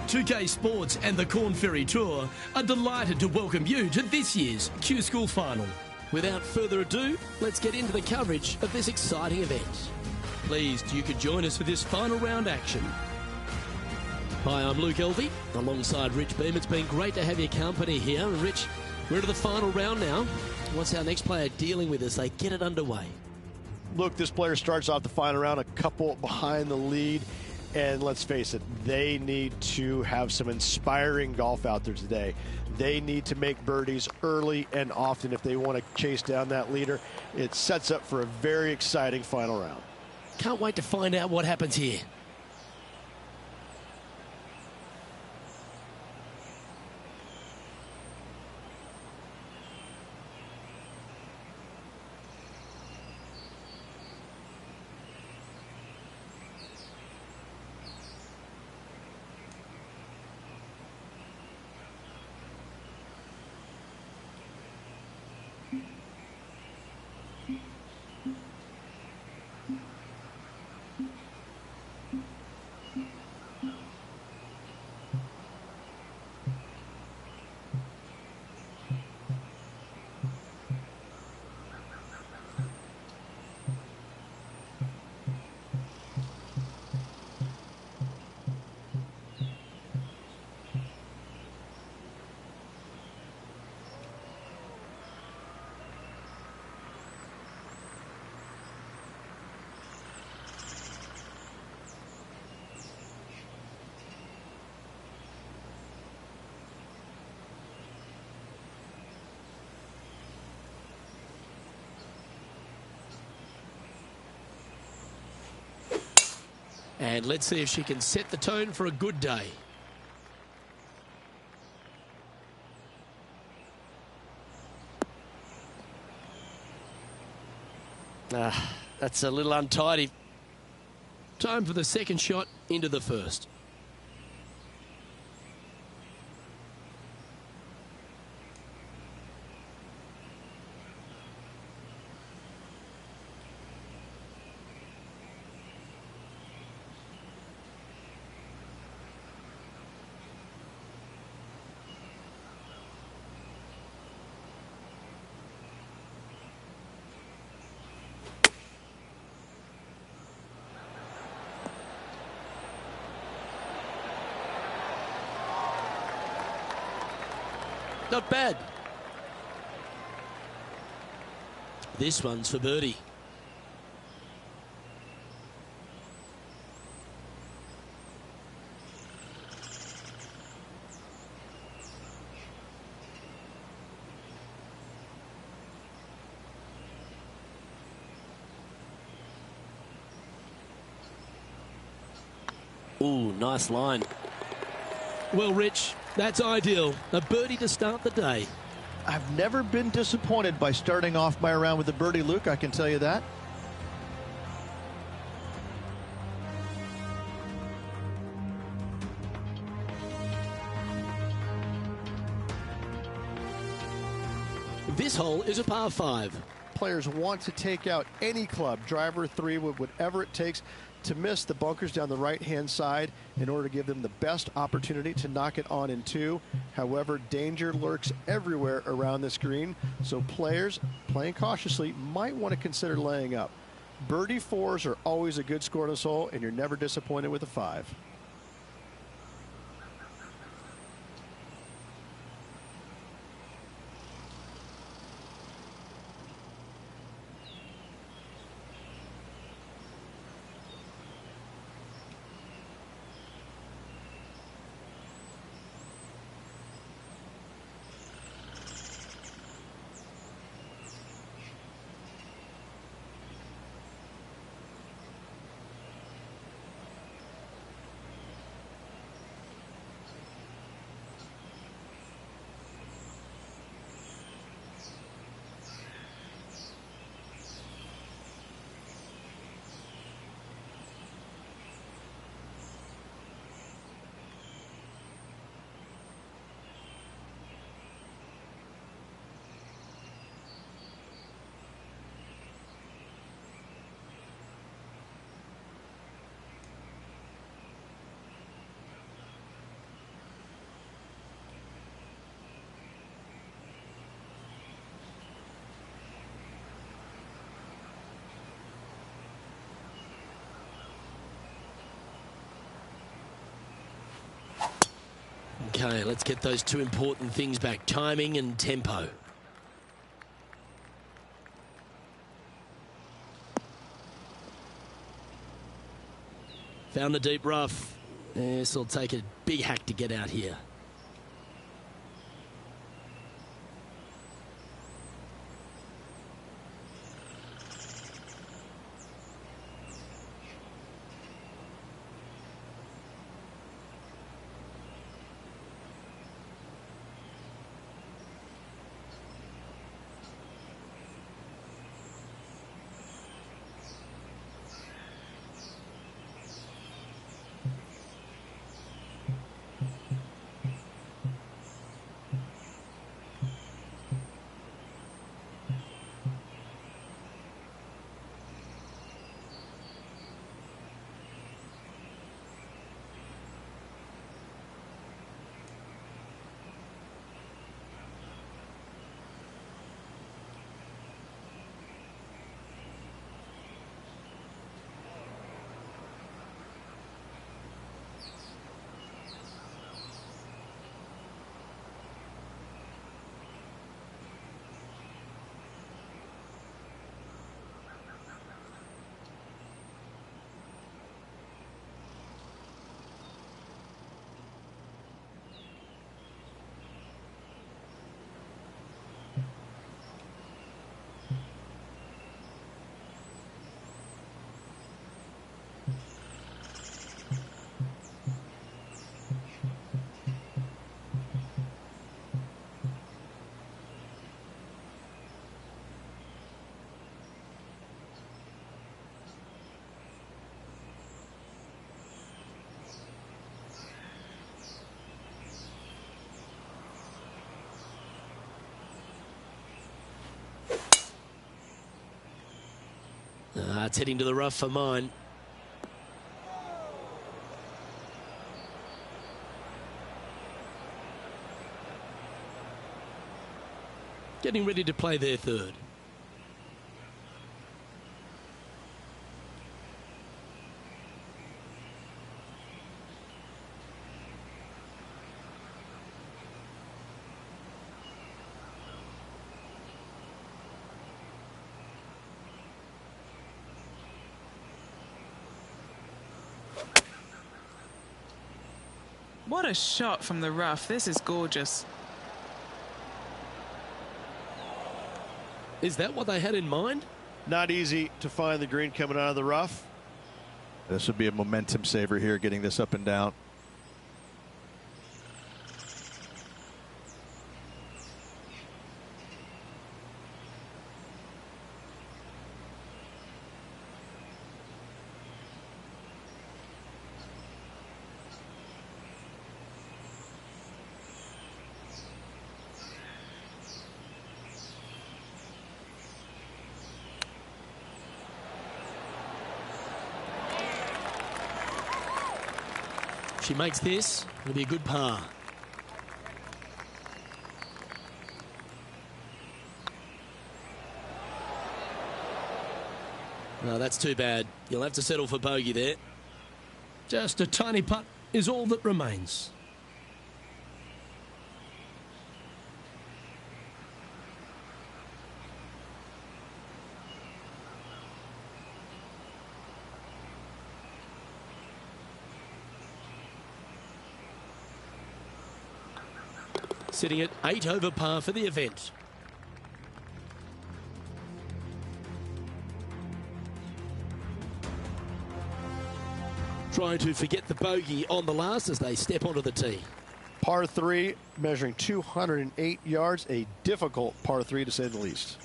2K Sports and the Corn Ferry Tour are delighted to welcome you to this year's Q School Final. Without further ado, let's get into the coverage of this exciting event. Pleased you could join us for this final round action. Hi, I'm Luke Elvey, alongside Rich Beam. It's been great to have your company here. And Rich, we're into the final round now. What's our next player dealing with as they get it underway? Look, this player starts off the final round a couple behind the lead. And let's face it, they need to have some inspiring golf out there today. They need to make birdies early and often if they want to chase down that leader. It sets up for a very exciting final round. Can't wait to find out what happens here. And let's see if she can set the tone for a good day. That's a little untidy. Time for the second shot into the first. Not bad. This one's for birdie. Ooh, nice line. Well, Rich, that's ideal. A birdie to start the day. I've never been disappointed by starting off my round with a birdie, Luke, I can tell you that. This hole is a par 5. Players want to take out any club, driver, 3, whatever it takes, to miss the bunkers down the right-hand side in order to give them the best opportunity to knock it on in 2. However, danger lurks everywhere around this green, so players playing cautiously might want to consider laying up. Birdie 4s are always a good score in this hole, and you're never disappointed with a 5. Okay, let's get those two important things back, timing and tempo. Found the deep rough. This will take a big hack to get out here. It's heading to the rough for mine. Getting ready to play their third. What a shot from the rough. This is gorgeous. Is that what they had in mind? Not easy to find the green coming out of the rough. This would be a momentum saver here, getting this up and down. She makes this, it'll be a good par. No, that's too bad. You'll have to settle for bogey there. Just a tiny putt is all that remains. Sitting at 8 over par for the event. Trying to forget the bogey on the last as they step onto the tee. Par 3, measuring 208 yards, a difficult par 3 to say the least.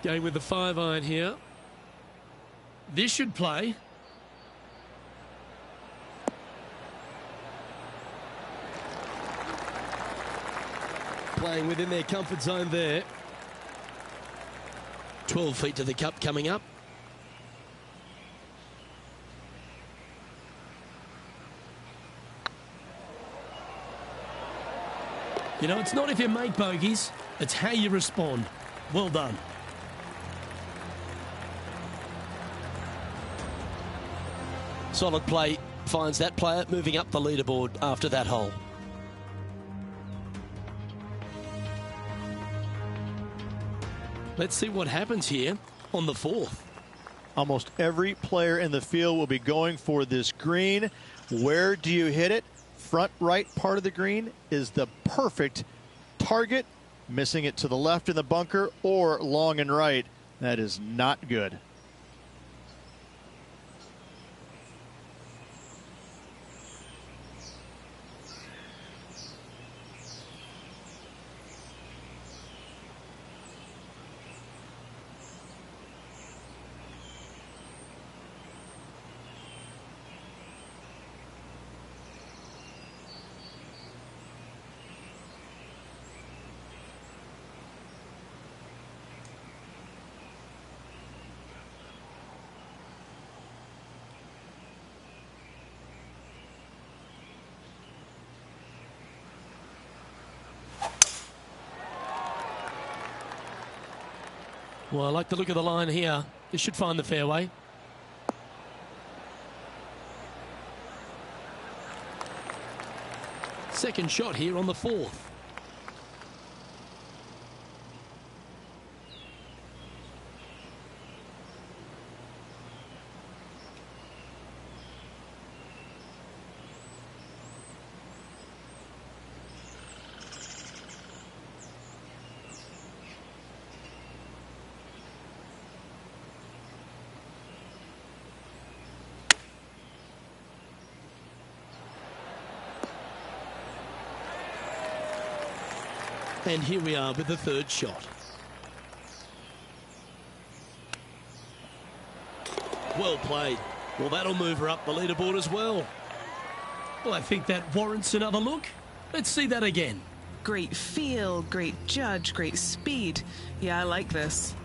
Going with the 5-iron here. This should play. Playing within their comfort zone there. 12 feet to the cup coming up. You know, it's not if you make bogeys, it's how you respond. Well done. Solid play finds that player moving up the leaderboard after that hole. Let's see what happens here on the 4th. Almost every player in the field will be going for this green. Where do you hit it? Front right part of the green is the perfect target. Missing it to the left in the bunker or long and right, that is not good. Well, I like the look of the line here. This should find the fairway. Second shot here on the 4th. And here we are with the 3rd shot. Well played. Well, that'll move her up the leaderboard as well. Well, I think that warrants another look. Let's see that again. Great feel, great judge, great speed. Yeah, I like this.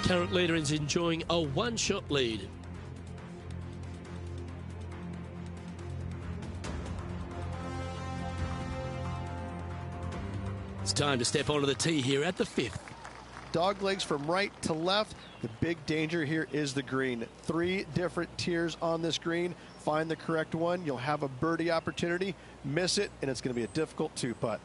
Current leader is enjoying a one-shot lead. It's time to step onto the tee here at the 5th. Dog legs from right to left. The big danger here is the green. 3 different tiers on this green. Find the correct one. You'll have a birdie opportunity. Miss it, and it's going to be a difficult 2-putt.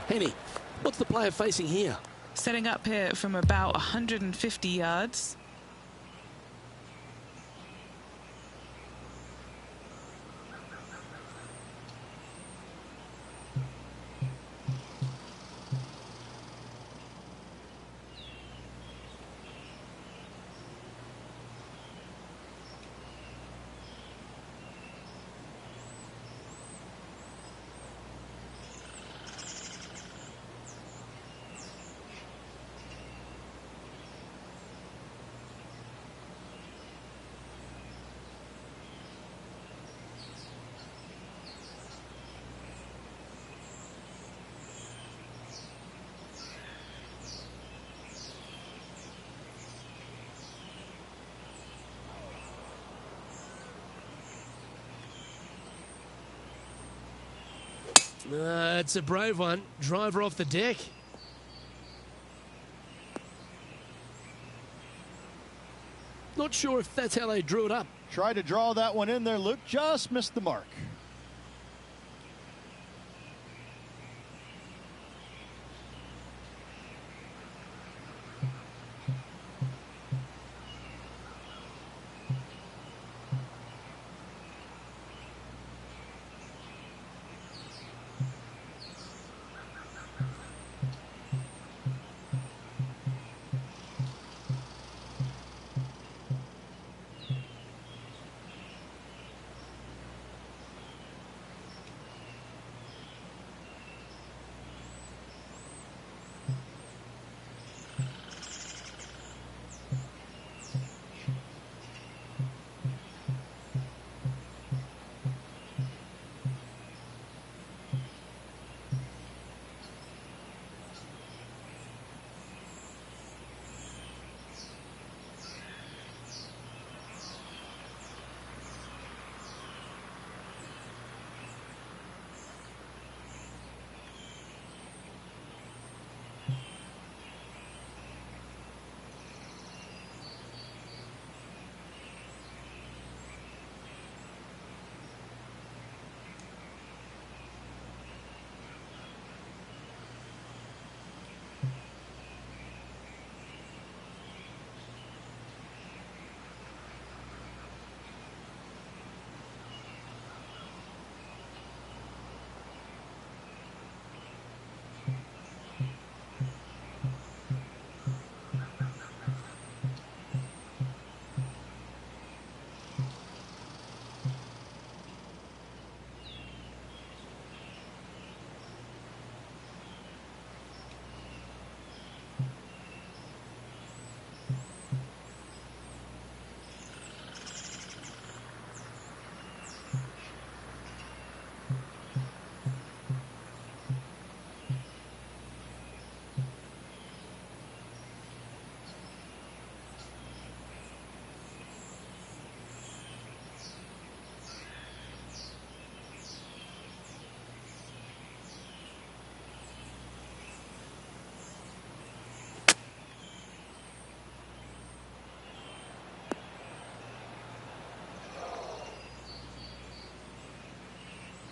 Henny, what's the player facing here? Setting up here from about 150 yards. It's a brave one. Driver off the deck. Not sure if that's how they drew it up. Tried to draw that one in there, Luke. Just missed the mark.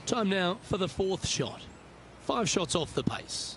Time now for the 4th shot. 5 shots off the pace.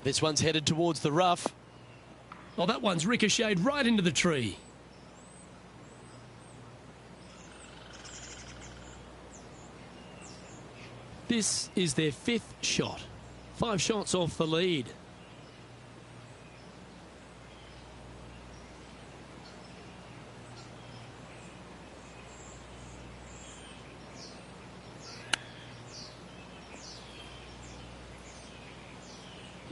This one's headed towards the rough. Oh, that one's ricocheted right into the tree. This is their 5th shot. 5 shots off the lead.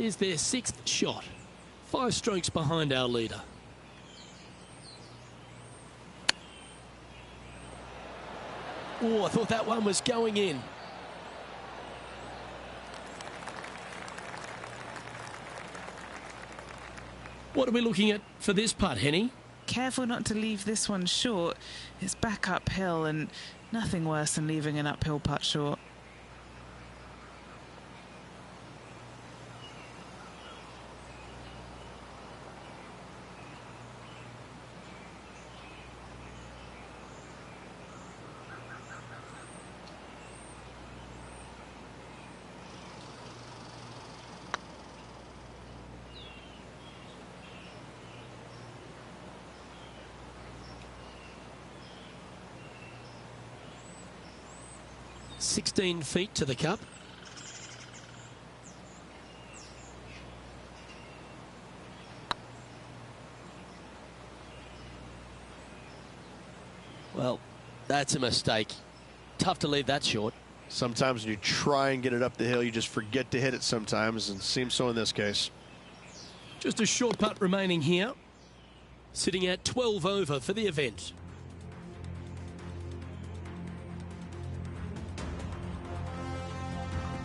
Here's their 6th shot. 5 strokes behind our leader. Oh, I thought that one was going in. What are we looking at for this putt, Henny? Careful not to leave this one short. It's back uphill and nothing worse than leaving an uphill putt short. $16 feet to the cup. Well, that's a mistake. Tough to leave that short. Sometimes when you try and get it up the hill, you just forget to hit it sometimes, and it seems so in this case. Just a short putt remaining here. Sitting at 12 over for the event.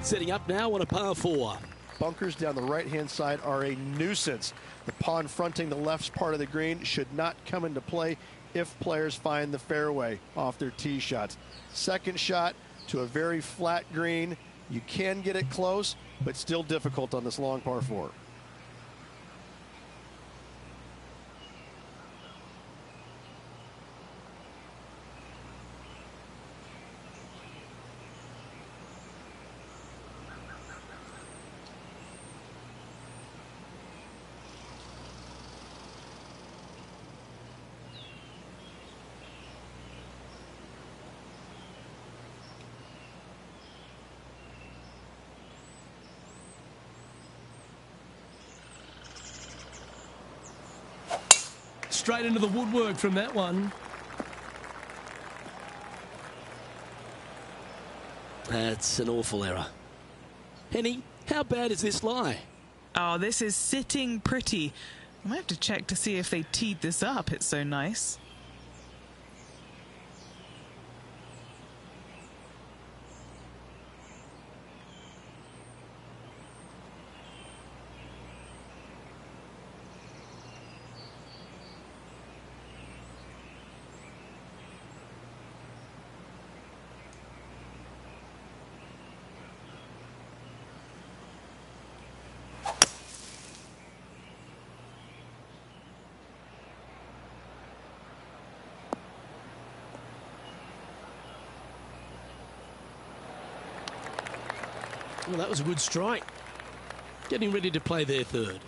Setting up now on a par 4. Bunkers down the right-hand side are a nuisance. The pond fronting the left part of the green should not come into play if players find the fairway off their tee shots. Second shot to a very flat green. You can get it close, but still difficult on this long par 4. Straight into the woodwork from that one. That's an awful error. Henny, how bad is this lie? Oh, this is sitting pretty. I might have to check to see if they teed this up. It's so nice. Well, that was a good strike. Getting ready to play their third.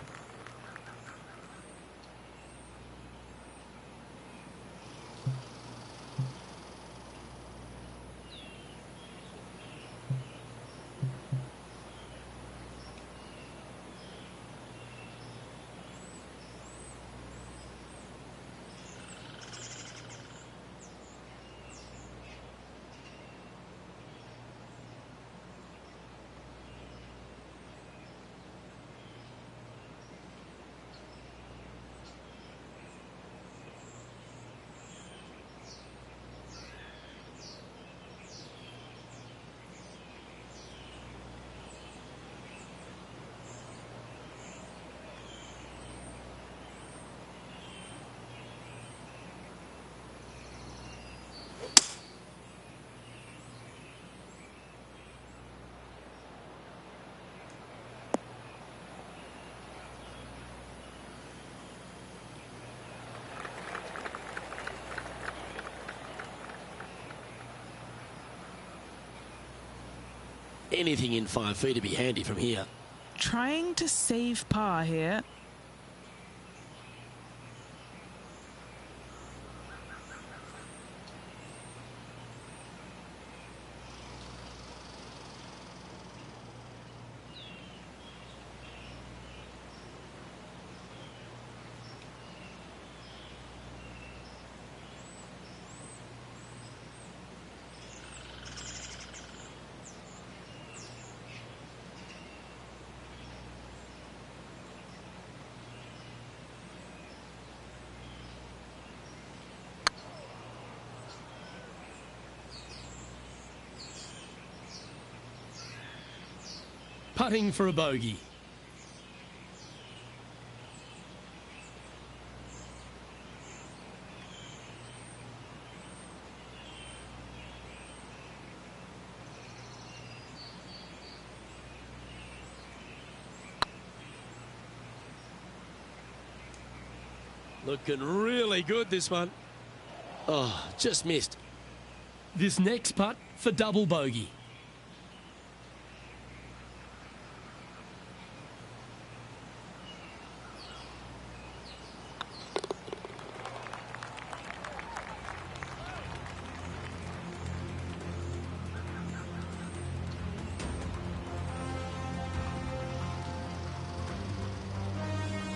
Anything in 5 feet to be handy from here. Trying to save par here. Putting for a bogey. Looking really good, this one. Oh, just missed. This next putt for double bogey.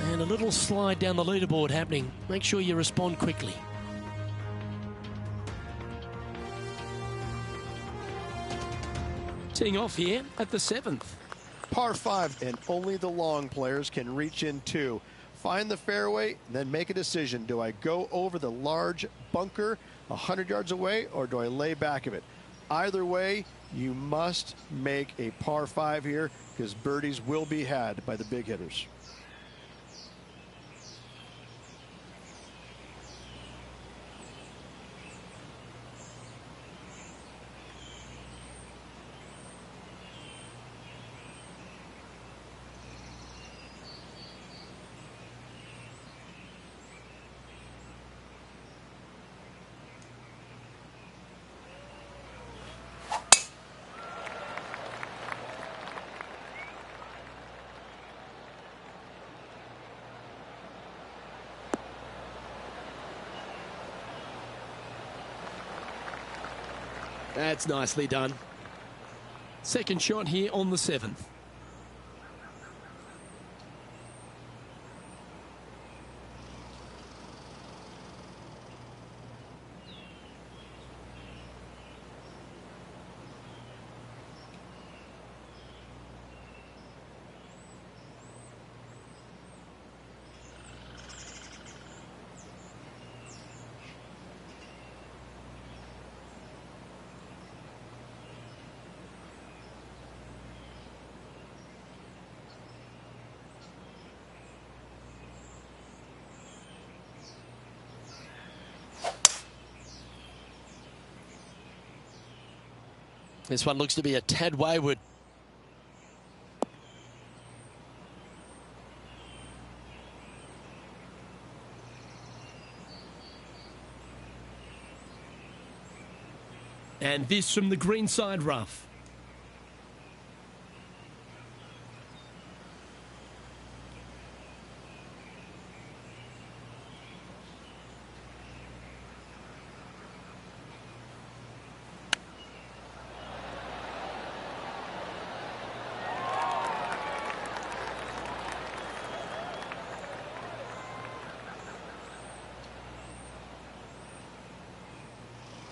And a little slide down the leaderboard happening. Make sure you respond quickly. Teeing off here at the 7th. Par 5, and only the long players can reach in two. Find the fairway, then make a decision. Do I go over the large bunker 100 yards away, or do I lay back of it? Either way, you must make a par 5 here, because birdies will be had by the big hitters. That's nicely done. Second shot here on the 7th. This one looks to be a tad wayward. And this from the greenside rough.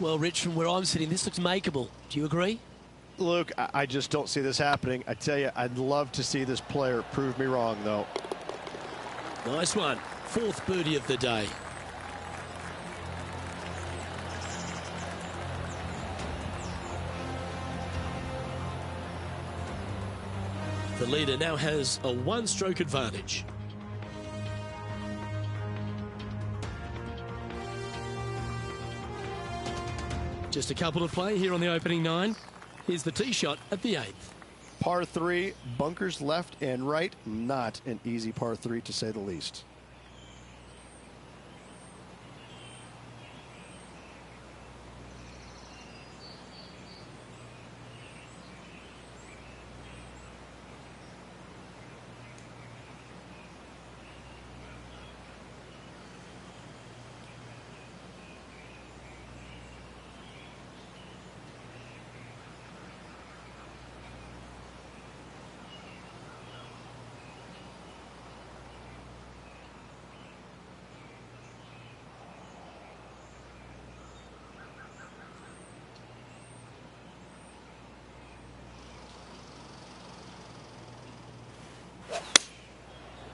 Well, Rich, from where I'm sitting, this looks makeable. Do you agree? Luke, I just don't see this happening. I tell you, I'd love to see this player prove me wrong, though. Nice one. Fourth birdie of the day. The leader now has a one-stroke advantage. Just a couple to play here on the opening 9. Here's the tee shot at the 8th. Par 3, bunkers left and right. Not an easy par 3, to say the least.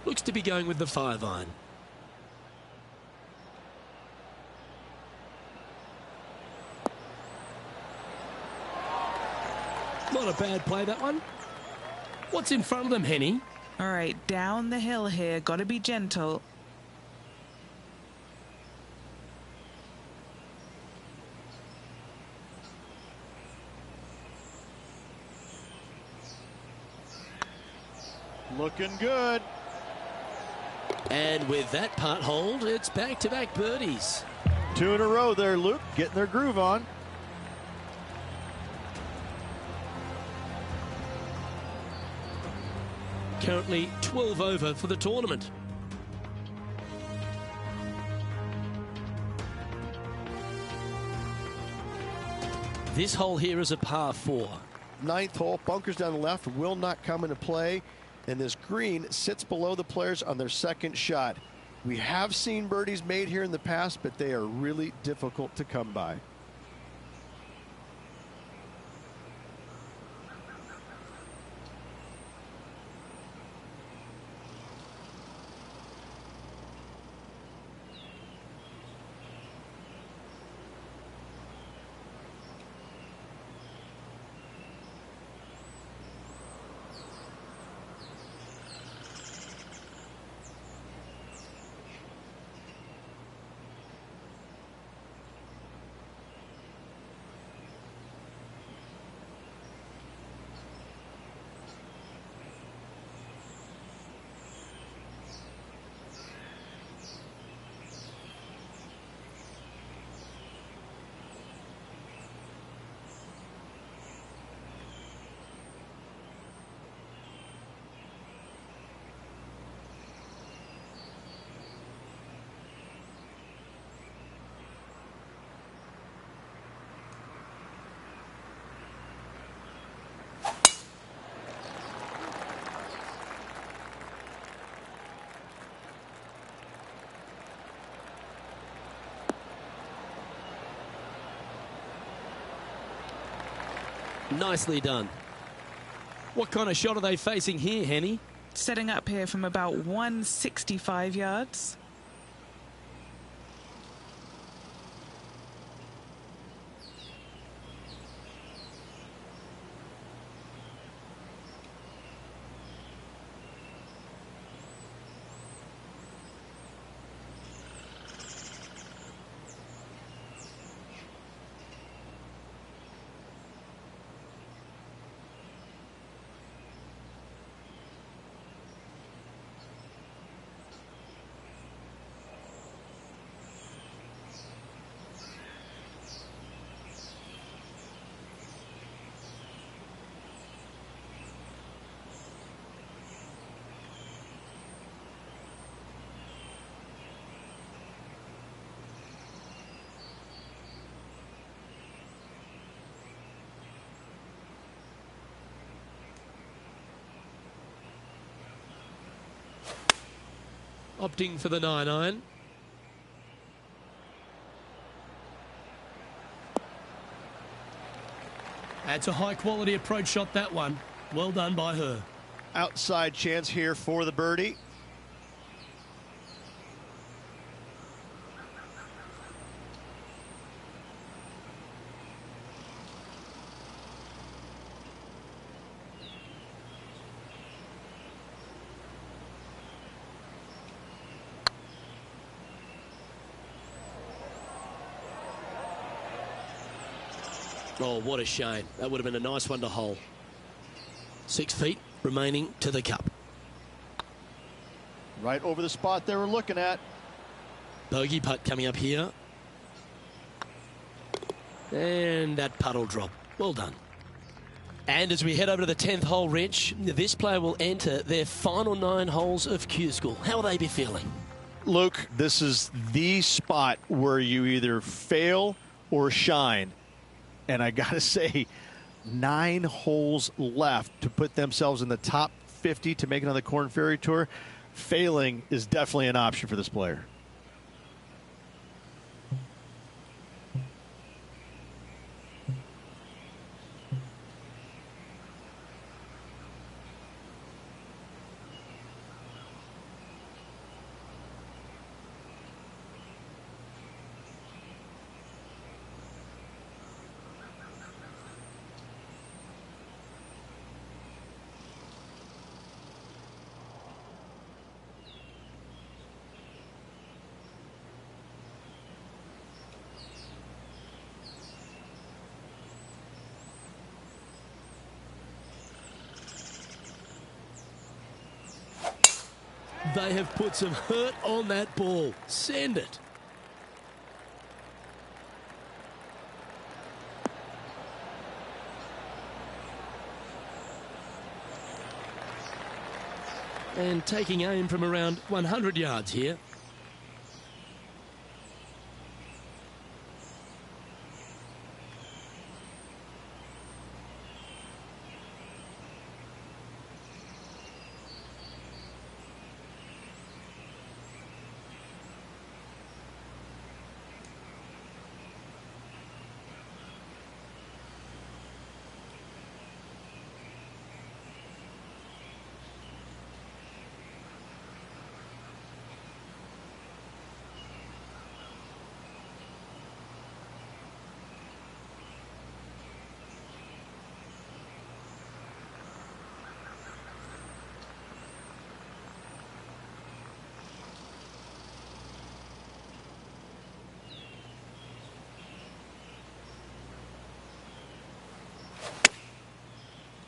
Looks to be going with the 5-iron. Not a bad play, that one. What's in front of them, Henny? All right, down the hill here. Got to be gentle. Looking good. And with that putt hold, it's back-to-back birdies. 2 in a row there, Luke, getting their groove on. Currently 12 over for the tournament. This hole here is a par 4. 9th hole, bunkers down the left will not come into play, and this green sits below the players on their second shot. We have seen birdies made here in the past, but they are really difficult to come by. Nicely done. What kind of shot are they facing here, Henny? Setting up here from about 165 yards. Opting for the 9-iron. That's a high-quality approach shot, that one. Well done by her. Outside chance here for the birdie. Oh, what a shame. That would have been a nice one to hole. 6 feet remaining to the cup. Right over the spot they were looking at. Bogey putt coming up here. And that putt will drop. Well done. And as we head over to the 10th hole, Rich, this player will enter their final 9 holes of Q School. How will they be feeling? Luke, this is the spot where you either fail or shine. And I got to say, 9 holes left to put themselves in the top 50 to make it on the Korn Ferry Tour. Failing is definitely an option for this player. They have put some hurt on that ball. Send it. And taking aim from around 100 yards here.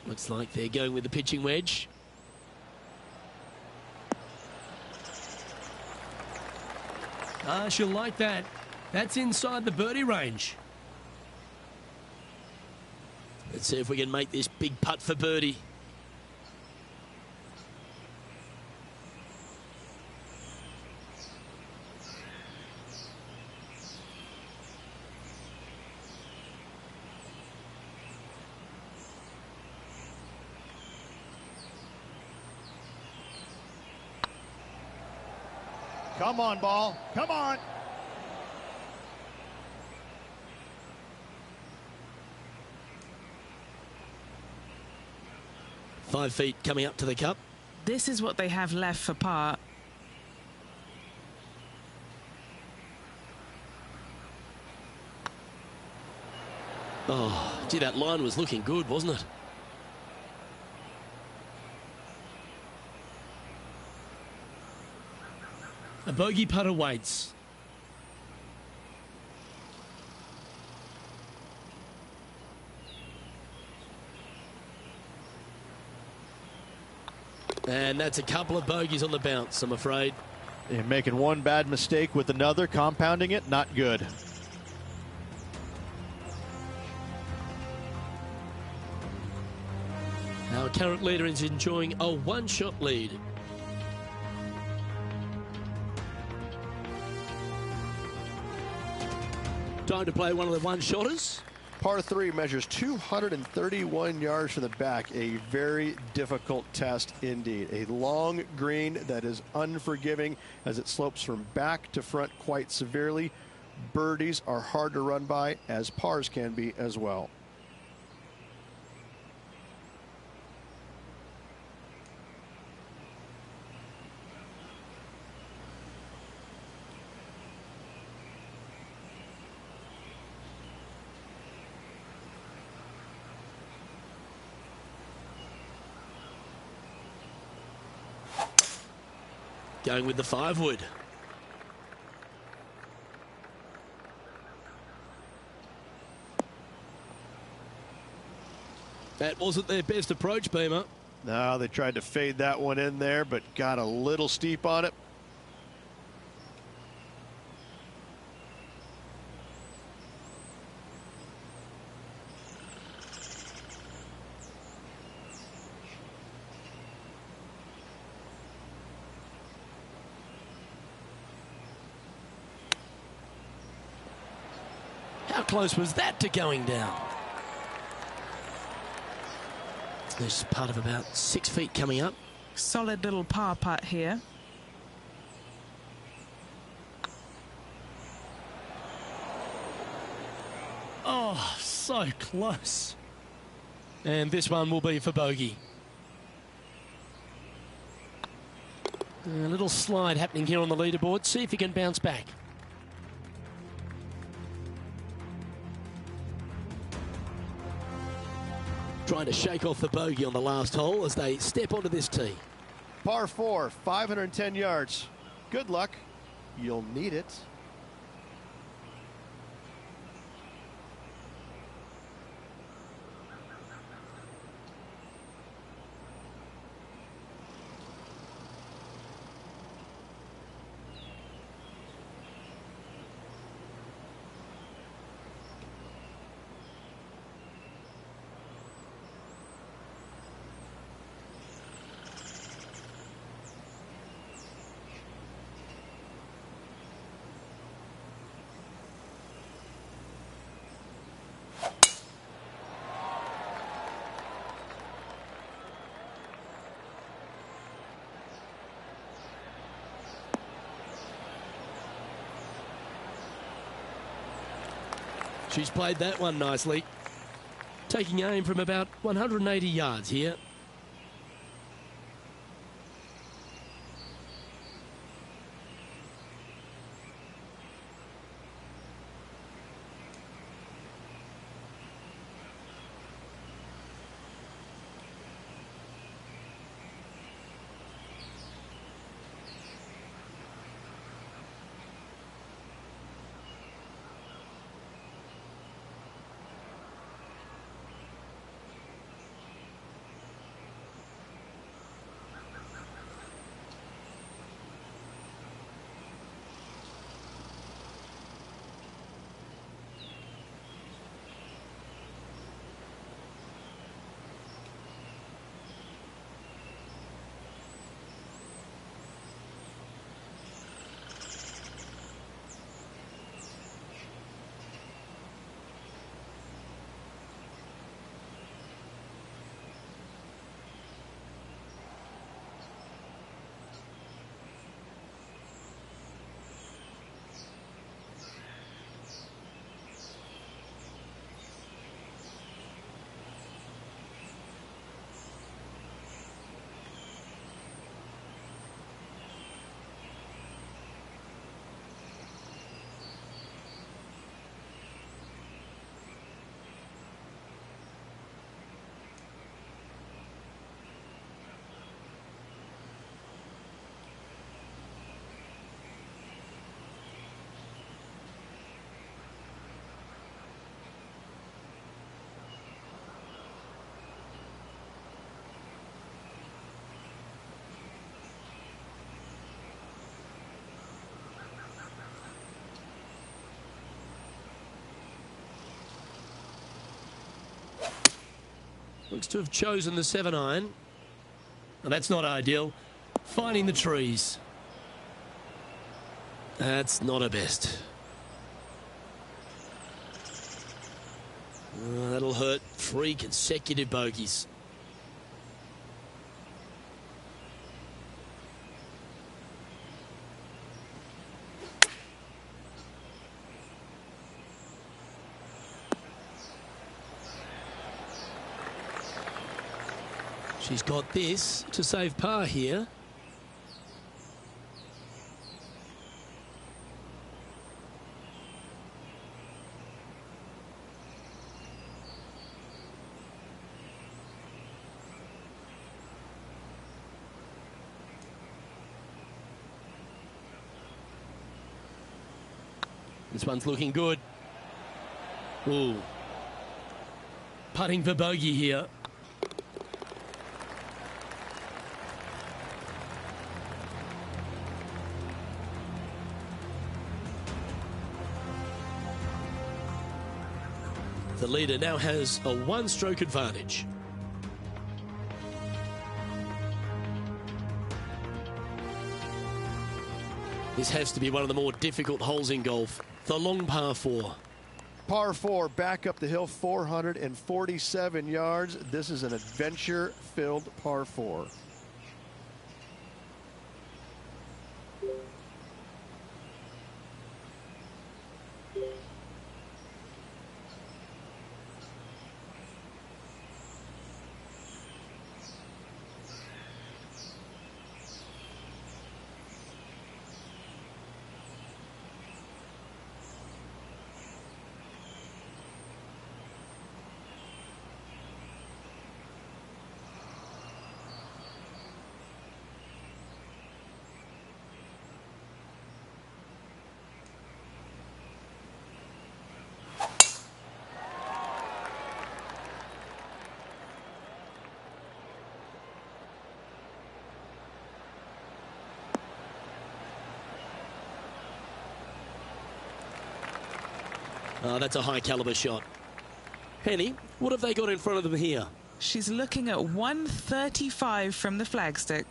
Looks like they're going with the pitching wedge. Ah, she'll like that. That's inside the birdie range. Let's see if we can make this big putt for birdie. Come on, ball. Come on. 5 feet coming up to the cup. This is what they have left for par. Oh, gee, that line was looking good, wasn't it? A bogey putt awaits. And that's a couple of bogeys on the bounce, I'm afraid. They're making one bad mistake with another, compounding it, not good. Our current leader is enjoying a one-shot lead. Time to play one of the one-shotters. Par 3 measures 231 yards from the back. A very difficult test indeed. A long green that is unforgiving as it slopes from back to front quite severely. Birdies are hard to run by, as pars can be as well. Going with the 5-wood. That wasn't their best approach, Beamer. No, they tried to fade that one in there, but got a little steep on it. How close was that to going down? There's a putt of about 6 feet coming up. Solid little par putt here. Oh, so close. And this one will be for bogey. A little slide happening here on the leaderboard. See if he can bounce back. Trying to shake off the bogey on the last hole as they step onto this tee. Par 4, 510 yards. Good luck. You'll need it. She's played that one nicely. Taking aim from about 180 yards here. Looks to have chosen the 7-iron. And that's not ideal. Finding the trees. That's not her best. That'll hurt. 3 consecutive bogeys. She's got this to save par here. This one's looking good. Ooh. Putting for bogey here. The leader now has a 1-stroke advantage. This has to be one of the more difficult holes in golf. The long par 4. Par 4, back up the hill, 447 yards. This is an adventure-filled par 4. Oh, that's a high-caliber shot. Penny, what have they got in front of them here? She's looking at 135 from the flagstick.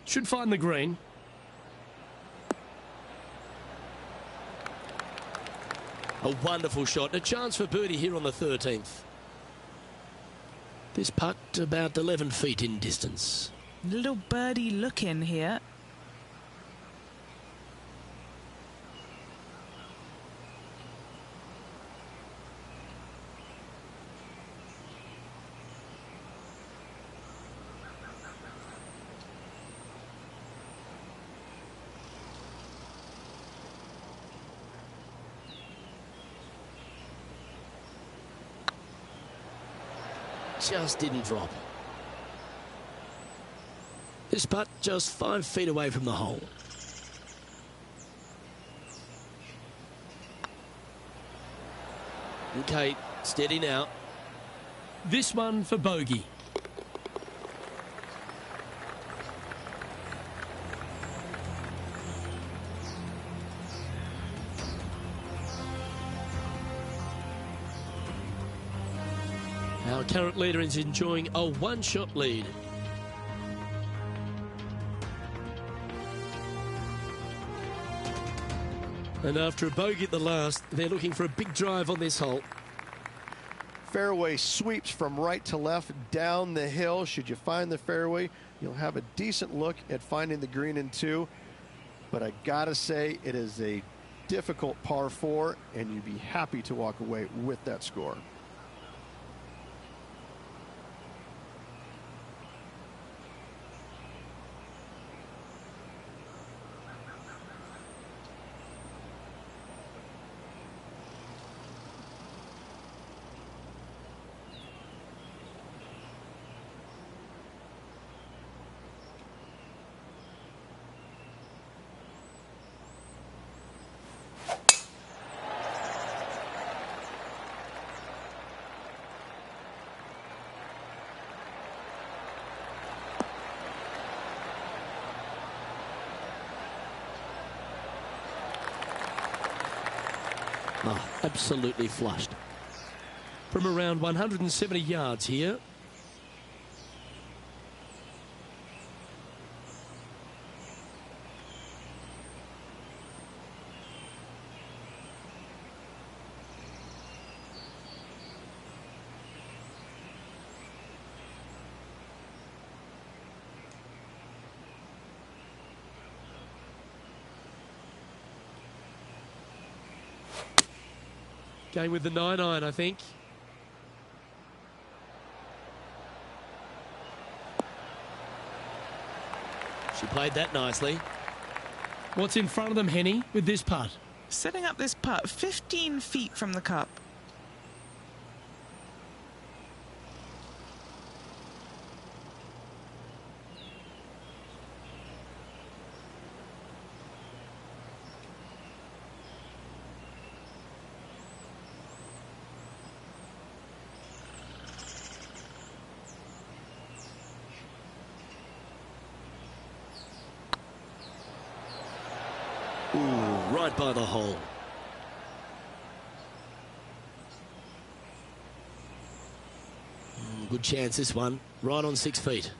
Should find the green. A wonderful shot. A chance for birdie here on the 13th. This putt about 11 feet in distance. Little birdie look in here. Just didn't drop. This putt just 5 feet away from the hole. Okay, steady now. This one for bogey. Our current leader is enjoying a 1-shot lead. And after a bogey at the last, they're looking for a big drive on this hole. Fairway sweeps from right to left down the hill. Should you find the fairway, you'll have a decent look at finding the green in 2. But I gotta say, it is a difficult par 4, and you'd be happy to walk away with that score. Oh, absolutely flushed. From around 170 yards here. Going with the 9-iron, I think. She played that nicely. What's in front of them, Henny, with this putt? Setting up this putt 15 feet from the cup. Ooh, right by the hole. Good chance, this one. Right on 6 feet.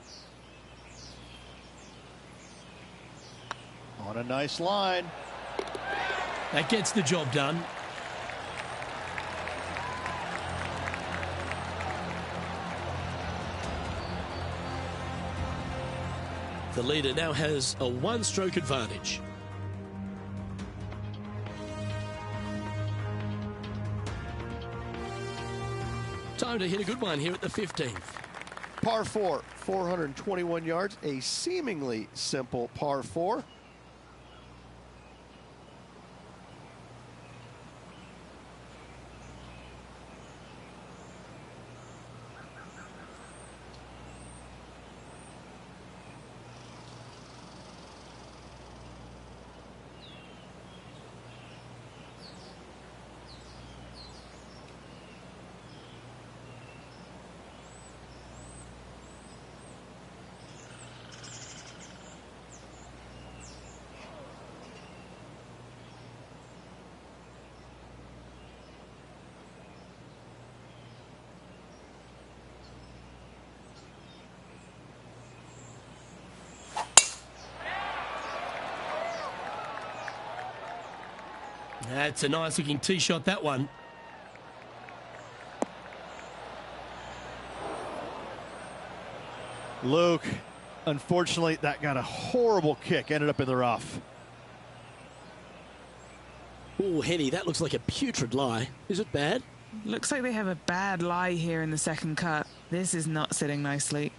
On a nice line. That gets the job done. The leader now has a one-stroke advantage. Time to hit a good one here at the 15th. Par 4, 421 yards, a seemingly simple par 4. That's a nice looking tee shot, that one. Luke, unfortunately, that got a horrible kick, ended up in the rough. Oh, Henny, that looks like a putrid lie. Is it bad? Looks like they have a bad lie here in the second cut. This is not sitting nicely.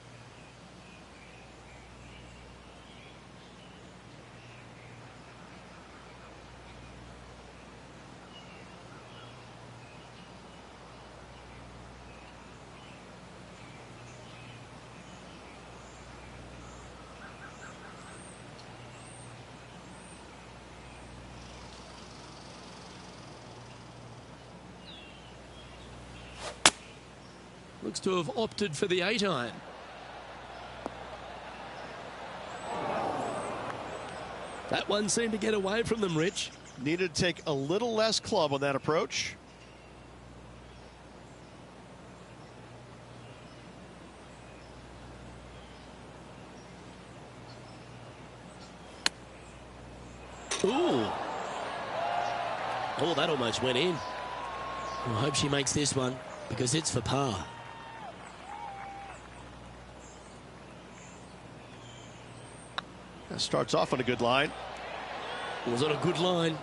Looks to have opted for the 8-iron. That one seemed to get away from them, Rich. Needed to take a little less club on that approach. Ooh. Oh, that almost went in. I hope she makes this one, because it's for par. That starts off on a good line. Was on a good line.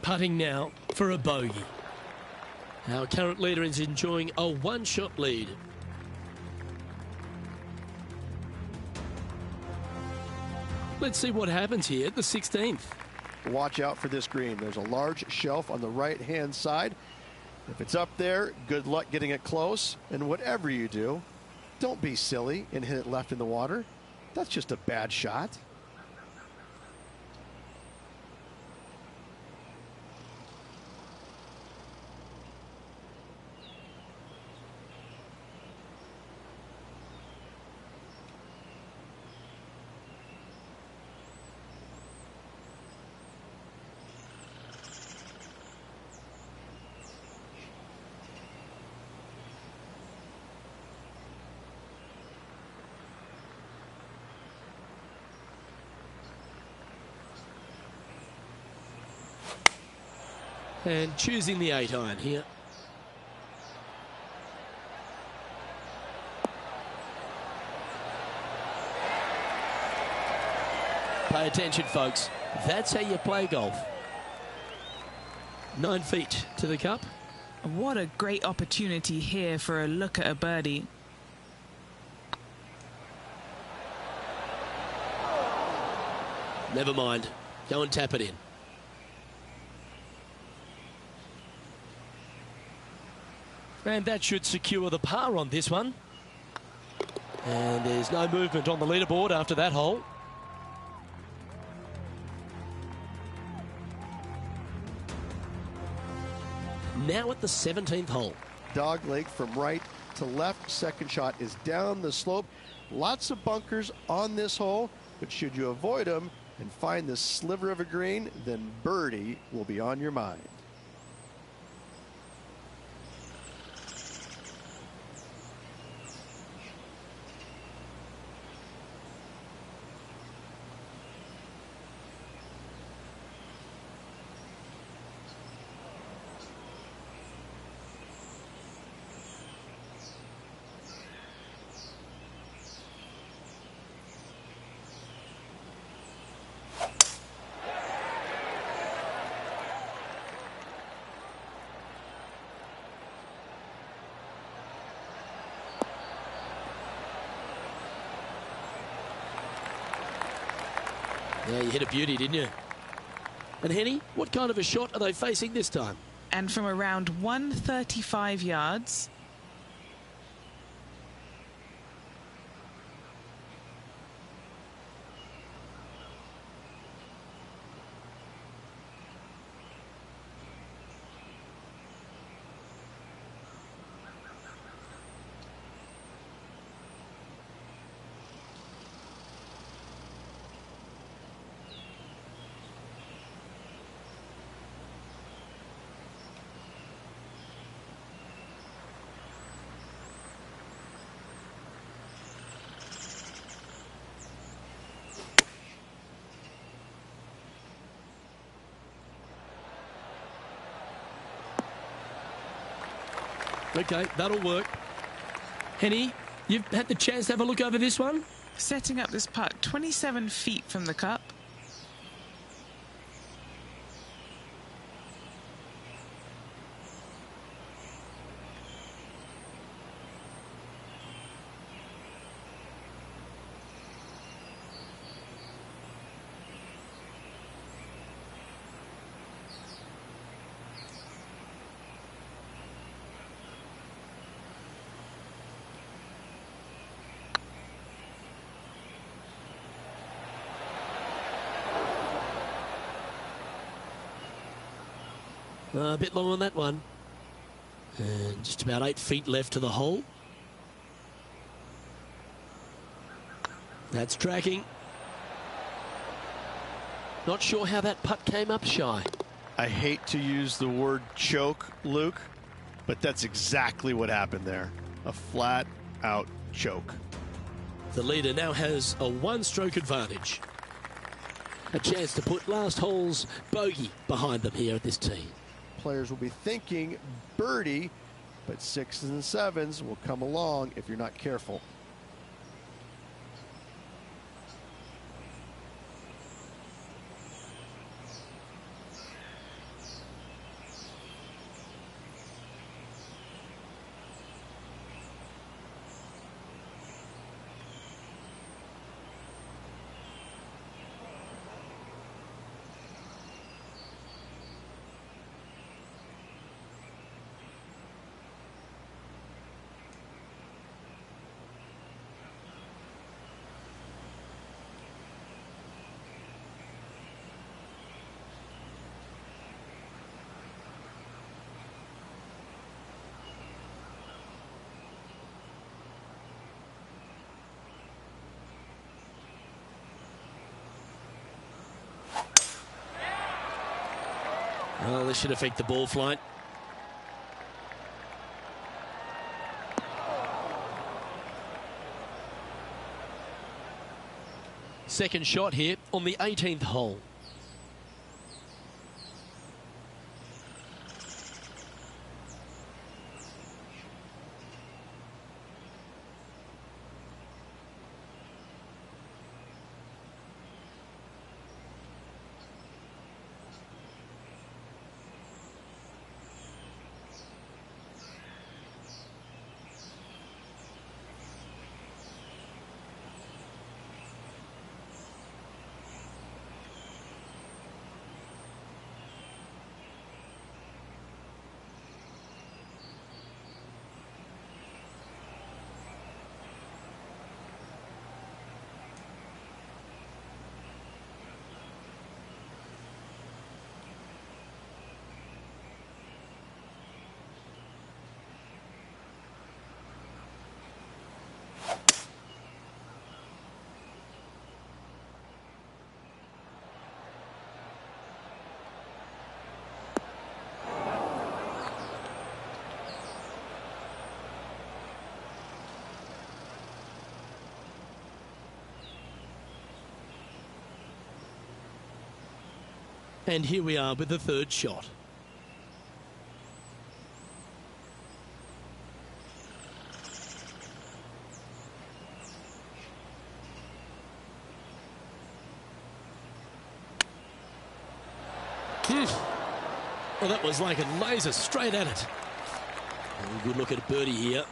putting now for a bogey. Our current leader is enjoying a one-shot lead. Let's see what happens here at the 16th. Watch out for this green. There's a large shelf on the right-hand side. If it's up there, good luck getting it close. And whatever you do, don't be silly and hit it left in the water. That's just a bad shot. And choosing the 8-iron here. Pay attention, folks. That's how you play golf. 9 feet to the cup. What a great opportunity here for a look at a birdie. Never mind. Go and tap it in. And that should secure the par on this one. And there's no movement on the leaderboard after that hole. Now at the 17th hole. Dog leg from right to left. Second shot is down the slope. Lots of bunkers on this hole, but should you avoid them and find this sliver of a green, then birdie will be on your mind. Yeah, you hit a beauty, didn't you? And Henny, what kind of a shot are they facing this time? And from around 135 yards. Okay, that'll work. Henny, you've had the chance to have a look over this one? Setting up this putt 27 feet from the cup. A bit long on that one. And just about 8 feet left to the hole. That's tracking. Not sure how that putt came up shy. I hate to use the word choke, Luke, but that's exactly what happened there. A flat-out choke. The leader now has a one-stroke advantage. A chance to put last hole's bogey behind them here at this tee. Players will be thinking birdie, but 6s and 7s will come along if you're not careful. Well, this should affect the ball flight. Second shot here on the 18th hole. And here we are with the third shot. Well, that was like a laser straight at it. And a good look at a birdie here.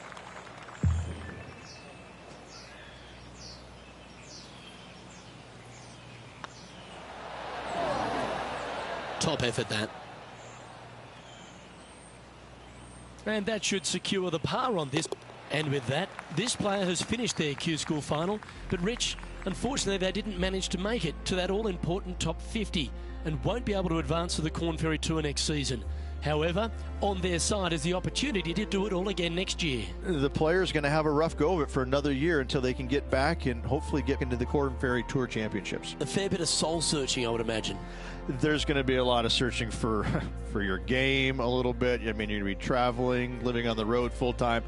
Top effort, that. And that should secure the par on this. And with that, this player has finished their Q School final. But Rich, unfortunately, they didn't manage to make it to that all-important top 50 and won't be able to advance to the Corn Ferry Tour next season. However, on their side is the opportunity to do it all again next year. The player's going to have a rough go of it for another year until they can get back and hopefully get into the Corn Ferry Tour Championships. A fair bit of soul searching, I would imagine. There's going to be a lot of searching for your game a little bit. I mean, you're going to be traveling, living on the road full time.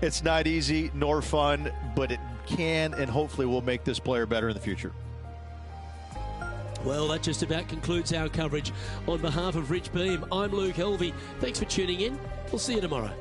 It's not easy nor fun, but it can and hopefully will make this player better in the future. Well, that just about concludes our coverage. On behalf of Rich Beam, I'm Luke Helvey. Thanks for tuning in. We'll see you tomorrow.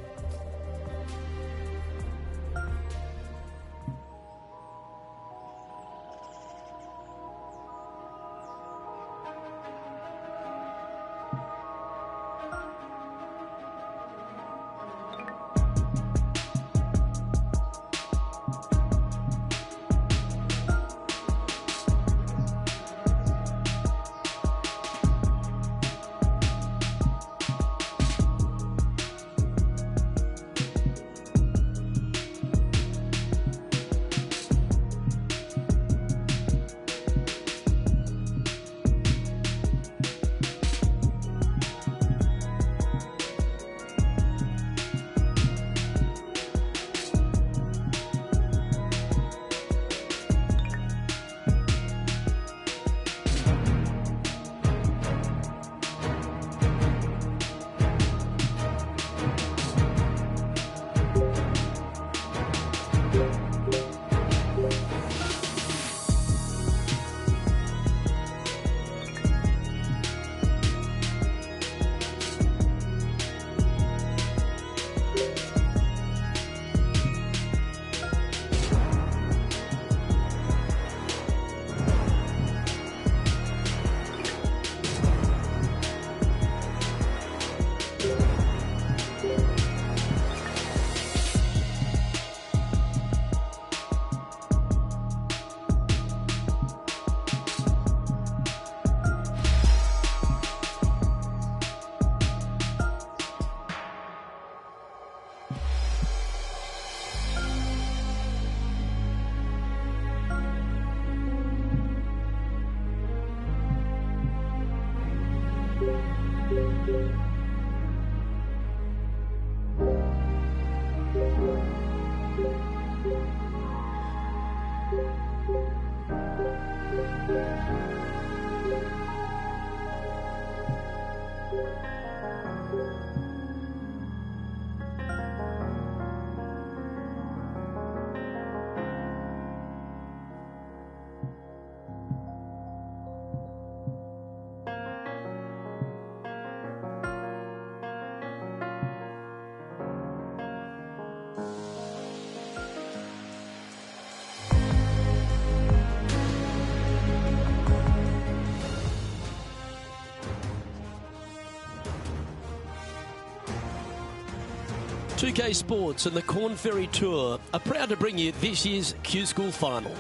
TDS Sports and the Corn Ferry Tour are proud to bring you this year's Q School Final.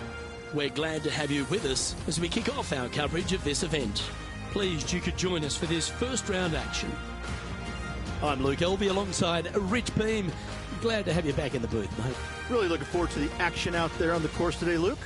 We're glad to have you with us as we kick off our coverage of this event. Pleased you could join us for this first round action. I'm Luke Elvey alongside Rich Beam. Glad to have you back in the booth, mate. Really looking forward to the action out there on the course today, Luke.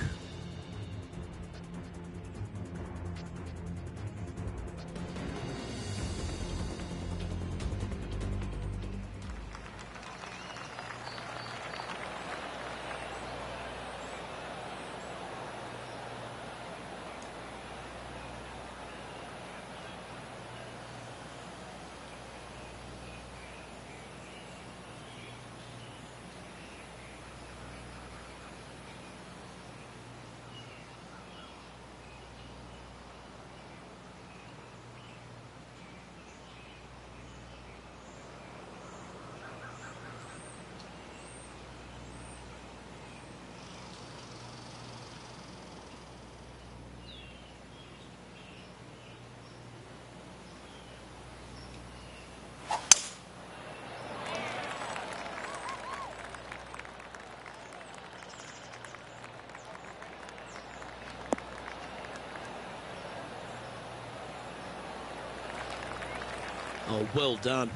Oh, well done.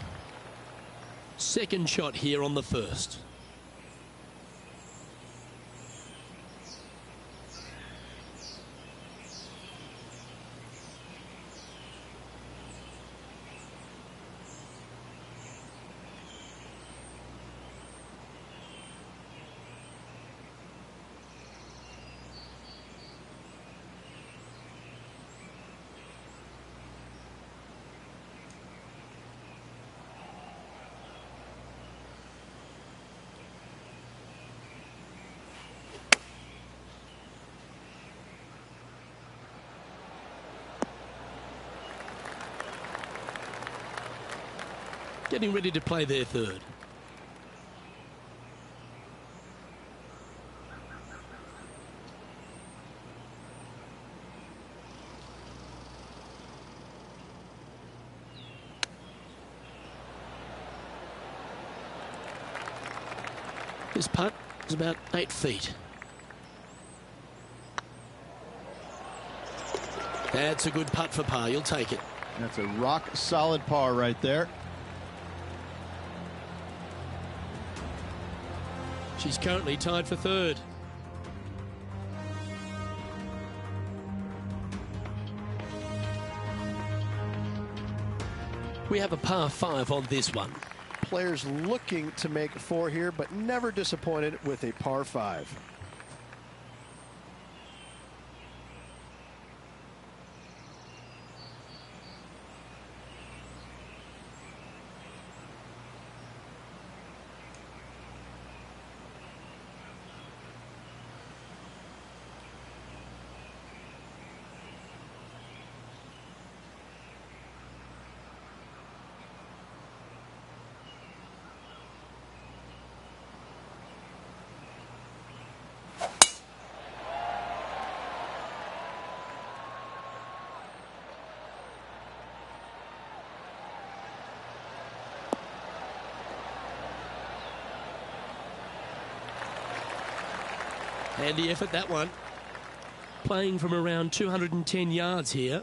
Second shot here on the first. Getting ready to play their third. This putt is about 8 feet. That's a good putt for par. You'll take it. That's a rock solid par right there. She's currently tied for third. We have a par 5 on this one. Players looking to make 4 here, but never disappointed with a par 5. Handy effort, that one. Playing from around 210 yards here.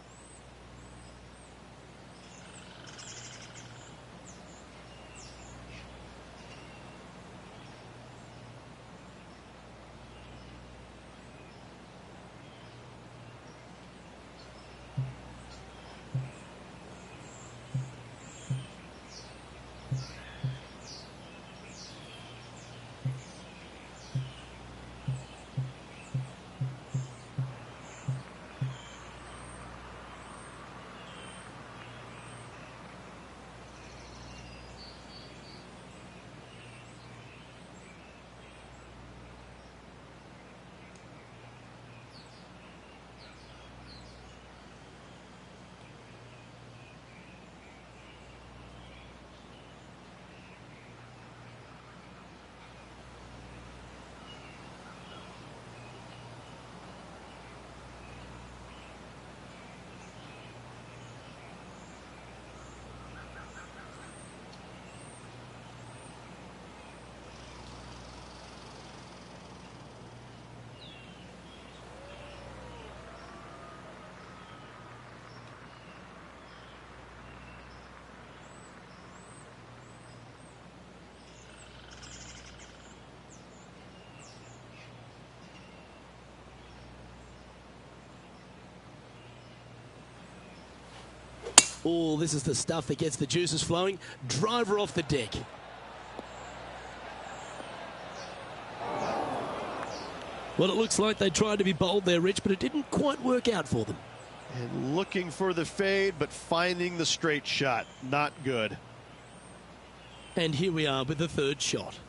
Oh, this is the stuff that gets the juices flowing. Driver off the deck. Well, it looks like they tried to be bold there, Rich, but it didn't quite work out for them. And looking for the fade, but finding the straight shot. Not good. And here we are with the third shot.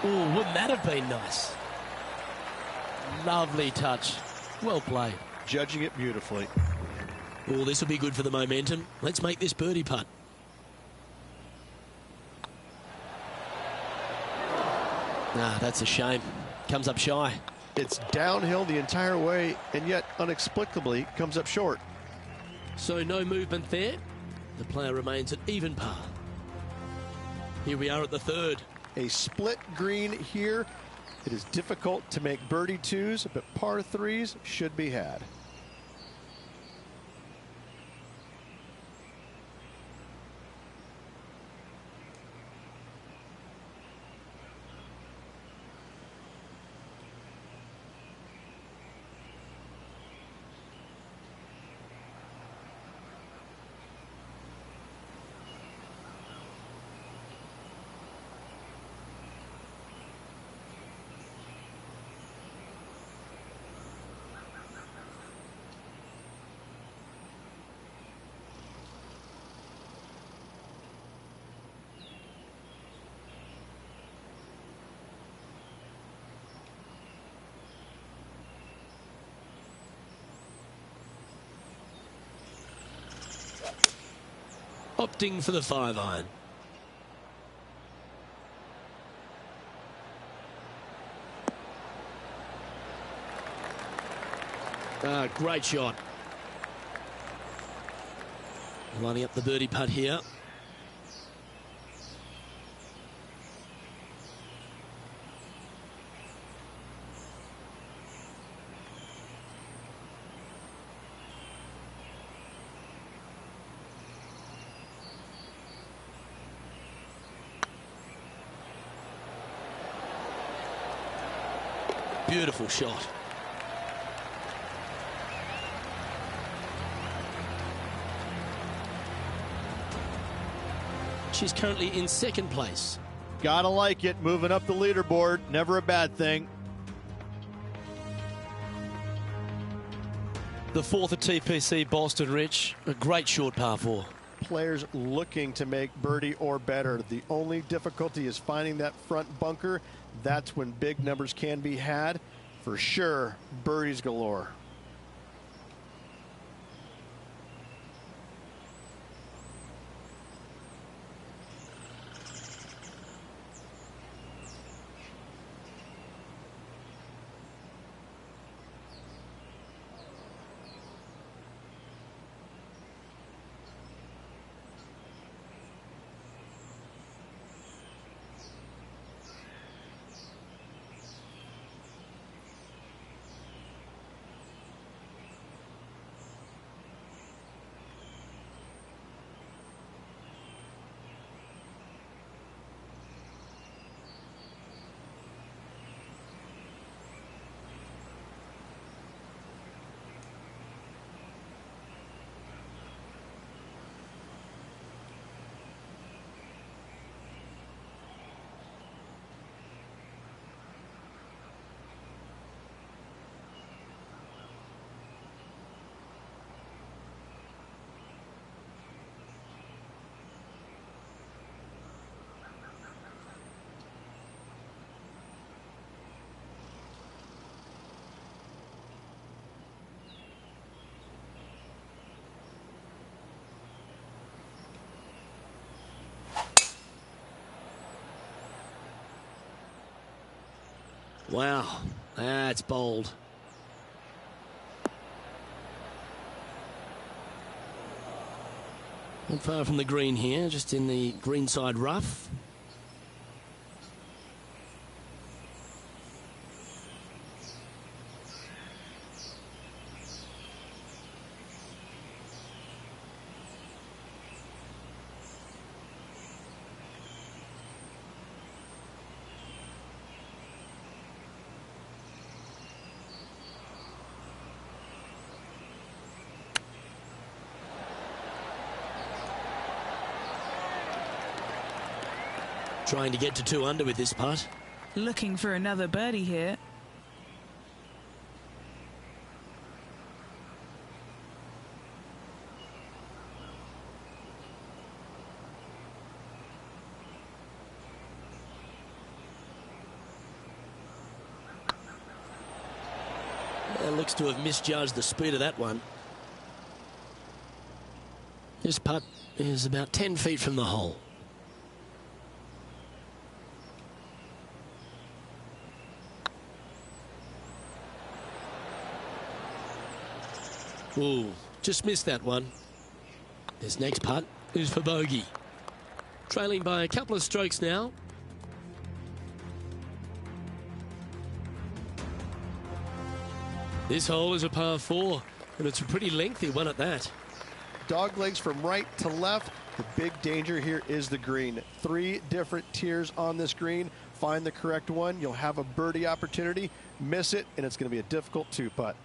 Oh, wouldn't that have been nice? Lovely touch. Well played. Judging it beautifully. Oh, this will be good for the momentum. Let's make this birdie putt. Ah, that's a shame. Comes up shy. It's downhill the entire way, and yet inexplicably comes up short. So no movement there. The player remains at even par. Here we are at the third. A split green here. It is difficult to make birdie twos, but par threes should be had. Opting for the 5-iron. Great shot. Lining up the birdie putt here. Beautiful shot. She's currently in second place. Gotta like it, moving up the leaderboard, never a bad thing. The fourth at TPC Boston, Rich. A great short par 4. Players looking to make birdie or better. The only difficulty is finding that front bunker. That's when big numbers can be had. For sure, birdies galore. Wow, that's bold. Not far from the green here, just in the greenside rough. Trying to get to 2 under with this putt. Looking for another birdie here. Looks to have misjudged the speed of that one. This putt is about 10 feet from the hole. Ooh, just missed that one. This next putt is for bogey. Trailing by a couple of strokes now. This hole is a par 4, and it's a pretty lengthy one at that. Dog legs from right to left. The big danger here is the green. 3 different tiers on this green. Find the correct one. You'll have a birdie opportunity. Miss it, and it's going to be a difficult 2-putt.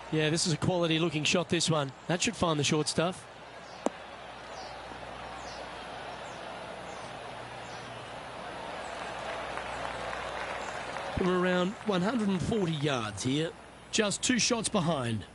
Yeah, this is a quality looking shot, this one. That should find the short stuff. We're around 140 yards here, just 2 shots behind.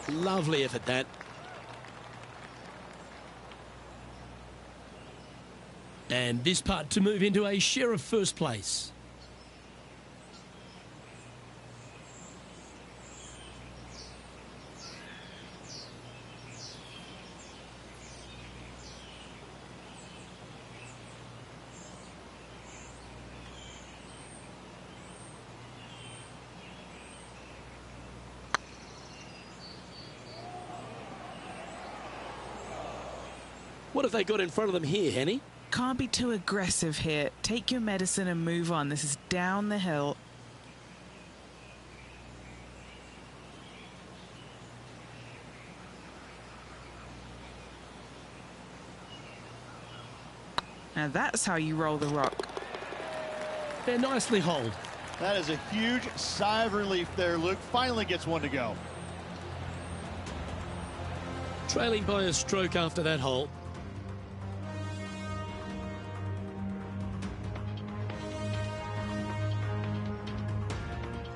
Lovely effort, that. And this putt to move into a share of first place. What have they got in front of them here, Henny? Can't be too aggressive here. Take your medicine and move on. This is down the hill. Now that's how you roll the rock. They're nicely holed. That is a huge sigh of relief there, Luke. Finally gets one to go. Trailing by a stroke after that hole.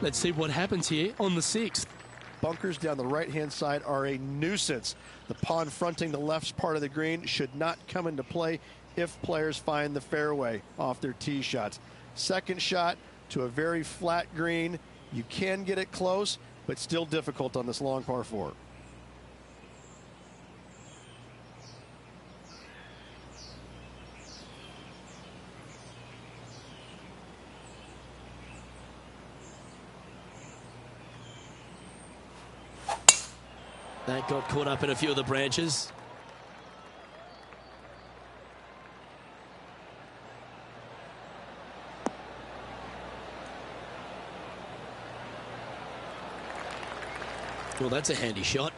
Let's see what happens here on the 6th. Bunkers down the right-hand side are a nuisance. The pond fronting the left part of the green should not come into play if players find the fairway off their tee shots. Second shot to a very flat green. You can get it close, but still difficult on this long par 4. That got caught up in a few of the branches. Well, that's a handy shot.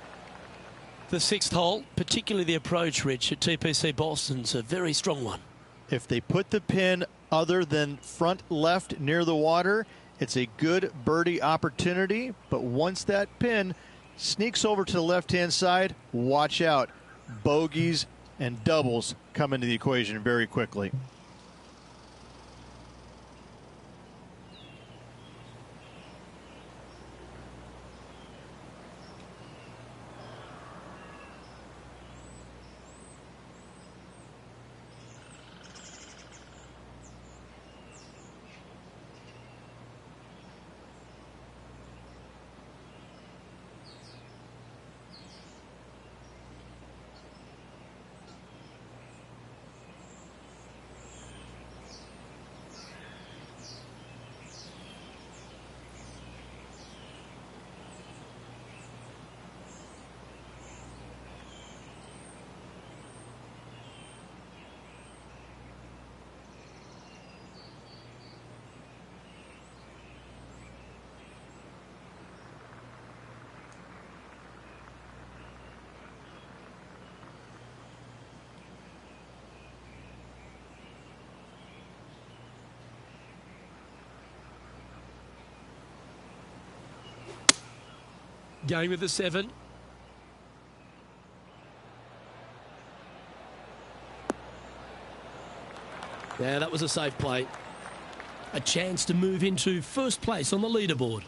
The 6th hole, particularly the approach, Rich, at TPC Boston's a very strong one. If they put the pin other than front left near the water, it's a good birdie opportunity. But once that pin sneaks over to the left-hand side, watch out. Bogeys and doubles come into the equation very quickly. Going with the 7. Yeah, that was a safe play. A chance to move into first place on the leaderboard.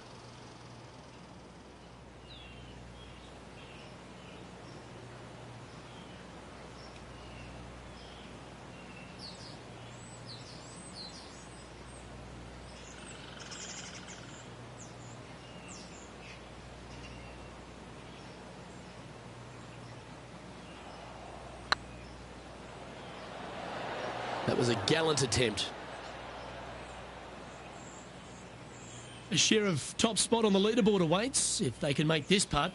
That was a gallant attempt. A share of top spot on the leaderboard awaits if they can make this putt.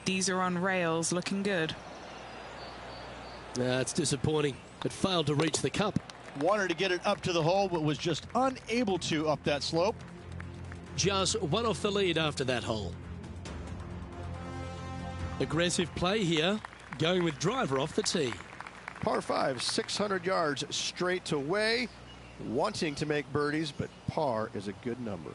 These are on rails, looking good. That's disappointing. It failed to reach the cup. Wanted to get it up to the hole, but was just unable to up that slope. Just one off the lead after that hole. Aggressive play here, going with driver off the tee. Par 5, 600 yards straight away. Wanting to make birdies, but par is a good number.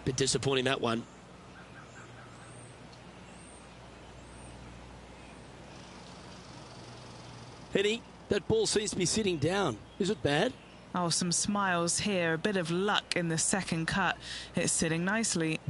Bit disappointing, that one. Henny, that ball seems to be sitting down. Is it bad? Oh, some smiles here. A bit of luck in the second cut. It's sitting nicely.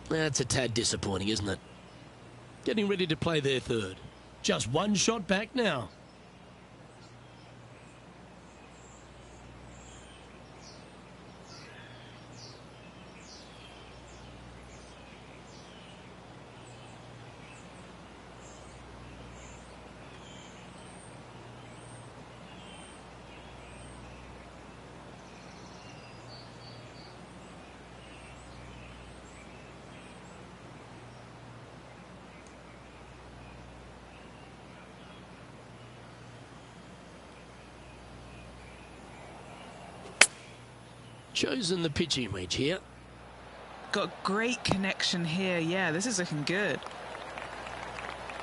That's a tad disappointing, isn't it? Getting ready to play their third. Just one shot back now. Chosen the pitching wedge here. Got great connection here. Yeah, this is looking good.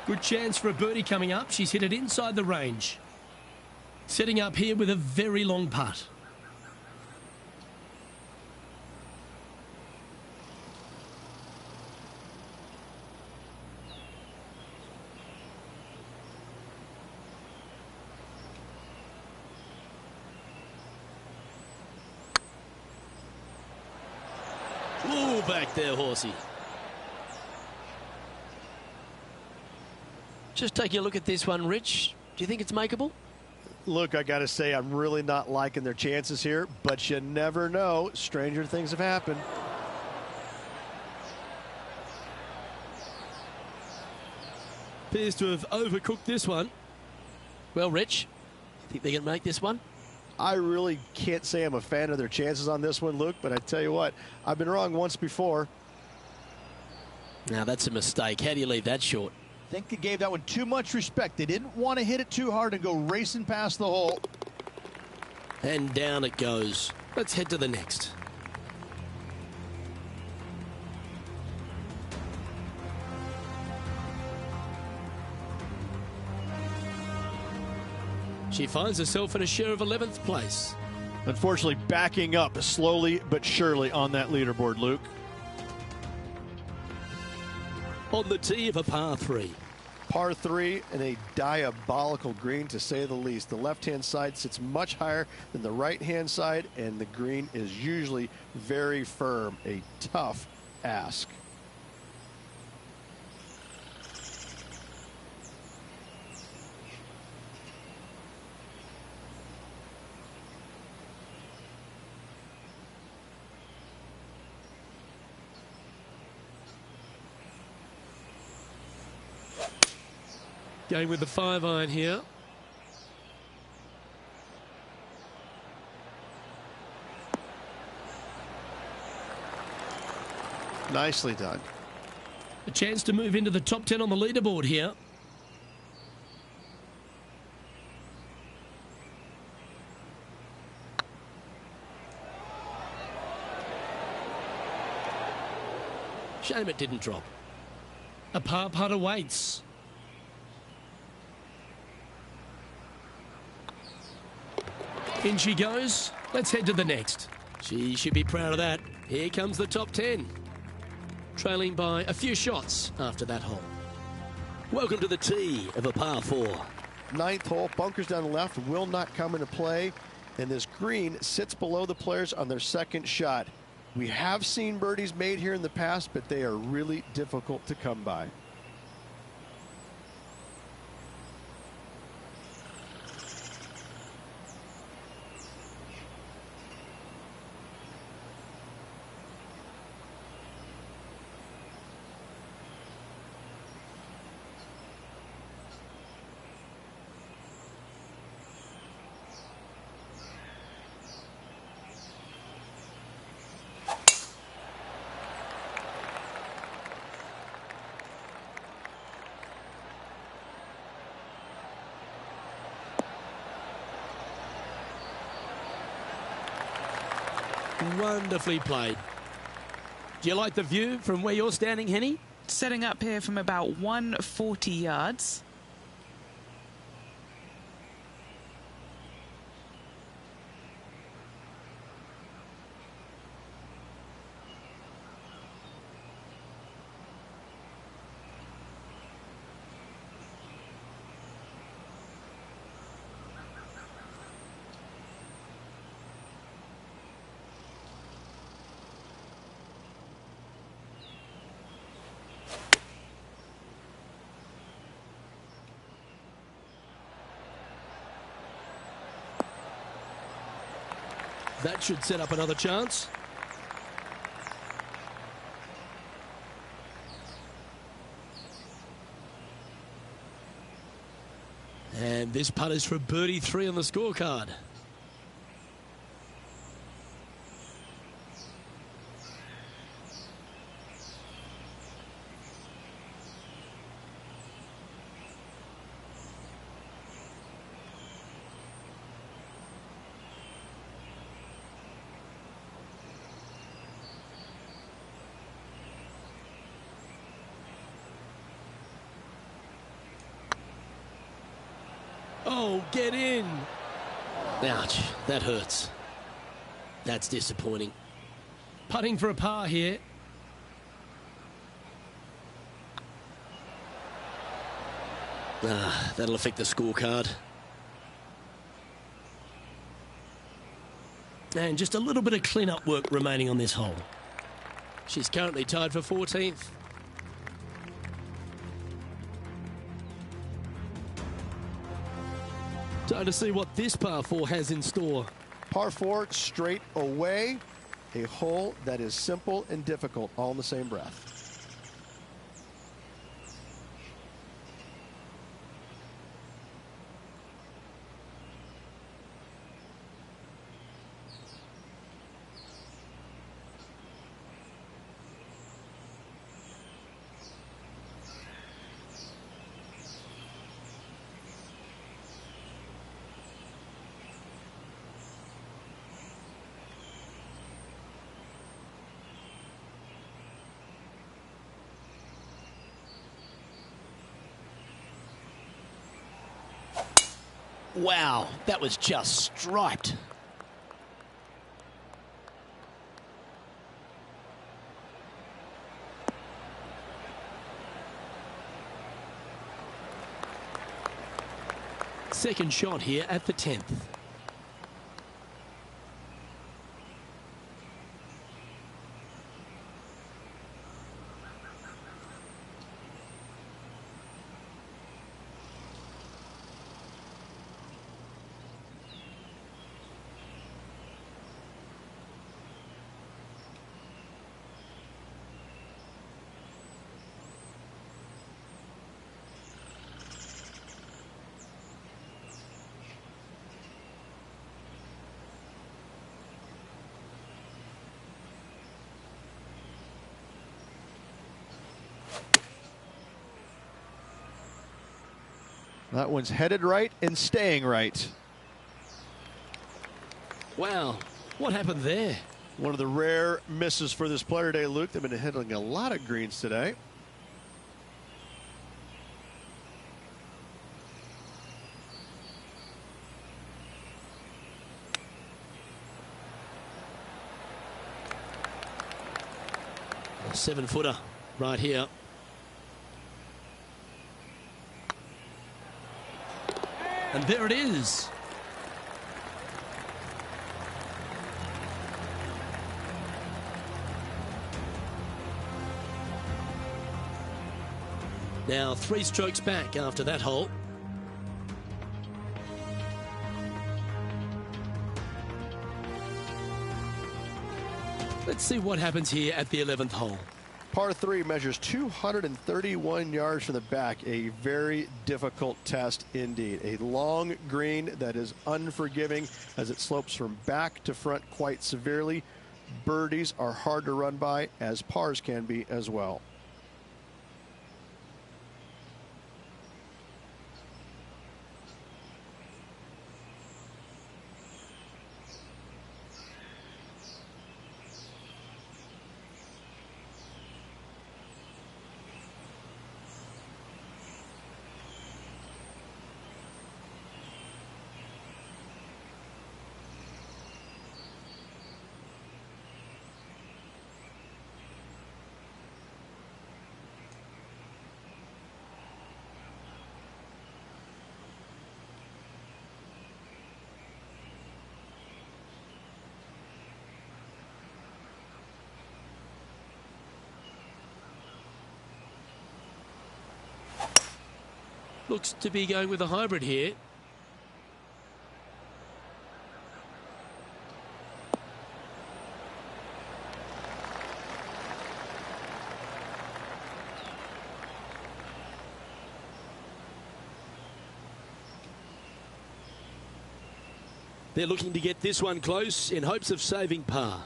Good chance for a birdie coming up. She's hit it inside the range. Setting up here with a very long putt. Ooh, back there, horsey. Just taking a look at this one, Rich. Do you think it's makeable? Look, I got to say, I'm really not liking their chances here, but you never know. Stranger things have happened. Appears to have overcooked this one. Well, Rich, think they can make this one? I really can't say I'm a fan of their chances on this one, Luke, but I tell you what, I've been wrong once before. Now, that's a mistake. How do you leave that short? I think they gave that one too much respect. They didn't want to hit it too hard and go racing past the hole. And down it goes. Let's head to the next. She finds herself in a share of 11th place. Unfortunately, backing up slowly but surely on that leaderboard, Luke. On the tee of a par 3. Par 3 and a diabolical green, to say the least. The left-hand side sits much higher than the right-hand side, and the green is usually very firm. A tough ask. Going with the 5-iron here. Nicely done. A chance to move into the top 10 on the leaderboard here. Shame it didn't drop. A par putt awaits. In she goes. Let's head to the next. She should be proud of that. Here comes the top 10. Trailing by a few shots after that hole. Welcome to the tee of a par 4. Ninth hole, bunkers down the left will not come into play, and this green sits below the players on their second shot. We have seen birdies made here in the past, but they are really difficult to come by. Wonderfully played. Do you like the view from where you're standing, Henny? Setting up here from about 140 yards. That should set up another chance. And this putt is for birdie 3 on the scorecard. Oh, get in. Ouch, that hurts. That's disappointing. Putting for a par here. That'll affect the scorecard. And just a little bit of clean-up work remaining on this hole. She's currently tied for 14th. Time to see what this par 4 has in store. Par 4 straight away, a hole that is simple and difficult all in the same breath. Wow, that was just striped. Second shot here at the 10th. That one's headed right and staying right. Wow, what happened there? One of the rare misses for this player today, Luke. They've been hitting a lot of greens today. A 7-footer right here. And there it is. Now 3 strokes back after that hole. Let's see what happens here at the 11th hole. Par 3 measures 231 yards from the back. A very difficult test indeed. A long green that is unforgiving as it slopes from back to front quite severely. Birdies are hard to run by, as pars can be as well. Looks to be going with a hybrid here. They're looking to get this one close in hopes of saving par.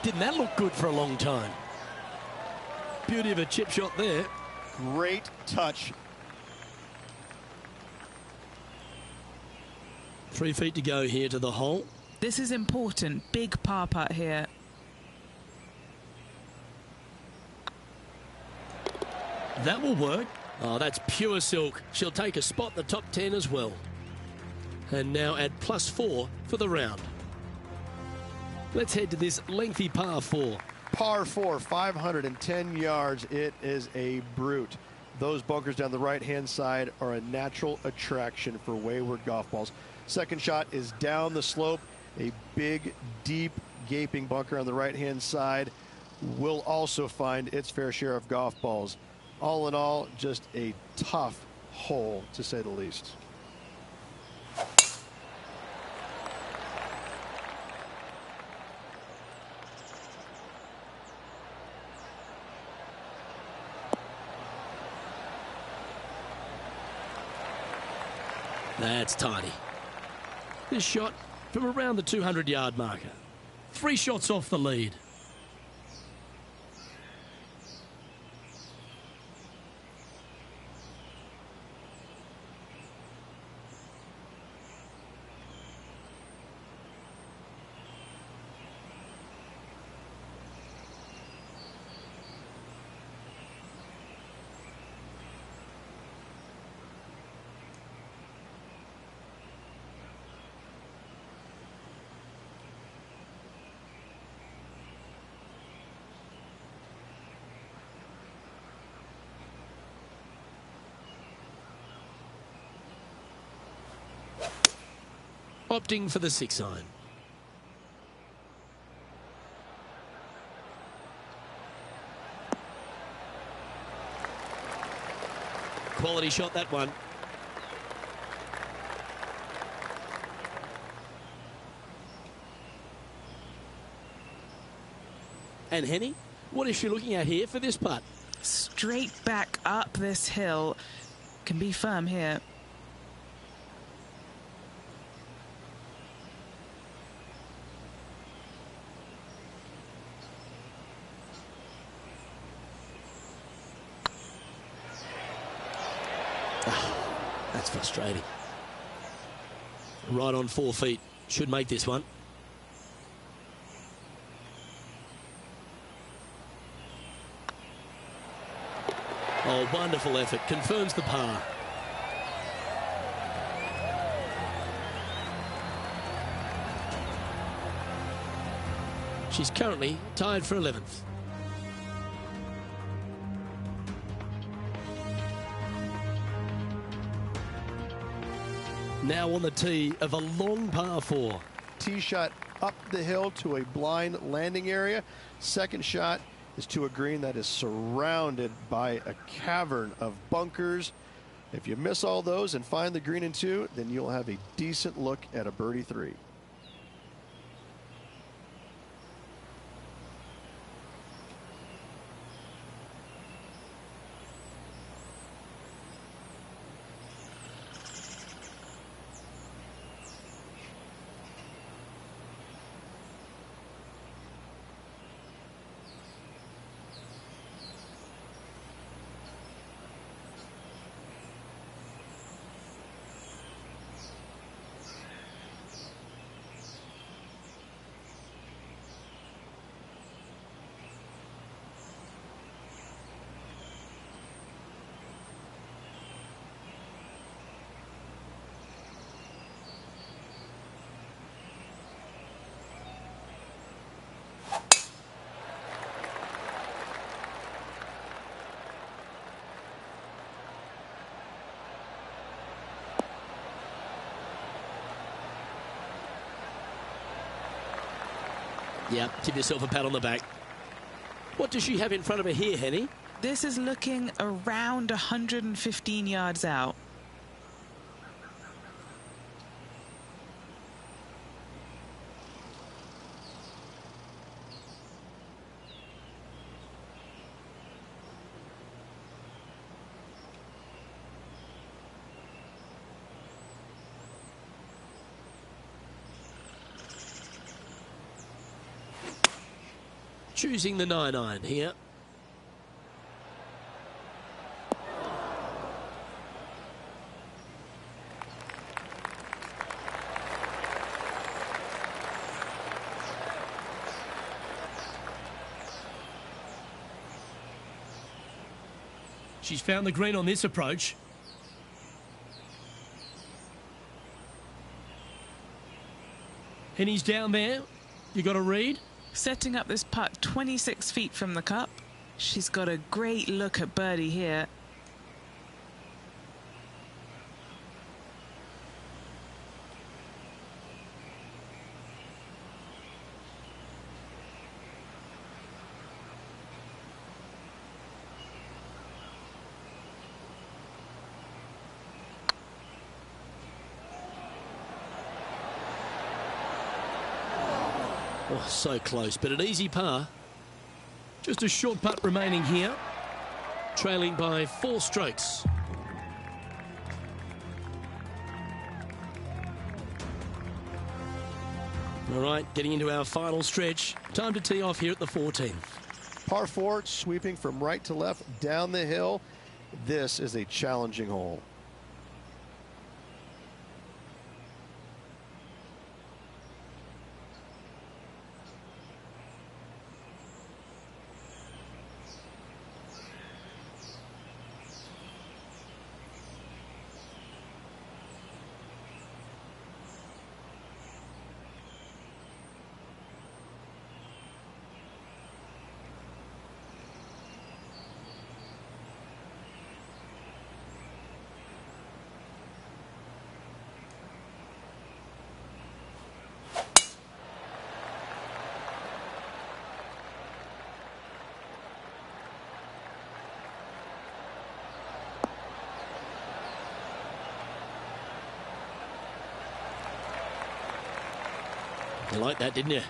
Didn't that look good for a long time? Beauty of a chip shot there. Great touch. 3 feet to go here to the hole. This is important. Big par putt here. That will work. Oh, that's pure silk. She'll take a spot in the top 10 as well. And now at +4 for the round. Let's head to this lengthy par 4. Par 4, 510 yards. It is a brute. Those bunkers down the right-hand side are a natural attraction for wayward golf balls. Second shot is down the slope. A big, deep, gaping bunker on the right-hand side will also find its fair share of golf balls. All in all, just a tough hole, to say the least. That's tidy. This shot from around the 200-yard marker. 3 shots off the lead. Opting for the 6-iron. Quality shot, that one. And Henny, what is she looking at here for this putt? Straight back up this hill. Can be firm here. That's frustrating. Right on 4 feet. Should make this one. Oh, wonderful effort. Confirms the par. She's currently tied for 11th. Now on the tee of a long par 4. Tee shot up the hill to a blind landing area. Second shot is to a green that is surrounded by a cavern of bunkers. If you miss all those and find the green in 2, then you'll have a decent look at a birdie 3. Yeah, give yourself a pat on the back. What does she have in front of her here, Henny? This is looking around 115 yards out. Choosing the 9-iron here. She's found the green on this approach. Henny's down there. You got a read? Setting up this putt 26 feet from the cup. She's got a great look at birdie here. Oh, so close, but an easy par. Just a short putt remaining here. Trailing by 4 strokes. All right, getting into our final stretch. Time to tee off here at the 14th. Par 4, sweeping from right to left down the hill. This is a challenging hole. You liked that, didn't you?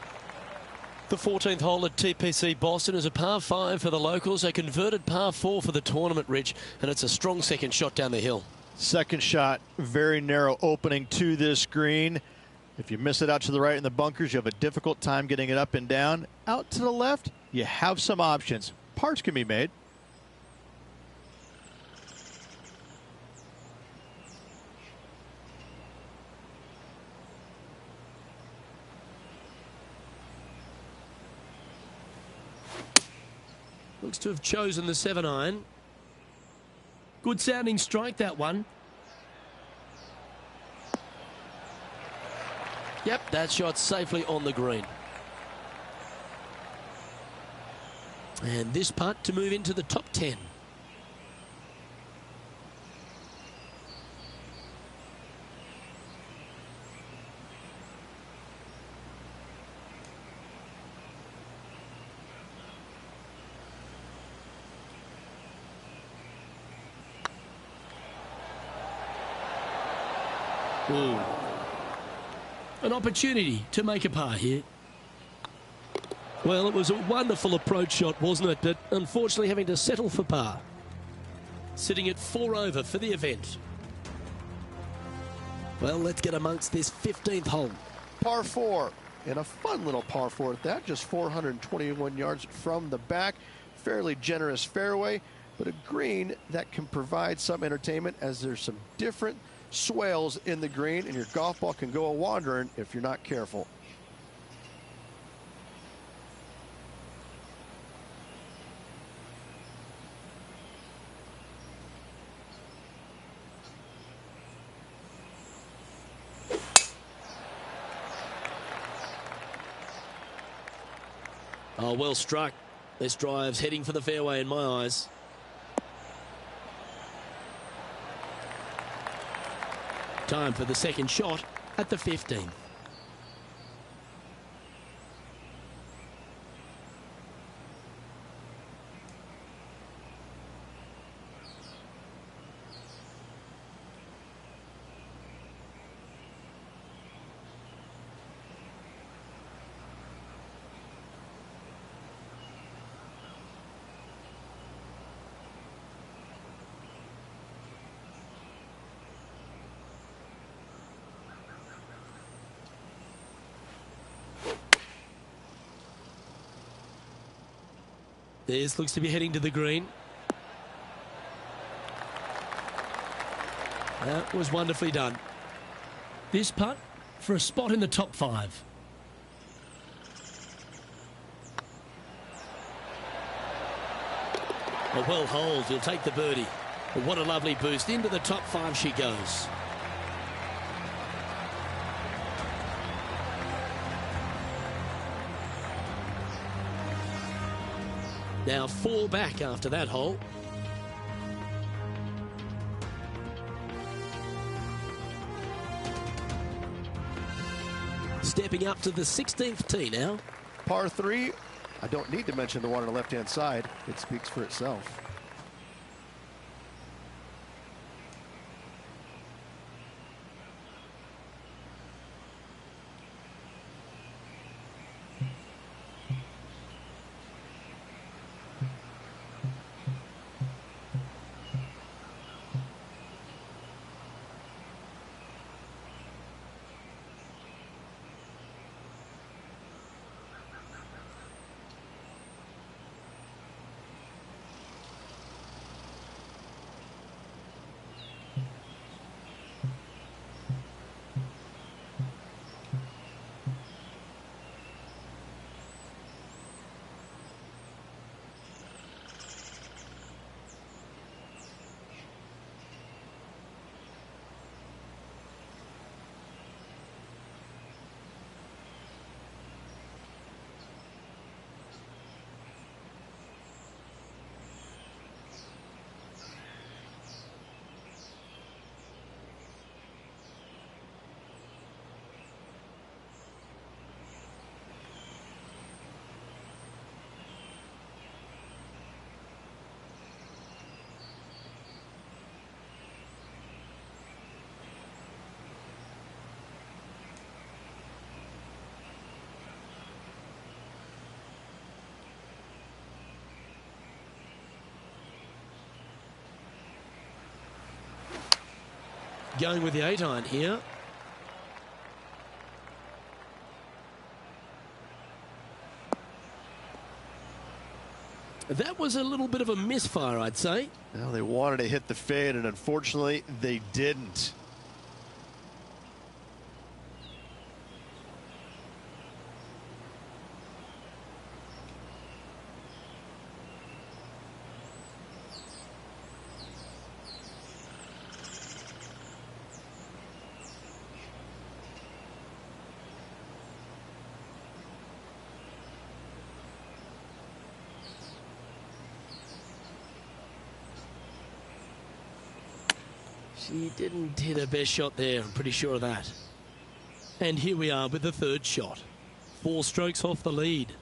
The 14th hole at TPC Boston is a par 5 for the locals, a converted par 4 for the tournament, Rich, and it's a strong second shot down the hill. Second shot, very narrow opening to this green. If you miss it out to the right in the bunkers, you have a difficult time getting it up and down. Out to the left, you have some options. Pars can be made. Looks to have chosen the 7-iron. Good sounding strike, that one. Yep, that shot safely on the green. And this putt to move into the top 10. Ooh. An opportunity to make a par here. Well, it was a wonderful approach shot, wasn't it? But unfortunately having to settle for par. Sitting at 4 over for the event. Well, let's get amongst this 15th hole. Par 4, and a fun little par 4 at that, just 421 yards from the back. Fairly generous fairway, but a green that can provide some entertainment as there's some different swales in the green, and your golf ball can go a-wandering if you're not careful. Oh, well struck. This drive's heading for the fairway in my eyes. Time for the second shot at the 15th. This looks to be heading to the green. That was wonderfully done. This putt for a spot in the top 5. A well holed, he'll take the birdie. But what a lovely boost. Into the top 5 she goes. Now 4 back after that hole. Stepping up to the 16th tee now. Par 3, I don't need to mention the one on the left-hand side. It speaks for itself. Going with the 8-iron here. That was a little bit of a misfire, I'd say. Well, they wanted to hit the fade, and unfortunately, they didn't. She didn't hit her best shot there, I'm pretty sure of that. And here we are with the third shot. 4 strokes off the lead.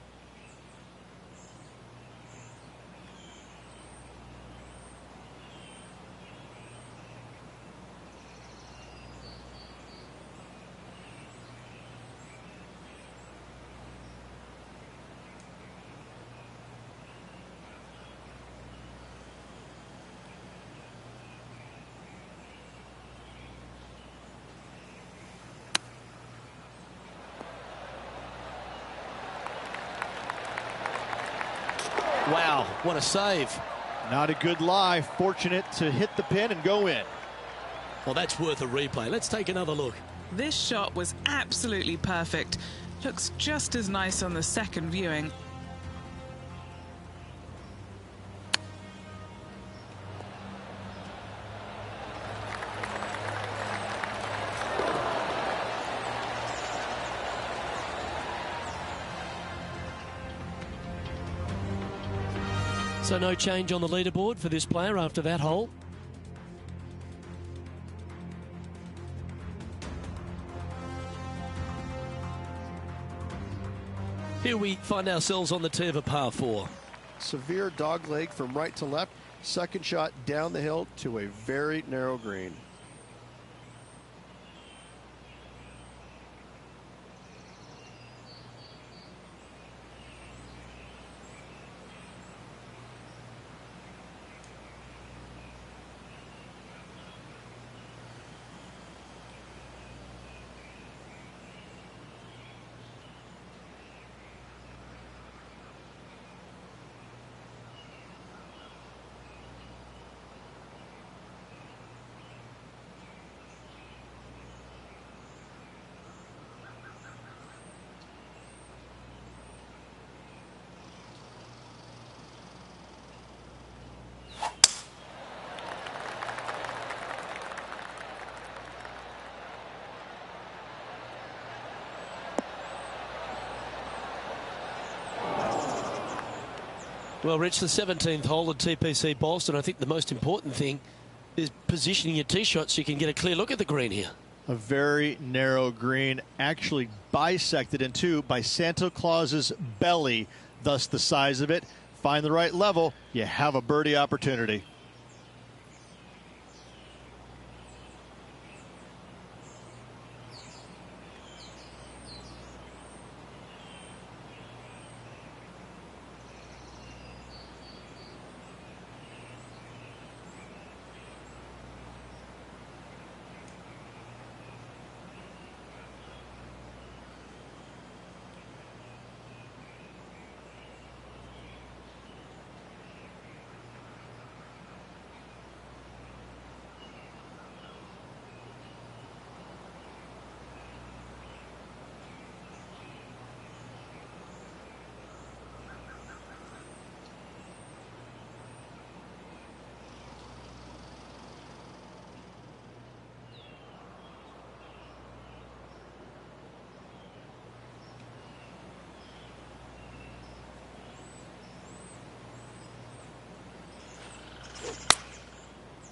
Wow, what a save. Not a good lie. Fortunate to hit the pin and go in. Well, that's worth a replay. Let's take another look. This shot was absolutely perfect. Looks just as nice on the second viewing. So no change on the leaderboard for this player after that hole. Here we find ourselves on the tee of a par 4. Severe dog leg from right to left. Second shot down the hill to a very narrow green. Well, Rich, the 17th hole at TPC Boston, I think the most important thing is positioning your tee shot so you can get a clear look at the green here. A very narrow green, actually bisected in two by Santa Claus's belly, thus the size of it. Find the right level, you have a birdie opportunity.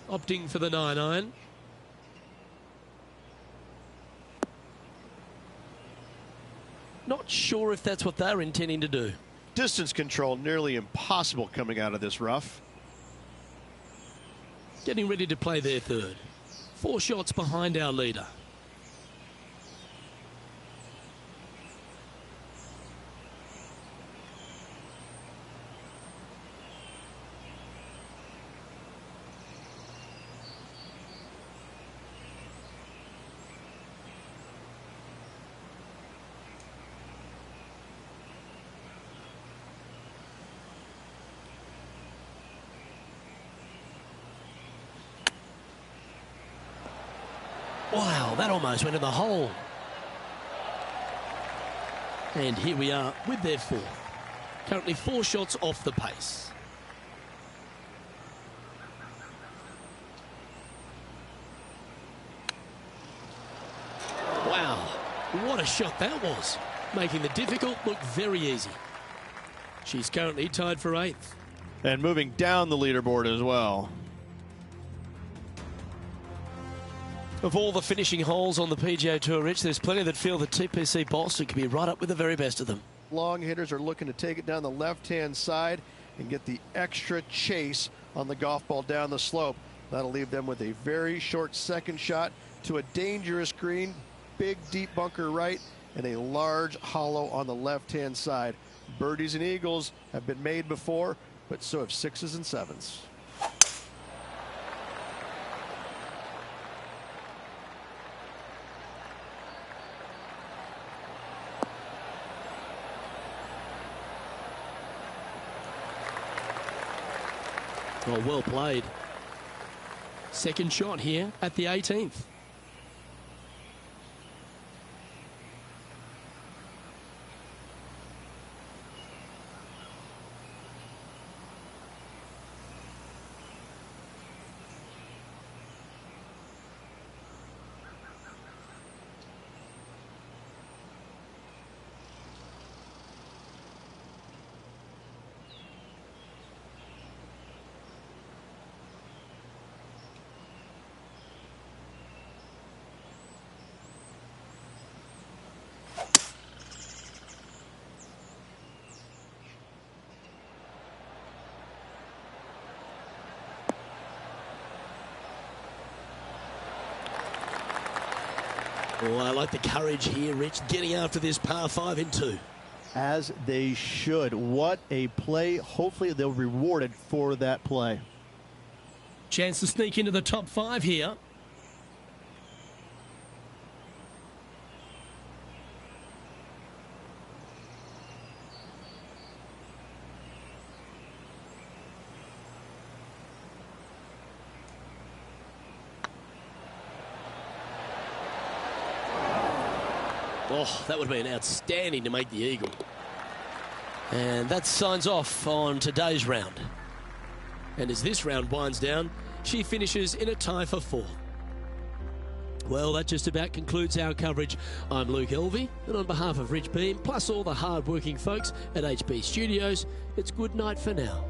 Opting for the 9-iron. Not sure if that's what they're intending to do. Distance control nearly impossible coming out of this rough. Getting ready to play their third. 4 shots behind our leader. Wow, that almost went in the hole. And here we are with their 4. Currently 4 shots off the pace. Wow, what a shot that was. Making the difficult look very easy. She's currently tied for 8th. And moving down the leaderboard as well. Of all the finishing holes on the PGA Tour, Rich, there's plenty that feel that TPC Bolster could be right up with the very best of them. Long hitters are looking to take it down the left-hand side and get the extra chase on the golf ball down the slope. That'll leave them with a very short second shot to a dangerous green, big deep bunker right, and a large hollow on the left-hand side. Birdies and eagles have been made before, but so have sixes and sevens. Oh, well played. Second shot here at the 18th. Oh, I like the courage here, Rich, getting after this par 5 in 2. As they should. What a play. Hopefully they'll be rewarded for that play. Chance to sneak into the top 5 here. Oh, that would have been outstanding to make the eagle. And that signs off on today's round. And as this round winds down, she finishes in a tie for 4. Well, that just about concludes our coverage. I'm Luke Elvey, and on behalf of Rich Beam, plus all the hard-working folks at HB Studios, it's good night for now.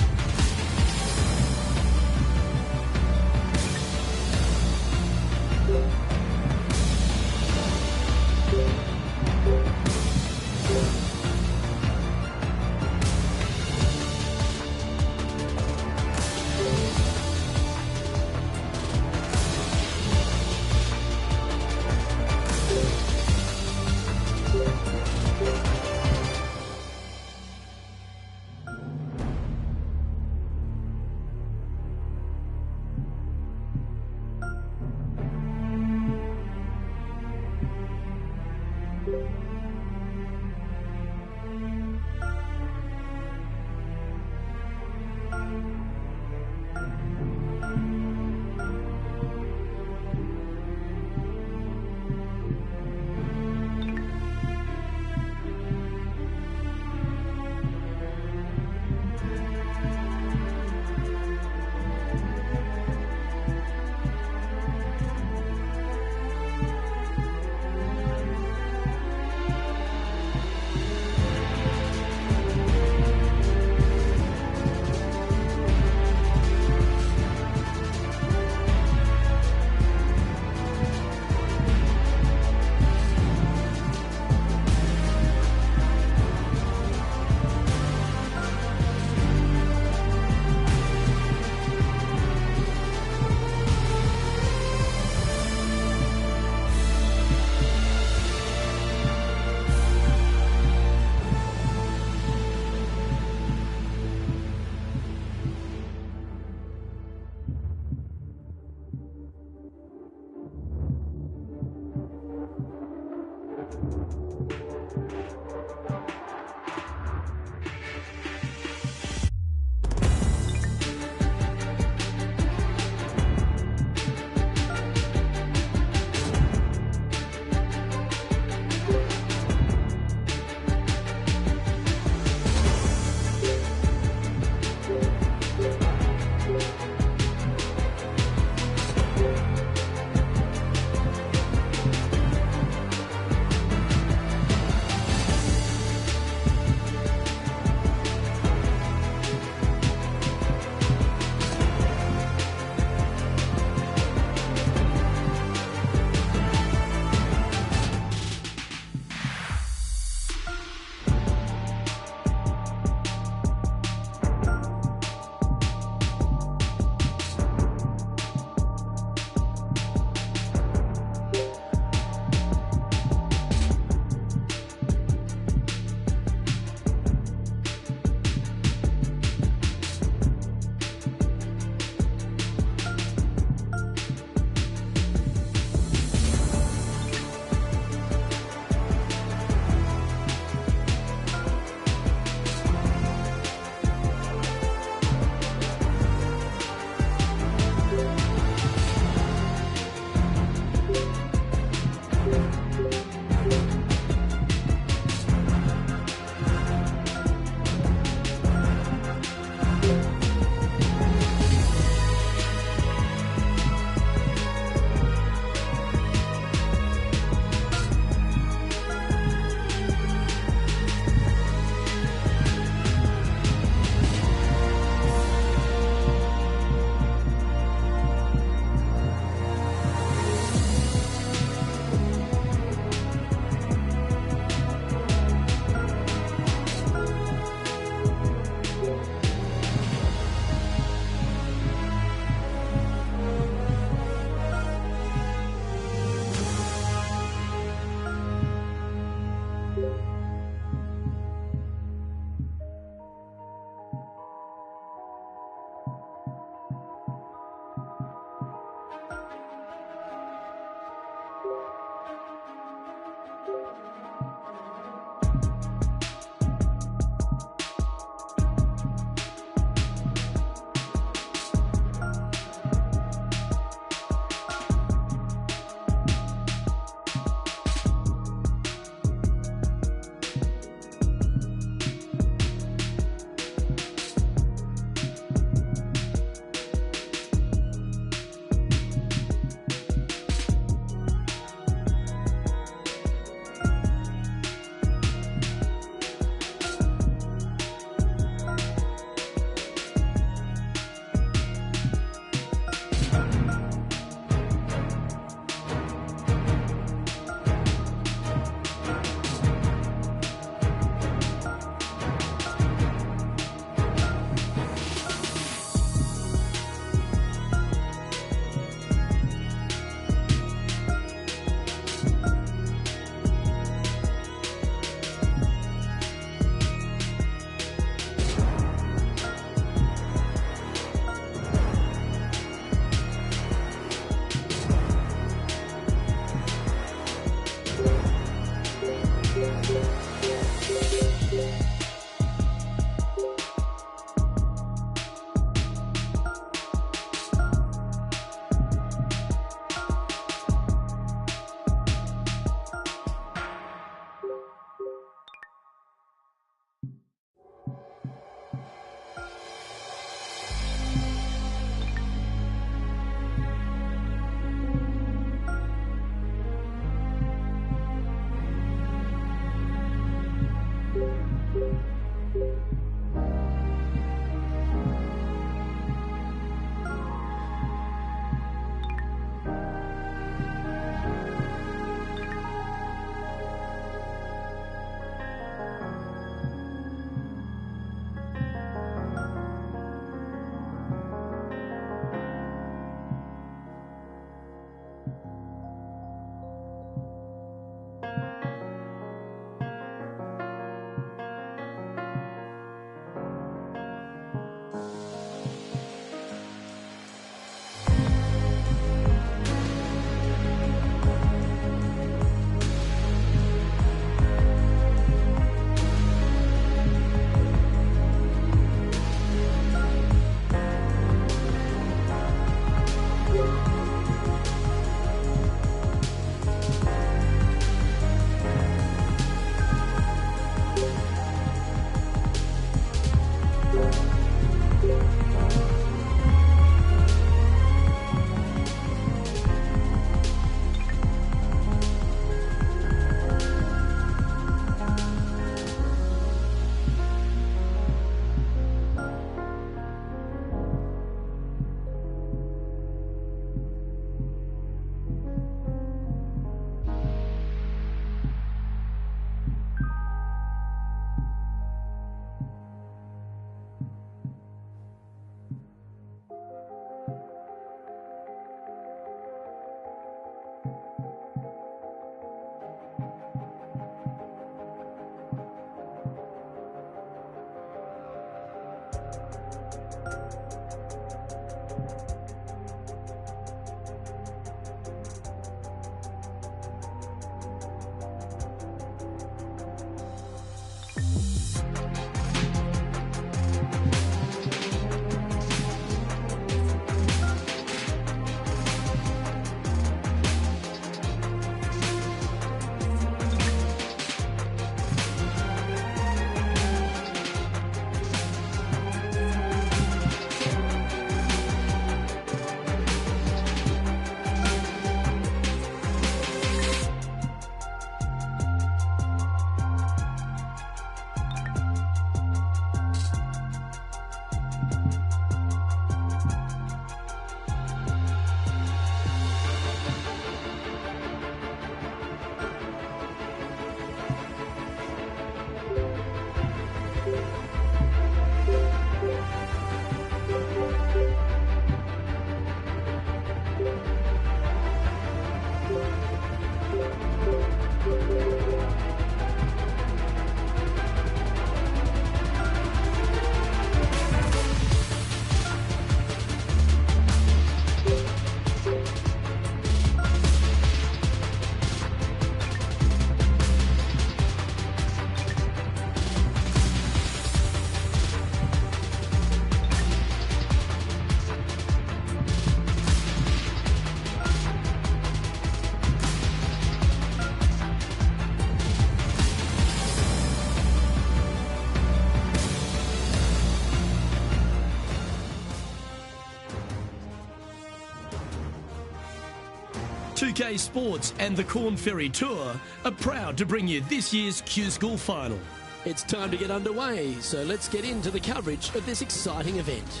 2K Sports and the Corn Ferry Tour are proud to bring you this year's Q School Final. It's time to get underway, so let's get into the coverage of this exciting event.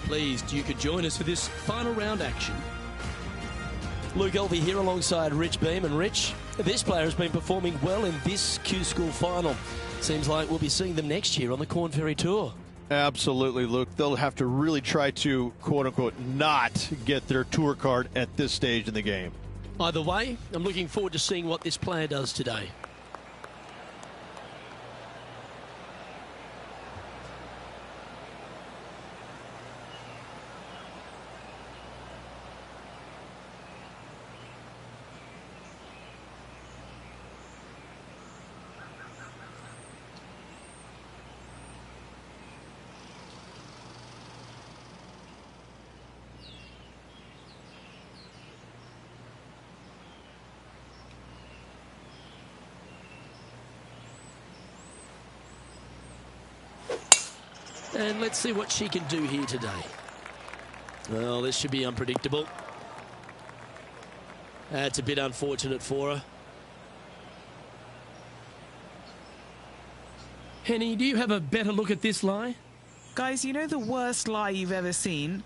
Pleased you could join us for this final round action. Luke Elvey here alongside Rich Beam. And Rich, this player has been performing well in this Q School Final. Seems like we'll be seeing them next year on the Corn Ferry Tour. Absolutely, Luke. They'll have to really try to, quote-unquote, not get their tour card at this stage in the game. Either way, I'm looking forward to seeing what this player does today. And let's see what she can do here today. Well, this should be unpredictable. That's a bit unfortunate for her. Henny, do you have a better look at this lie? Guys, you know the worst lie you've ever seen?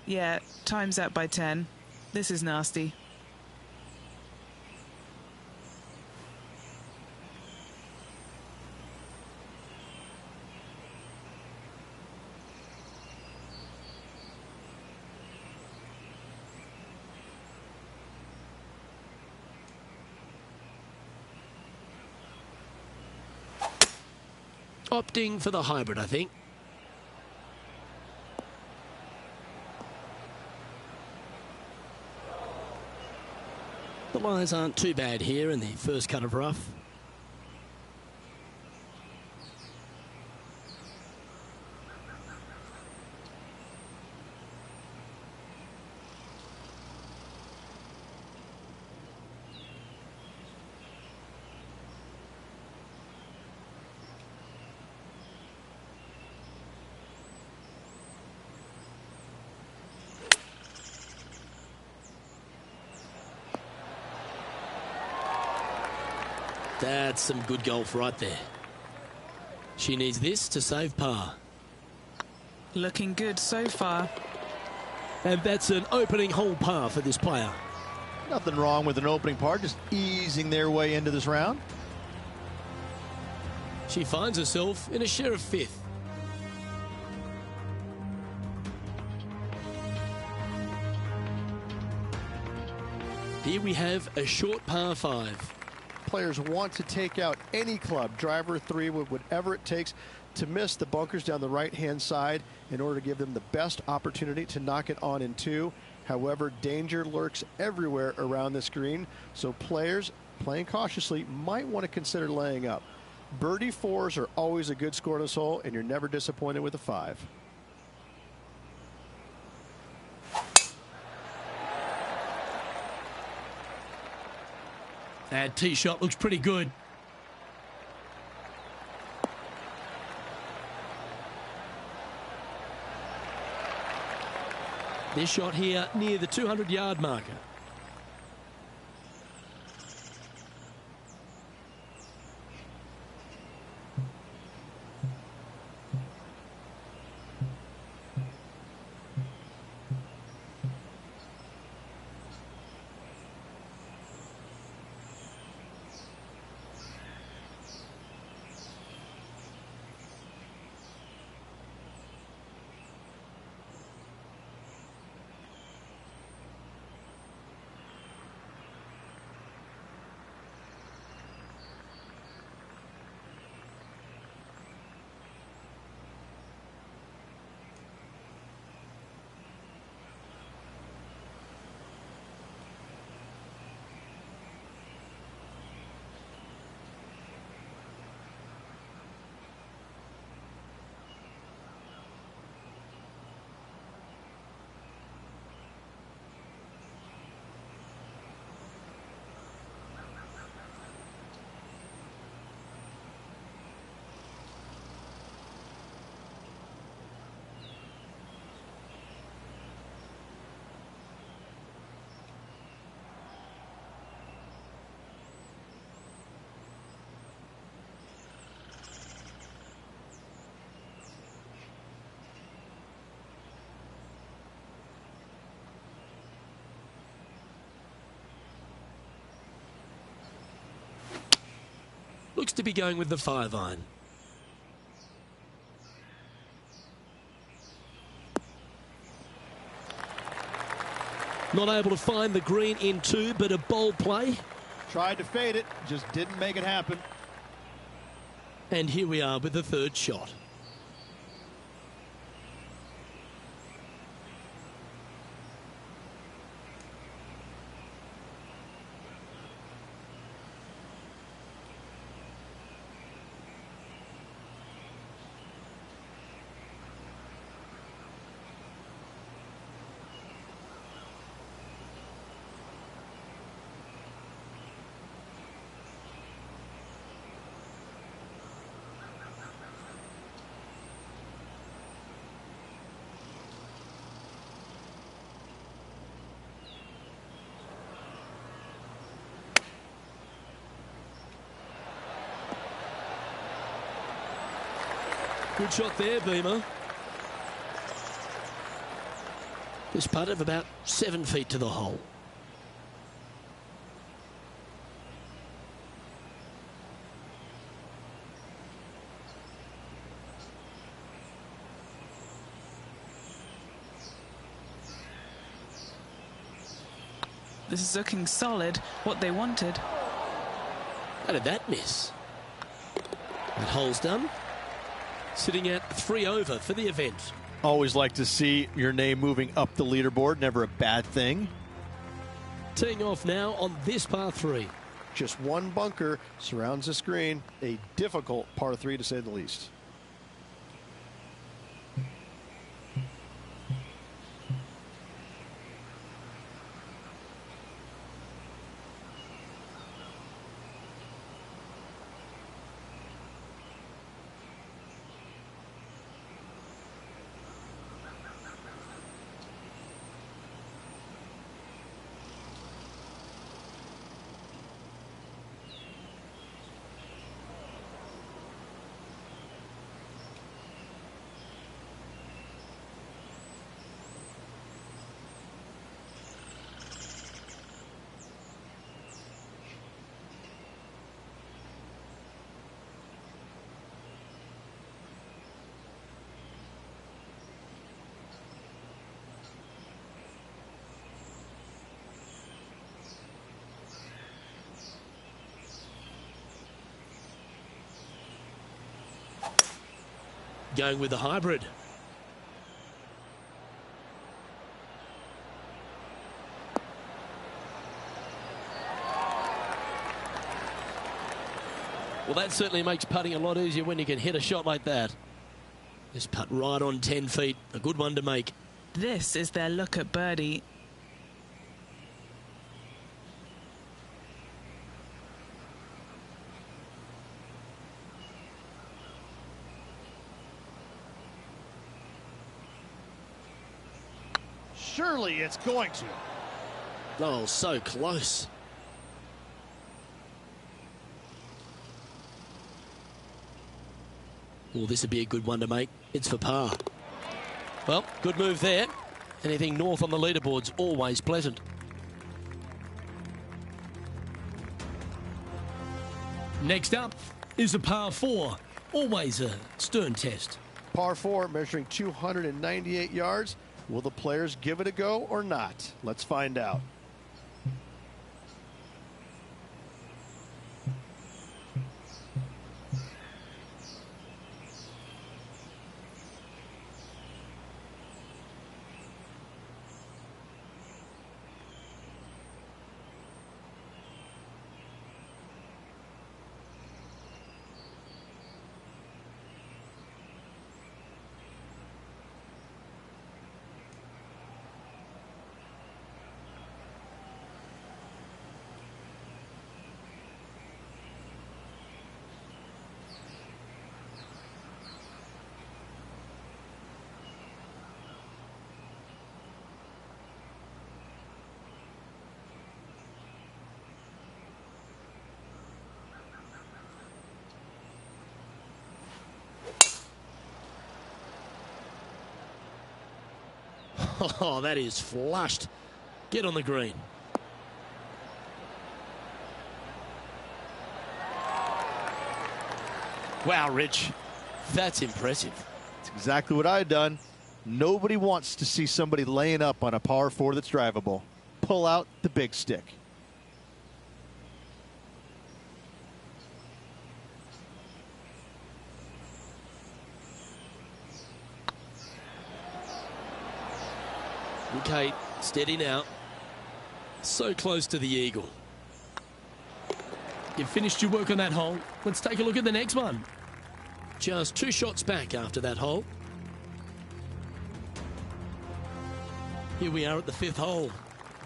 Yeah, times that by 10. This is nasty. Opting for the hybrid, I think. The lies aren't too bad here in the first cut of rough. That's some good golf right there. She needs this to save par. Looking good so far. And that's an opening hole par for this player. Nothing wrong with an opening par, just easing their way into this round. She finds herself in a share of fifth. Here we have a short par 5. players want to take out any club, driver, 3 wood, whatever it takes, to miss the bunkers down the right-hand side in order to give them the best opportunity to knock it on in 2. However, danger lurks everywhere around this green, so players playing cautiously might want to consider laying up. Birdie 4s are always a good score in this hole, and you're never disappointed with a 5. That tee shot looks pretty good. This shot here near the 200-yard marker. Looks to be going with the 5-iron. Not able to find the green in 2, but a bold play. Tried to fade it, just didn't make it happen. And here we are with the 3rd shot. Good shot there, Beamer. This putt of about 7 feet to the hole. This is looking solid, what they wanted. How did that miss? That hole's done. Sitting at 3 over for the event. Always like to see your name moving up the leaderboard. Never a bad thing. Teeing off now on this par 3. Just one bunker surrounds this green. A difficult par 3 to say the least. Going with the hybrid. Well, that certainly makes putting a lot easier when you can hit a shot like that. This putt right on 10 feet. A good one to make. This is their look at birdie. Surely it's going to. Oh, so close. Well, this would be a good one to make. It's for par. Well, good move there. Anything north on the leaderboard's always pleasant. Next up is a par 4. Always a stern test. Par 4 measuring 298 yards. Will the players give it a go or not? Let's find out. Oh, that is flushed. Get on the green. Wow, Rich. That's impressive. That's exactly what I had done. Nobody wants to see somebody laying up on a par 4 that's drivable. Pull out the big stick. Okay, steady now. So close to the eagle. You've finished your work on that hole. Let's take a look at the next one. Just 2 shots back after that hole. Here we are at the 5th hole.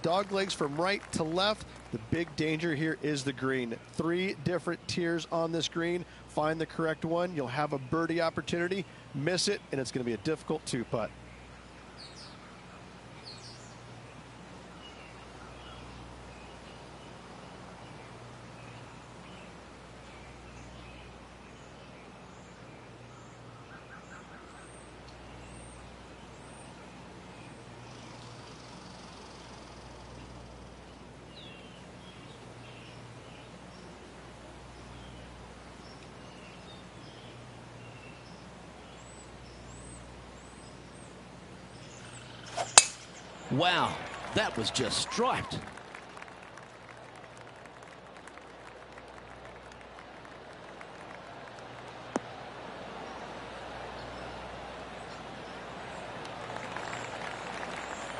Dog legs from right to left. The big danger here is the green. 3 different tiers on this green. Find the correct one. You'll have a birdie opportunity. Miss it, and it's going to be a difficult 2-putt. Wow, that was just striped.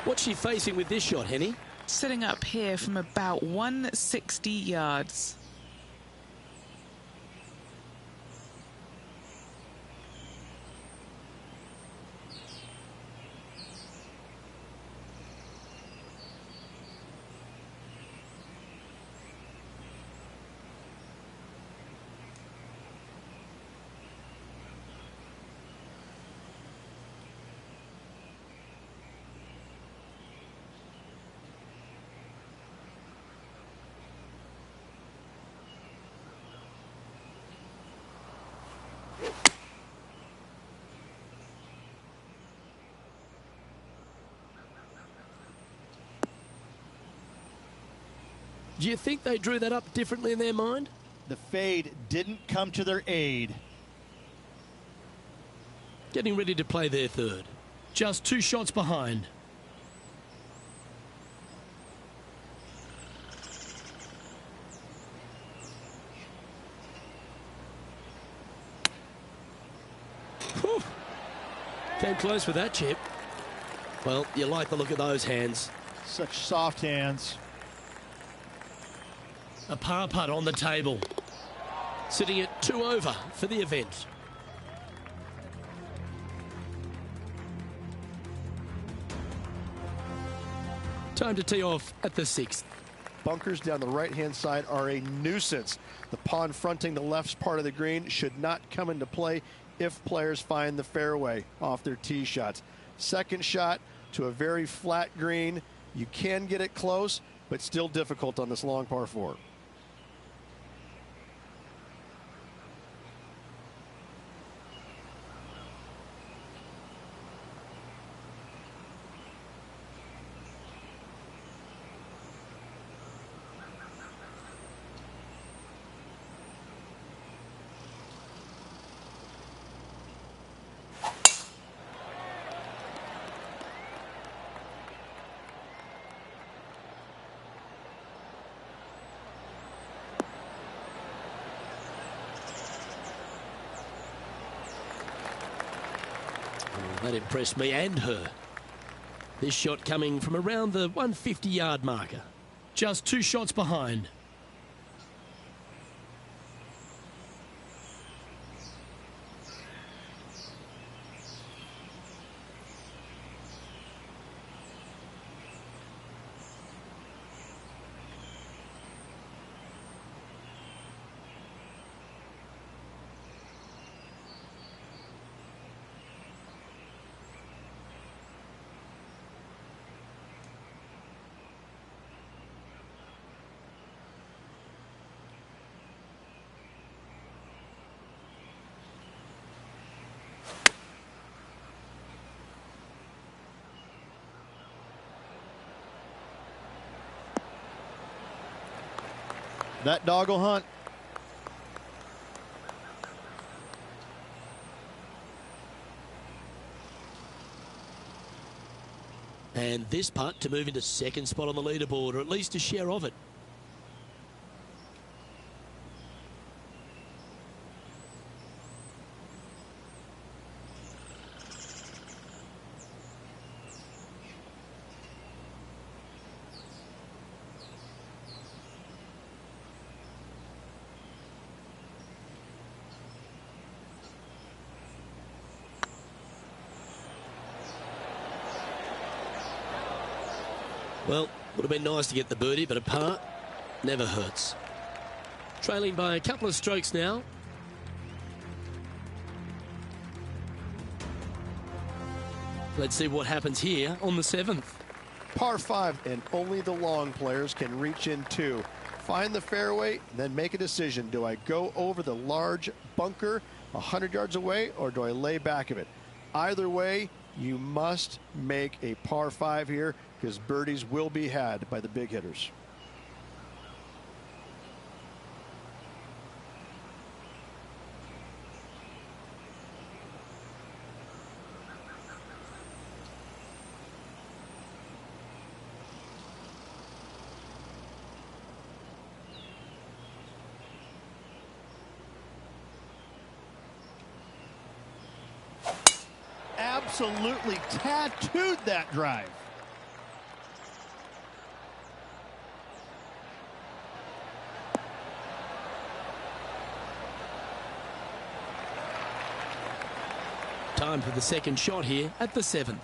What's she facing with this shot, Henny? Sitting up here from about 160 yards. Do you think they drew that up differently in their mind? The fade didn't come to their aid. Getting ready to play their 3rd. Just 2 shots behind. Whew. Came close with that chip. Well, you like the look of those hands. Such soft hands. A par putt on the table. Sitting at 2 over for the event. Time to tee off at the 6th. Bunkers down the right-hand side are a nuisance. The pond fronting the left part of the green should not come into play if players find the fairway off their tee shots. Second shot to a very flat green. You can get it close, but still difficult on this long par 4. That impressed me and her. This shot coming from around the 150-yard marker. Just 2 shots behind. That dog will hunt. And this putt to move into second spot on the leaderboard, or at least a share of it. Well, would have been nice to get the birdie, but a par never hurts. Trailing by a couple of strokes now. Let's see what happens here on the 7th. Par 5, and only the long players can reach in 2. Find the fairway, then make a decision. Do I go over the large bunker 100 yards away, or do I lay back of it? Either way, you must make a par 5 here, because birdies will be had by the big hitters. Absolutely tattooed that drive. Time for the second shot here at the 7th.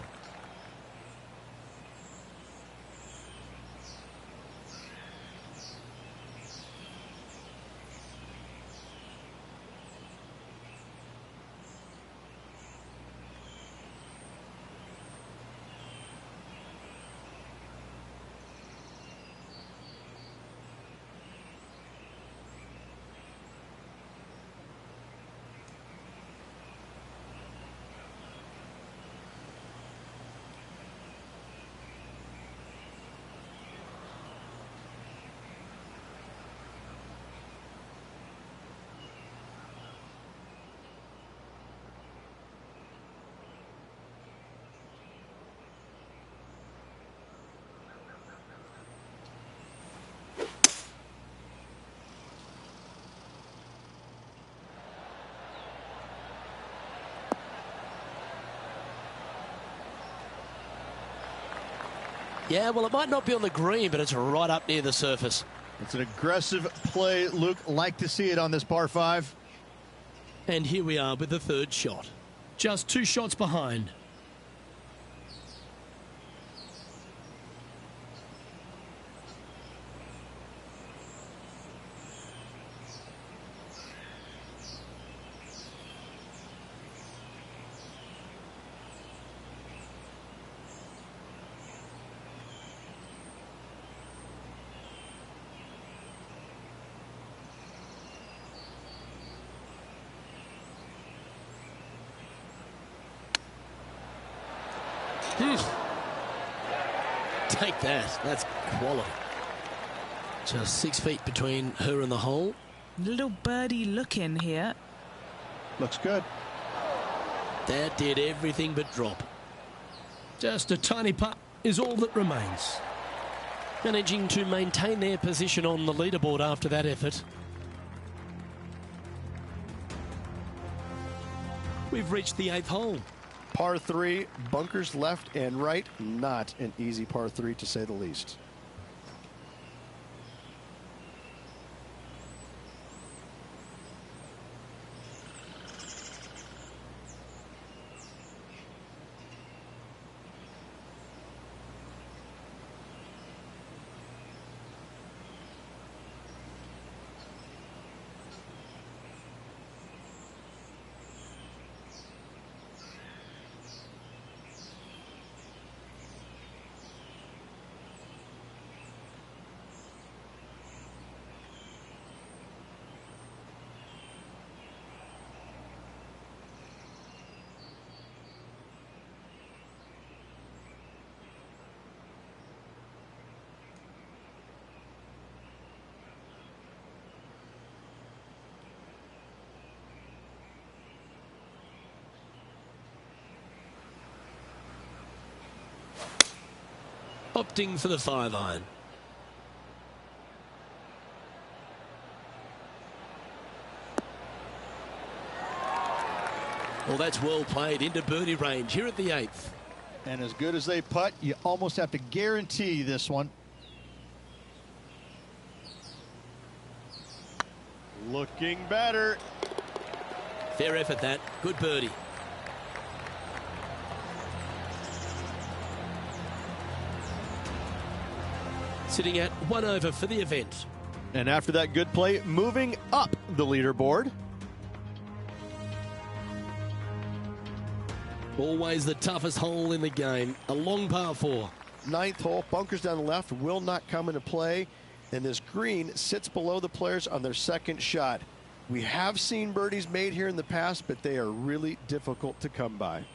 Yeah, well, it might not be on the green, but it's right up near the surface. It's an aggressive play, Luke. Like to see it on this par 5. And here we are with the third shot. Just 2 shots behind. Take that. That's quality. Just 6 feet between her and the hole. Little birdie look in here. Looks good. That did everything but drop. Just a tiny putt is all that remains. Managing to maintain their position on the leaderboard after that effort. We've reached the 8th hole. Par 3, bunkers left and right. Not an easy par 3, to say the least. Opting for the 5-iron. Well, that's well played into birdie range here at the 8th. And as good as they putt, you almost have to guarantee this one. Looking better. Fair effort, that. Good birdie. Sitting at 1 over for the event. And after that good play, moving up the leaderboard. Always the toughest hole in the game. A long par 4. 9th hole, bunkers down the left will not come into play. And this green sits below the players on their second shot. We have seen birdies made here in the past, but they are really difficult to come by.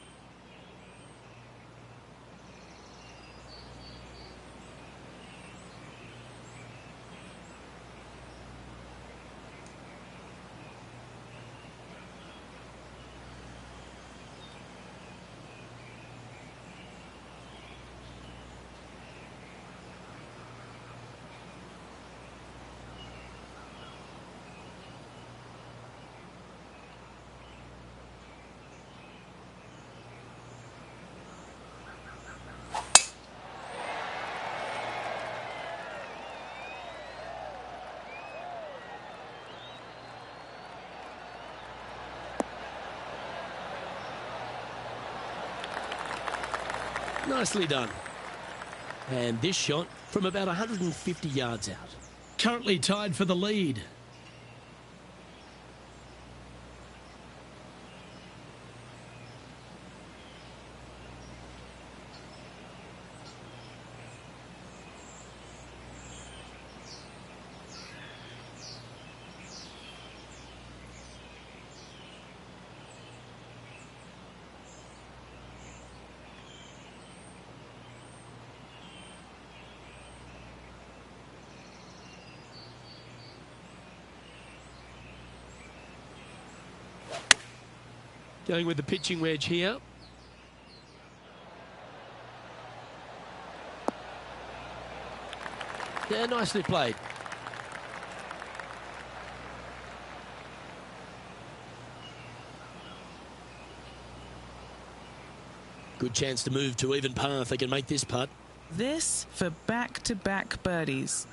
Nicely done. And this shot from about 150 yards out. Currently tied for the lead. Going with the pitching wedge here. Yeah, nicely played. Good chance to move to even par if they can make this putt. This for back-to-back birdies.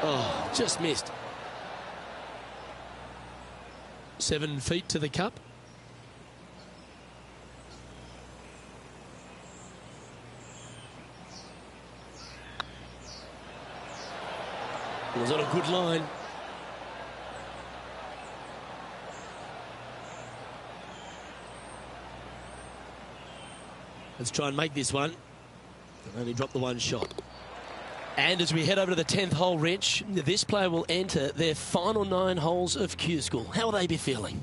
Oh, just missed. 7 feet to the cup. It was on a good line. Let's try and make this one. Only dropped the one shot. And as we head over to the 10th hole, Rich, this player will enter their final 9 holes of Q School. How will they be feeling?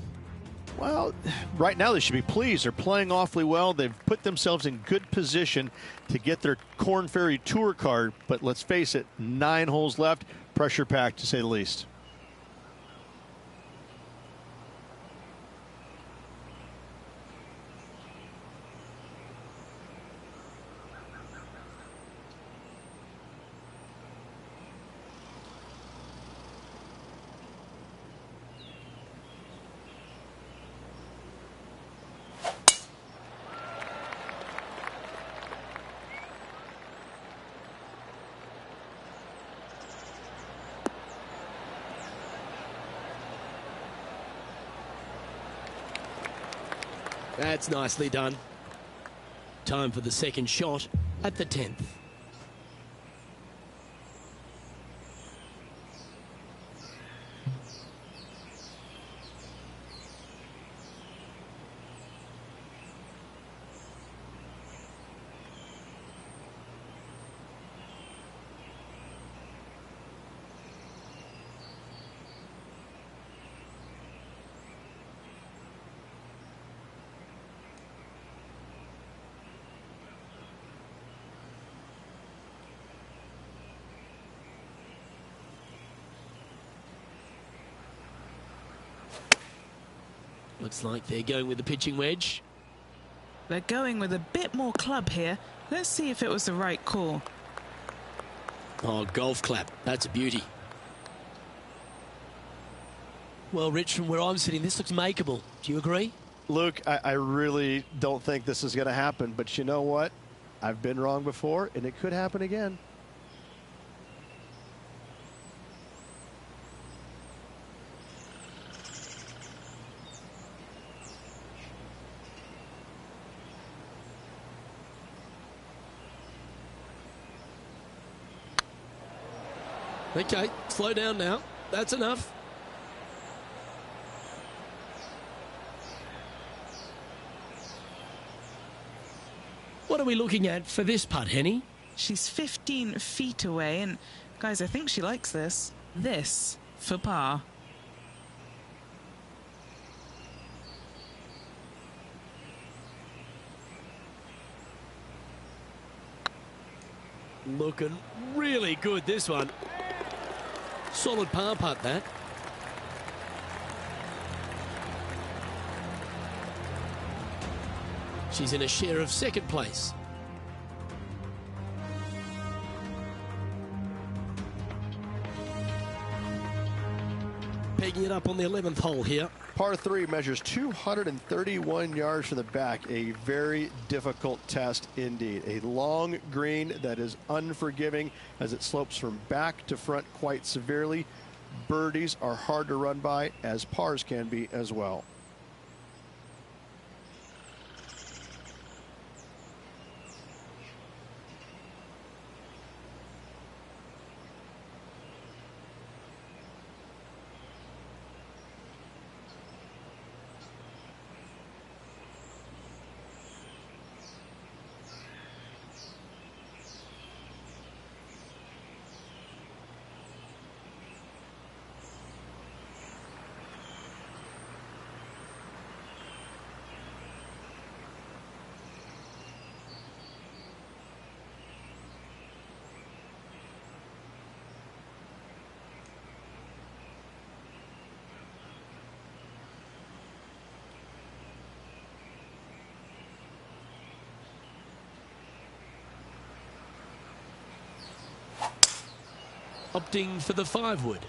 Well, right now they should be pleased. They're playing awfully well. They've put themselves in good position to get their Korn Ferry Tour card. But let's face it, 9 holes left. Pressure packed, to say the least. That's nicely done. Time for the second shot at the 10th. Looks like they're going with the pitching wedge. They're going with a bit more club here. Let's see if it was the right call. Oh, golf clap. That's a beauty. Well, Rich, from where I'm sitting, this looks makeable. Do you agree? Luke, I really don't think this is going to happen, but you know what? I've been wrong before, and it could happen again. Okay, slow down now. That's enough. What are we looking at for this putt, Henny? She's 15 feet away, and guys, I think she likes this. This for par. Looking really good, this one. Solid par putt, that. She's in a share of second place. Pegging it up on the 11th hole here. Par 3 measures 231 yards from the back. A very difficult test indeed. A long green that is unforgiving as it slopes from back to front quite severely. Birdies are hard to run by, as pars can be as well. opting for the 5-wood.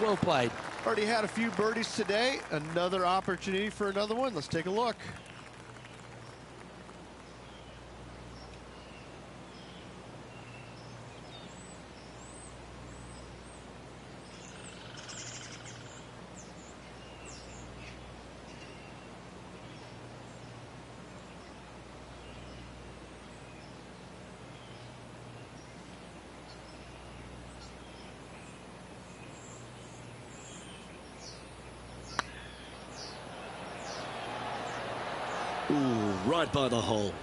Well played. Already had a few birdies today. Another opportunity for another one. Let's take a look. Ooh, right by the hole.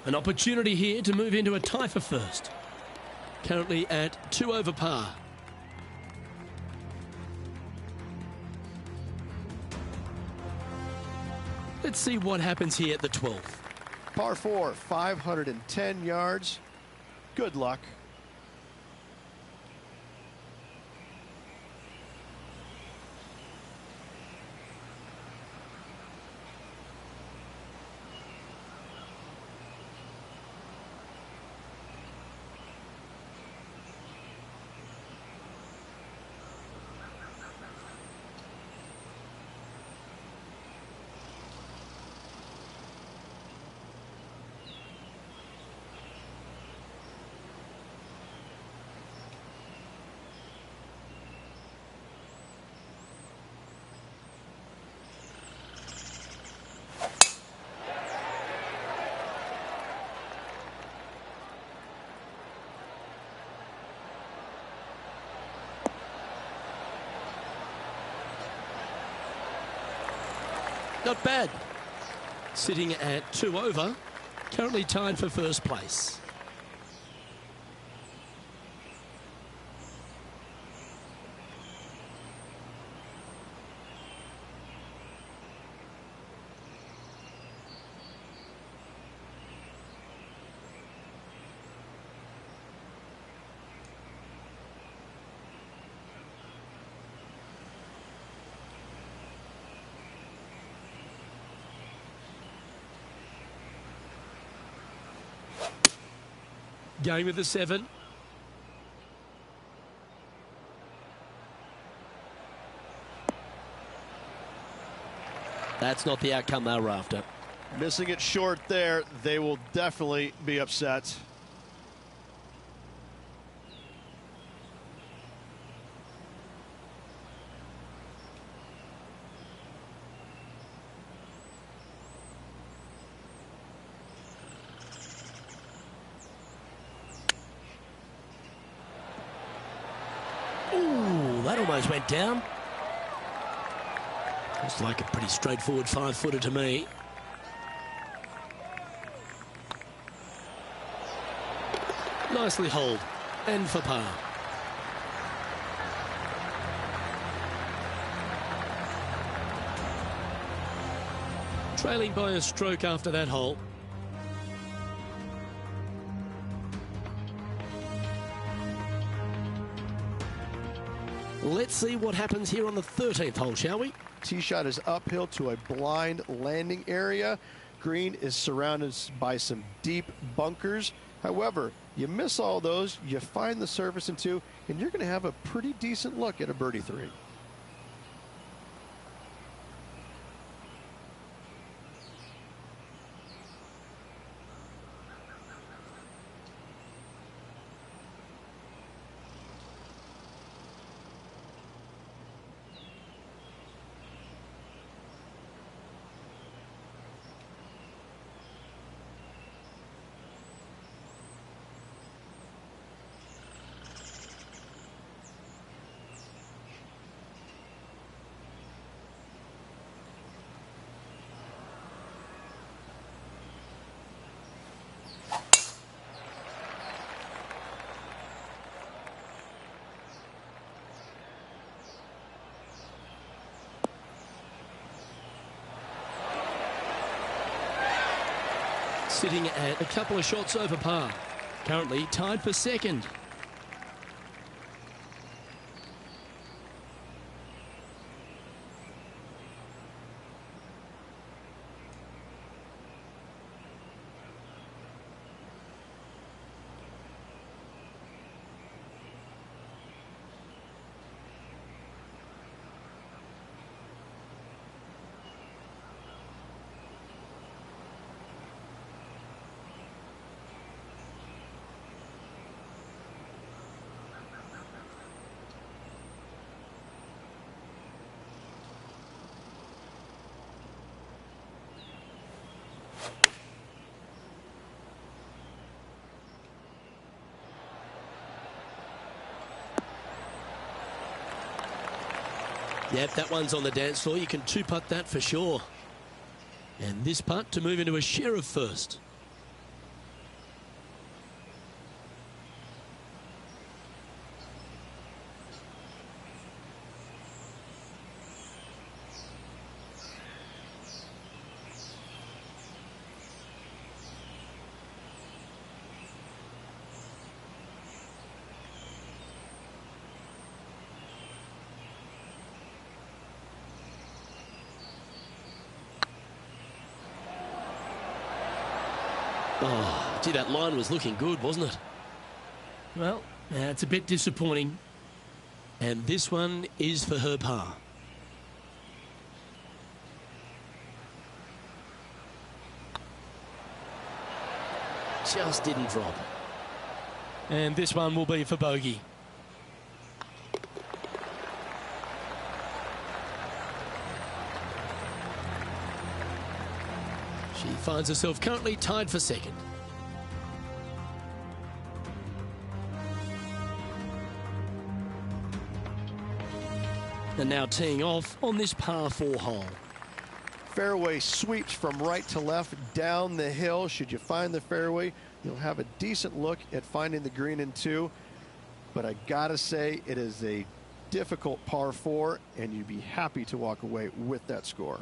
An opportunity here to move into a tie for first. Currently at 2 over par. Let's see what happens here at the 12th. Par 4, 510 yards. Good luck. Not bad. Sitting at 2 over, currently tied for first place. Going with the 7. That's not the outcome they were after. Missing it short there. They will definitely be upset. Ooh, that almost went down. Looks like a pretty straightforward 5-footer to me. Nicely holed and for par. Trailing by a stroke after that hole. Let's see what happens here on the 13th hole, shall we? Tee shot is uphill to a blind landing area. Green is surrounded by some deep bunkers. However, you miss all those, you find the surface in 2, and you're going to have a pretty decent look at a birdie 3. Sitting at a couple of shots over par. Currently tied for second. Yep, that one's on the dance floor. You can two-putt that for sure. And this putt to move into a share of first. Oh, gee, that line was looking good, wasn't it? Well, it's a bit disappointing. And this one is for her par. Just didn't drop. And this one will be for bogey. She finds herself currently tied for second. And now teeing off on this par 4 hole. Fairway sweeps from right to left down the hill. Should you find the fairway, you'll have a decent look at finding the green in 2. But I gotta say, it is a difficult par 4, and you'd be happy to walk away with that score.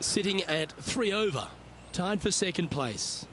Sitting at 3 over, tied for second place.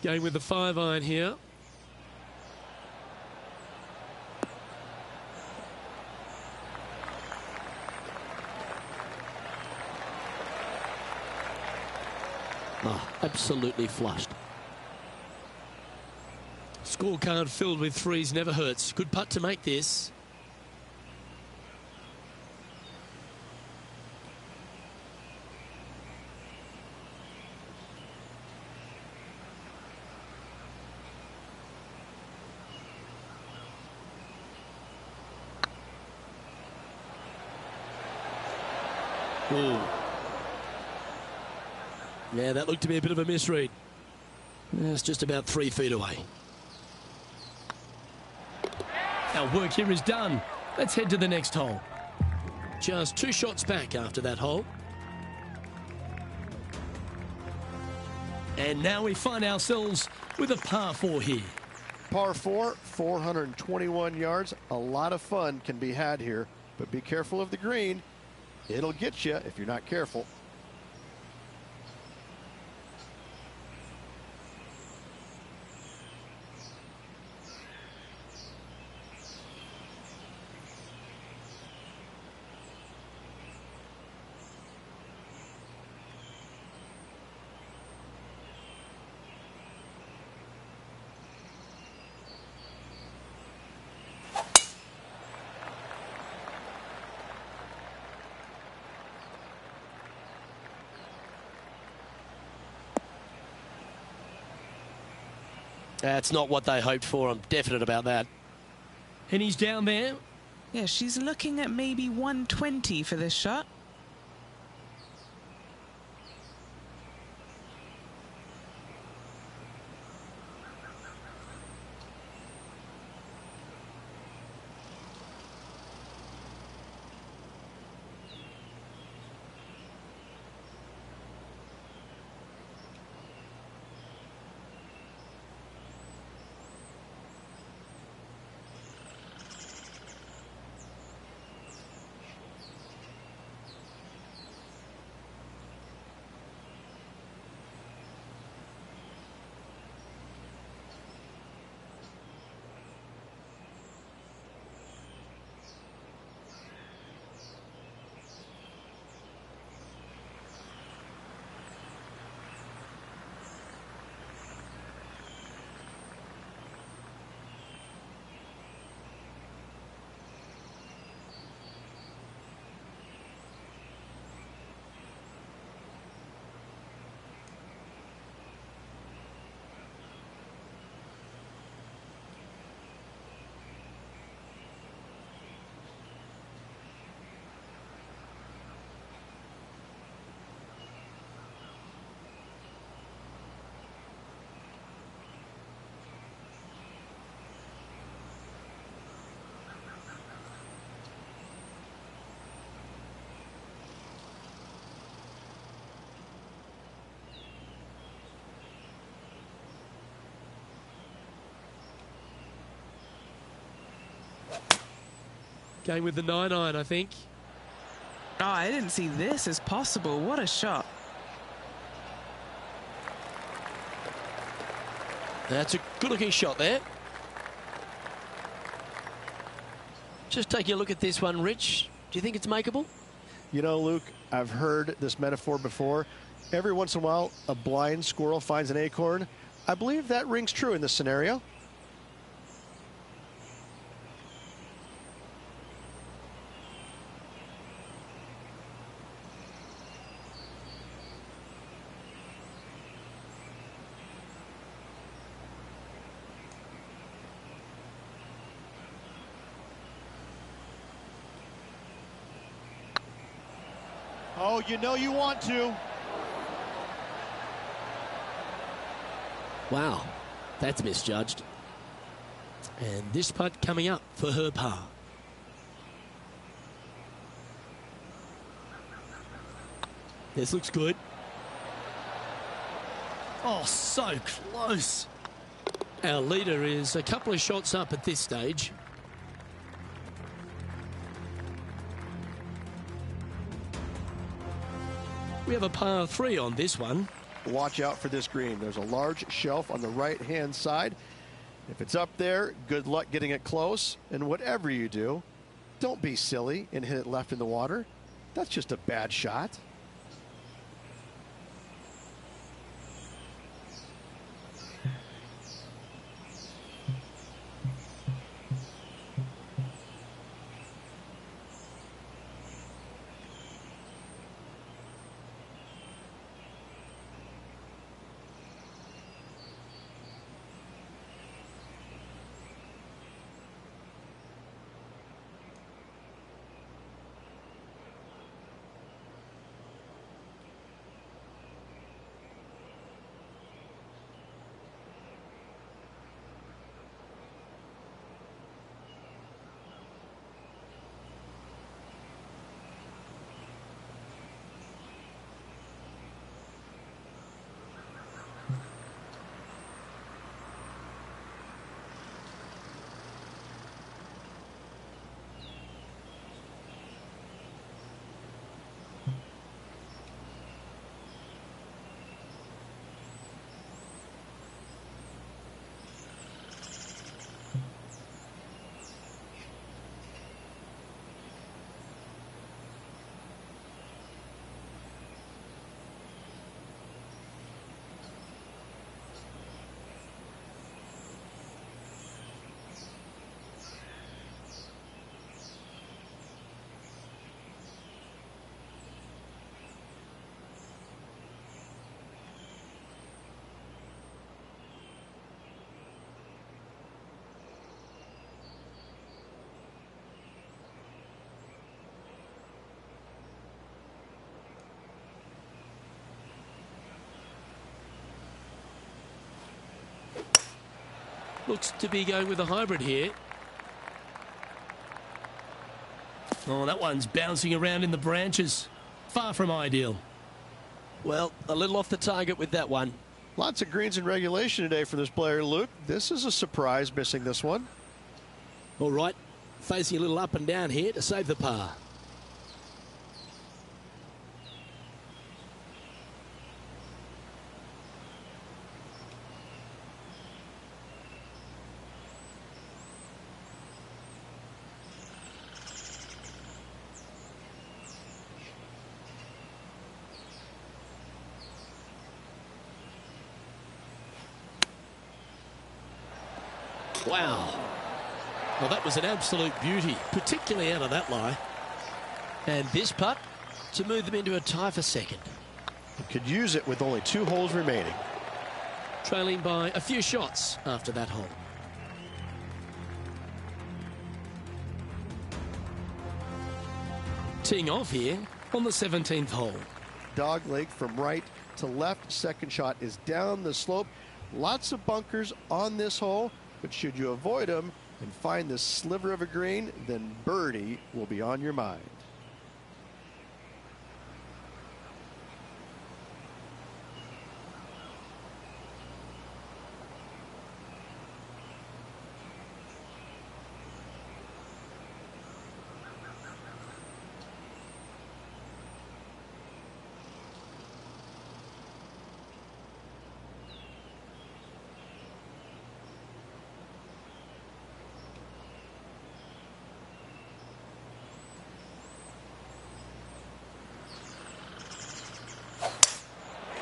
Going with the 5-iron here. Oh, absolutely flushed. Scorecard filled with threes never hurts. Good putt to make this. Ooh. Yeah, that looked to be a bit of a misread. It's just about 3 feet away. Our work here is done. Let's head to the next hole. Just 2 shots back after that hole. And now we find ourselves with a par 4 here. Par 4, 421 yards. A lot of fun can be had here, but be careful of the green. It'll get you if you're not careful. That's not what they hoped for. I'm definite about that. And he's down there. Yeah, she's looking at maybe 120 for this shot. Going with the 9-iron, I think. Oh, I didn't see this as possible. What a shot. That's a good-looking shot there. Just taking a look at this one, Rich. Do you think it's makeable? You know, Luke, I've heard this metaphor before. Every once in a while, a blind squirrel finds an acorn. I believe that rings true in this scenario. Oh, you know you want to. Wow, that's misjudged. And this putt coming up for her par. This looks good. Oh, so close. Our leader is a couple of shots up at this stage. We have a par 3 on this one. watch out for this green. There's a large shelf on the right-hand side. If it's up there, good luck getting it close. And whatever you do, don't be silly and hit it left in the water. That's just a bad shot. Looks to be going with a hybrid here. Oh, that one's bouncing around in the branches. Far from ideal. Well, a little off the target with that one. Lots of greens in regulation today for this player, Luke. This is a surprise, missing this one. All right, facing a little up and down here to save the par. Wow. Well, that was an absolute beauty, particularly out of that lie. And this putt to move them into a tie for second. You could use it with only 2 holes remaining. Trailing by a few shots after that hole. Teeing off here on the 17th hole. Dog leg from right to left. Second shot is down the slope. Lots of bunkers on this hole, but should you avoid them and find this sliver of a green, then birdie will be on your mind.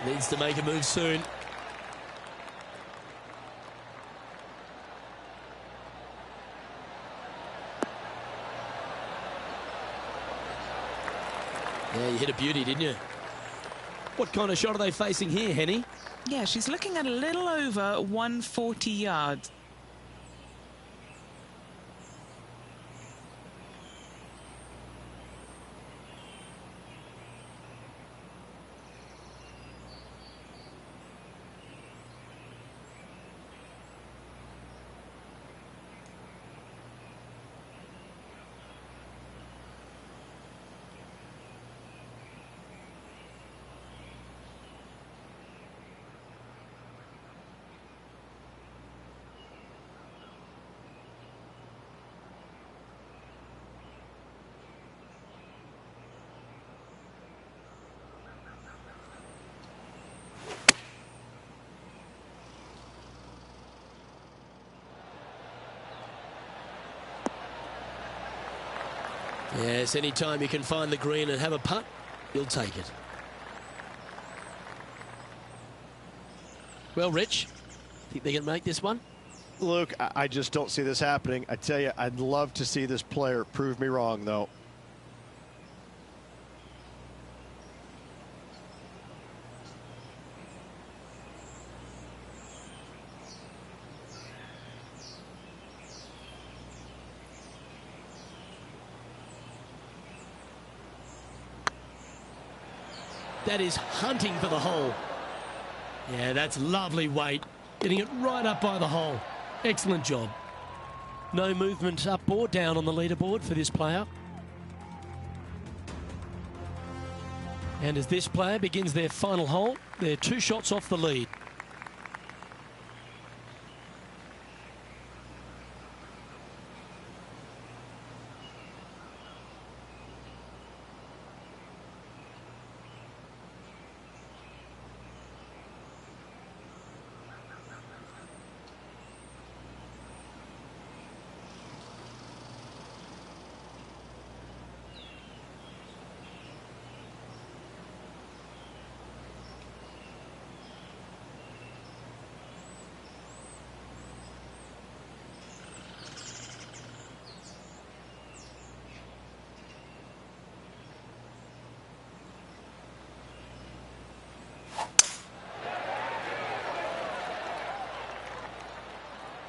Needs to make a move soon. Yeah, you hit a beauty, didn't you? What kind of shot are they facing here, Henny? Yeah, she's looking at a little over 140 yards. Yes, anytime you can find the green and have a putt, you'll take it. Well, Rich, think they can make this one? Luke, I just don't see this happening. I tell you, I'd love to see this player prove me wrong, though. That is hunting for the hole. Yeah, that's lovely weight. Getting it right up by the hole. Excellent job. No movement up or down on the leaderboard for this player. And as this player begins their final hole, they're 2 shots off the lead.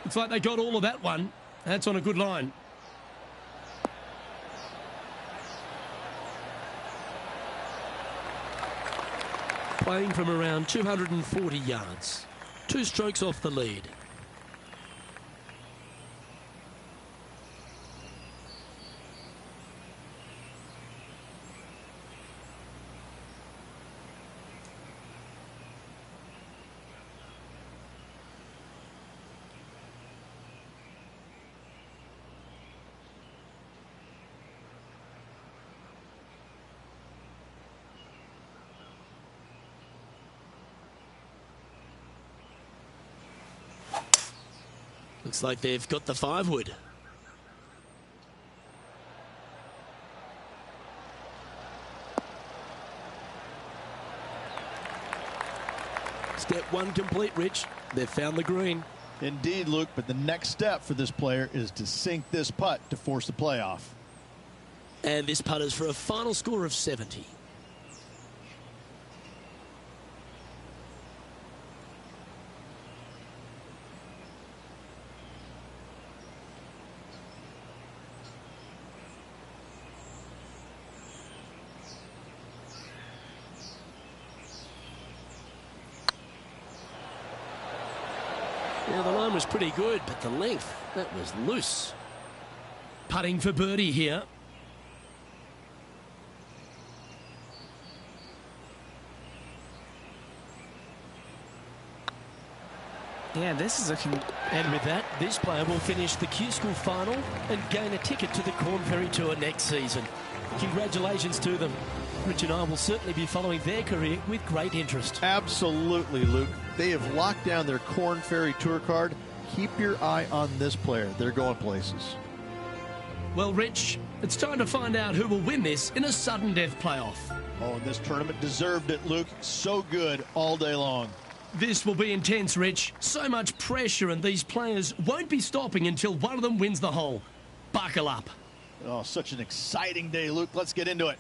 Looks like they got all of that one. That's on a good line. Playing from around 240 yards. 2 strokes off the lead. Looks like they've got the 5-wood. Step 1 complete, Rich. They've found the green. Indeed, Luke, but the next step for this player is to sink this putt to force the playoff. And this putt is for a final score of 70. Now, the line was pretty good, but the length, that was loose. Putting for birdie here. Yeah, this is looking... And with that, this player will finish the Q School final and gain a ticket to the Corn Ferry Tour next season. Congratulations to them. Rich and I will certainly be following their career with great interest. Absolutely, Luke. They have locked down their Corn Ferry Tour card. Keep your eye on this player. They're going places. Well, Rich, it's time to find out who will win this in a sudden death playoff. Oh, and this tournament deserved it, Luke. So good all day long. This will be intense, Rich. So much pressure, and these players won't be stopping until one of them wins the hole. Buckle up. Oh, such an exciting day, Luke. Let's get into it.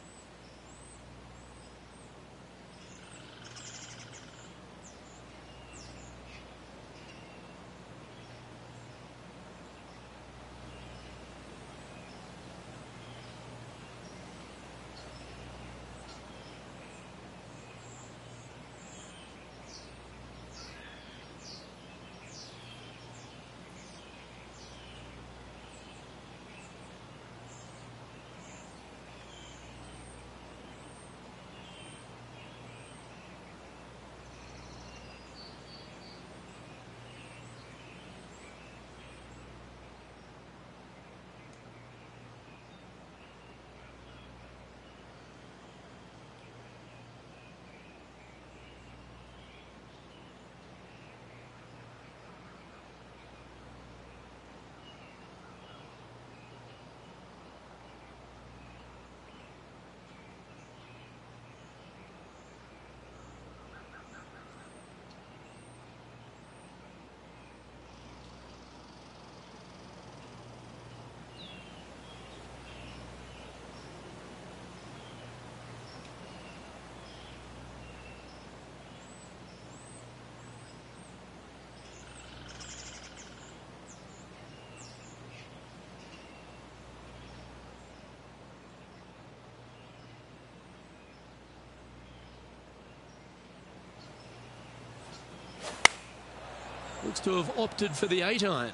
Looks to have opted for the 8-iron.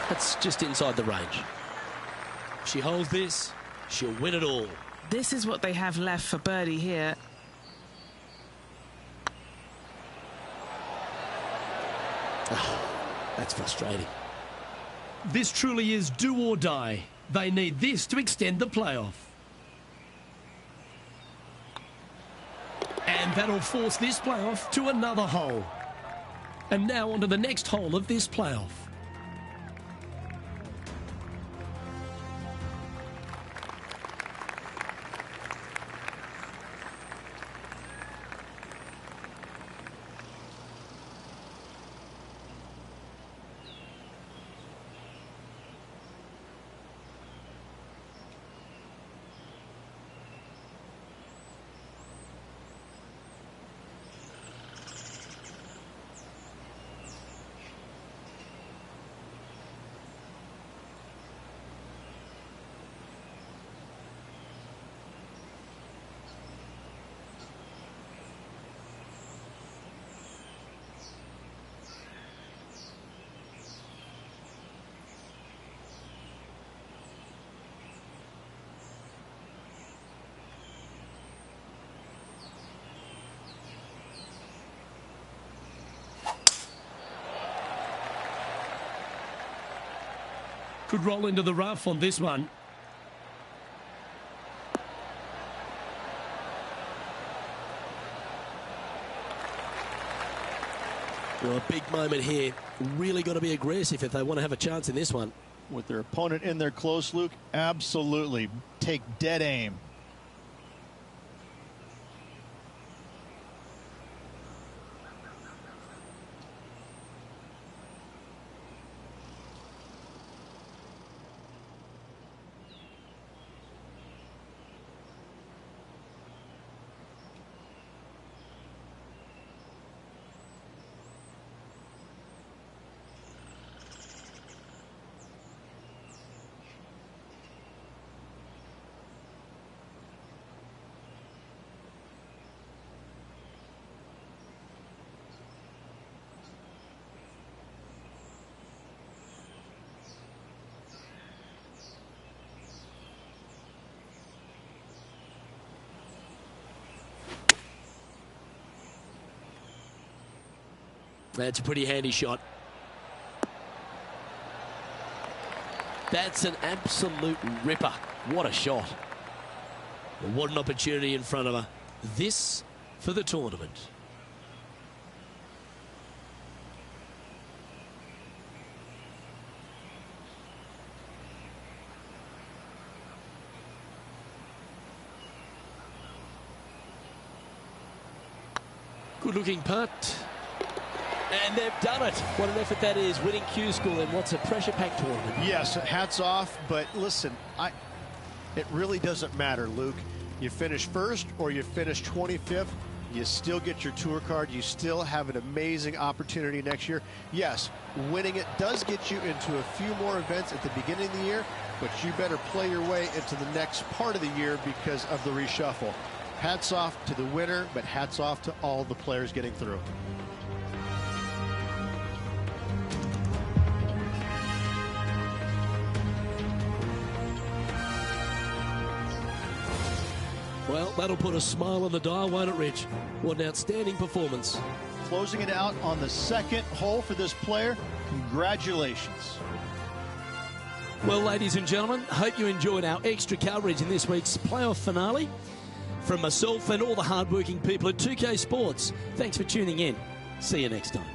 That's just inside the range. If she holds this, she'll win it all. This is what they have left for birdie here. That's frustrating. This truly is do or die. They need this to extend the playoff. And that'll force this playoff to another hole. And now on to the next hole of this playoff. Could roll into the rough on this one. Well, a big moment here. Really got to be aggressive if they want to have a chance in this one. With their opponent in there close, Luke, absolutely take dead aim. That's a pretty handy shot. That's an absolute ripper. What a shot. What an opportunity in front of her. This for the tournament. Good looking putt. And they've done it. What an effort that is, winning Q School in what's a pressure-packed tournament. Yes, hats off, but listen, it really doesn't matter, Luke. You finish first or you finish 25th, you still get your tour card. You still have an amazing opportunity next year. Yes, winning it does get you into a few more events at the beginning of the year, but you better play your way into the next part of the year because of the reshuffle. Hats off to the winner, but hats off to all the players getting through. Well, that'll put a smile on the dial, won't it, Rich? What an outstanding performance. Closing it out on the second hole for this player. Congratulations. Well, ladies and gentlemen, hope you enjoyed our extra coverage in this week's playoff finale. From myself and all the hardworking people at 2K Sports, thanks for tuning in. See you next time.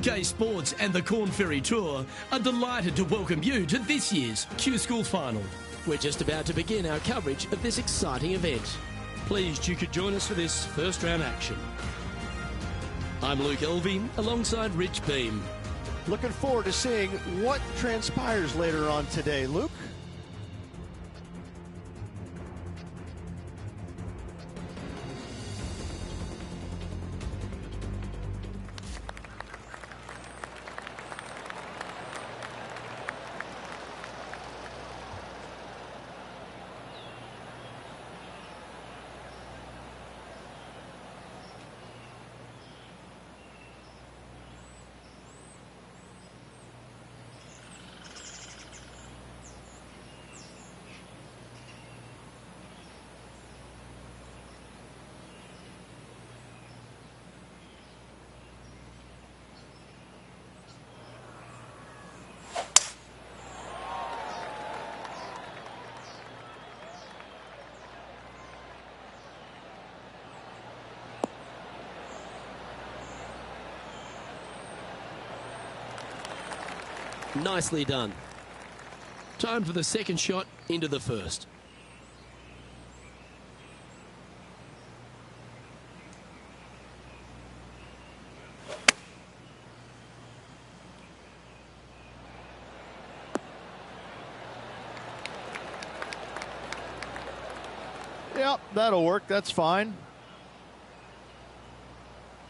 2K Sports and the Corn Ferry Tour are delighted to welcome you to this year's Q School Final. We're just about to begin our coverage of this exciting event. Pleased you could join us for this first round action. I'm Luke Elvey alongside Rich Beam. Looking forward to seeing what transpires later on today, Luke. Nicely done. Time for the second shot into the first. Yep, that'll work. That's fine.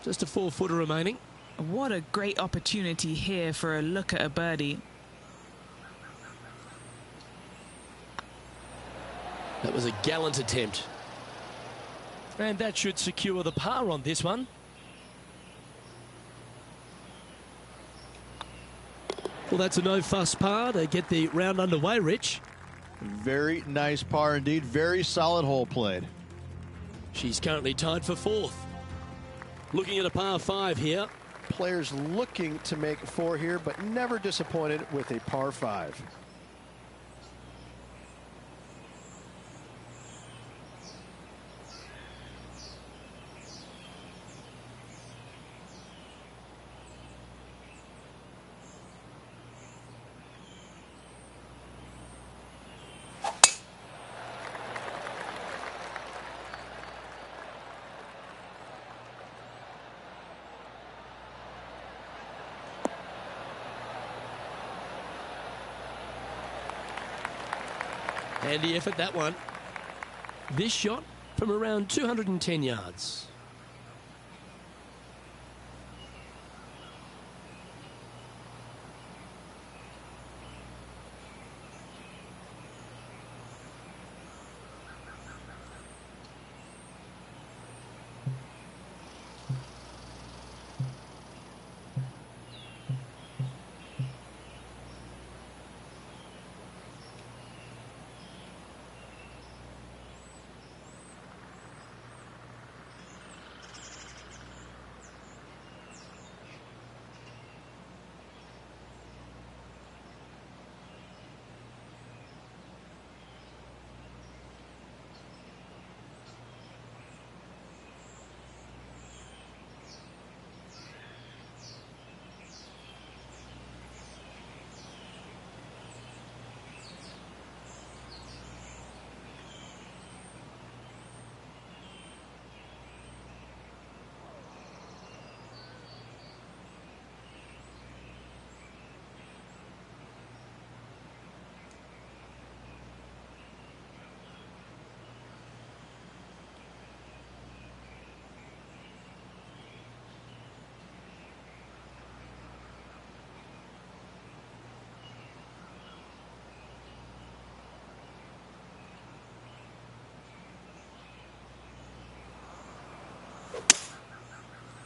Just a 4-footer remaining. What a great opportunity here for a look at a birdie. That was a gallant attempt. And that should secure the par on this one. Well, that's a no-fuss par to get the round underway, Rich. Very nice par indeed. Very solid hole played. She's currently tied for 4th. Looking at a par 5 here. Players looking to make 4 here, but never disappointed with a par 5. Handy effort, that one. This shot from around 210 yards.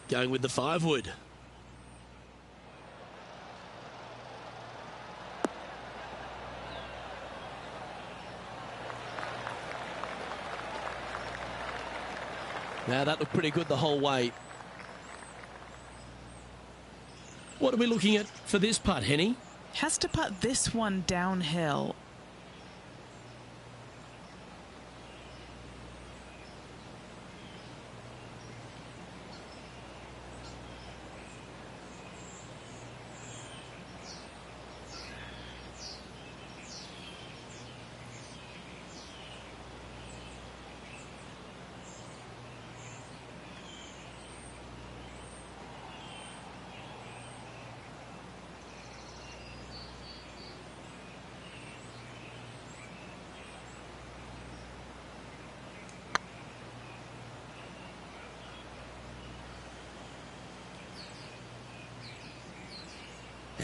Going with the 5-wood. Now that looked pretty good the whole way. What are we looking at for this putt, Henny? Has to putt this one downhill.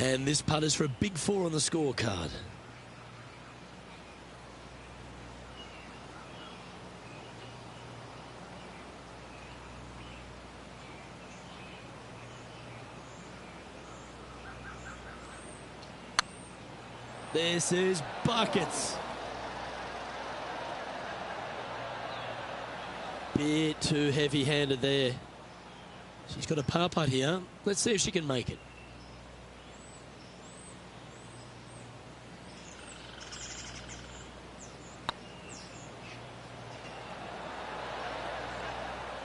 And this putt is for a big 4 on the scorecard. This is buckets. Bit too heavy-handed there. She's got a par putt here. Let's see if she can make it.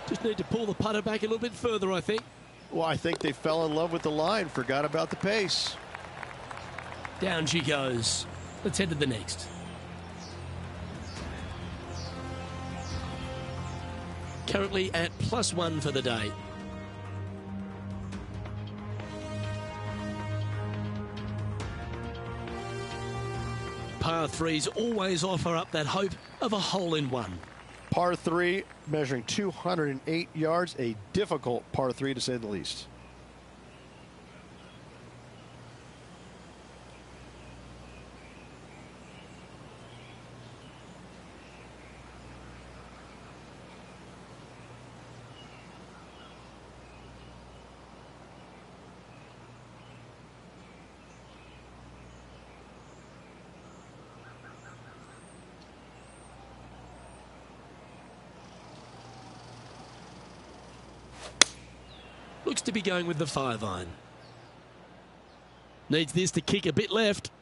Just need to pull the putter back a little bit further, I think. Well, I think they fell in love with the line, forgot about the pace. Down she goes. Let's head to the next. Currently at +1 for the day. Par 3s always offer up that hope of a hole-in-one. Par 3, measuring 208 yards, a difficult par 3 to say the least. Looks to be going with the 5-iron. Needs this to kick a bit left.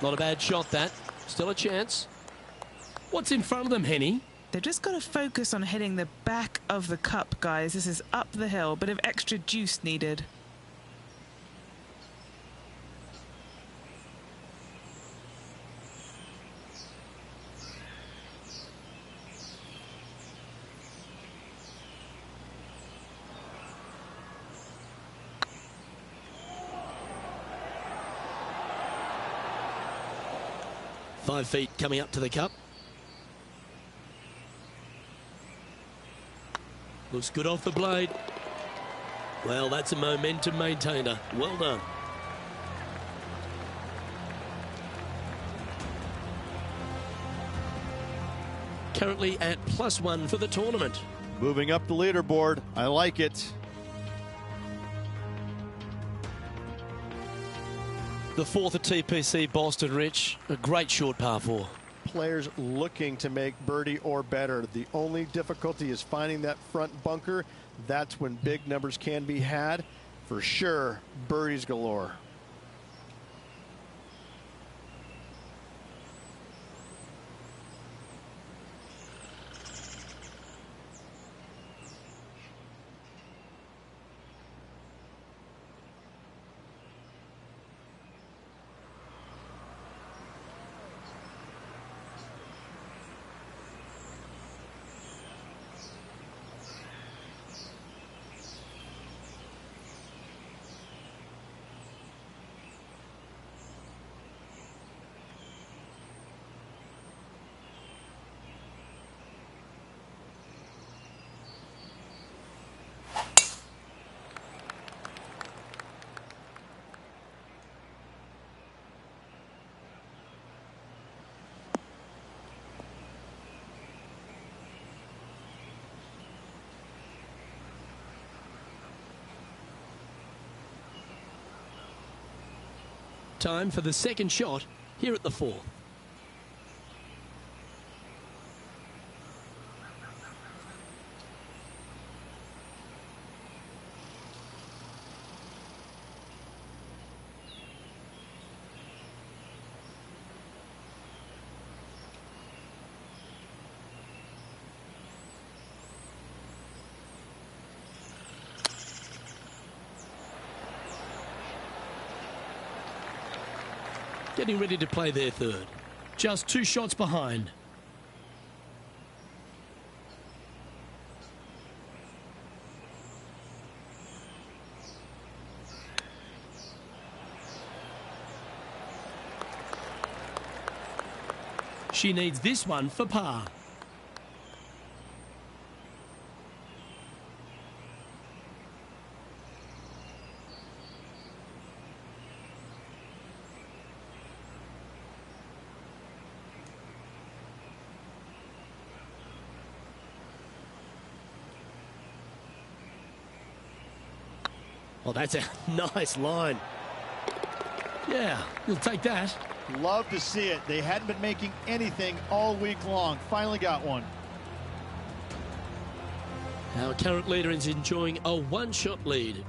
Not a bad shot, that. Still a chance. What's in front of them, Henny? They've just got to focus on hitting the back of the cup, guys. This is up the hill. Bit of extra juice needed. Five feet coming up to the cup. Looks good off the blade. Well, that's a momentum maintainer. Well done. Currently at +1 for the tournament. Moving up the leaderboard. I like it. The 4th at TPC Boston, Rich. A great short par 4. Players looking to make birdie or better. The only difficulty is finding that front bunker. That's when big numbers can be had. For sure, birdies galore. Time for the second shot here at the 4th. Getting ready to play their 3rd. Just 2 shots behind. She needs this one for par. Oh, that's a nice line. Yeah, you'll take that. Love to see it. They hadn't been making anything all week long. Finally got one. Our current leader is enjoying a one-shot lead.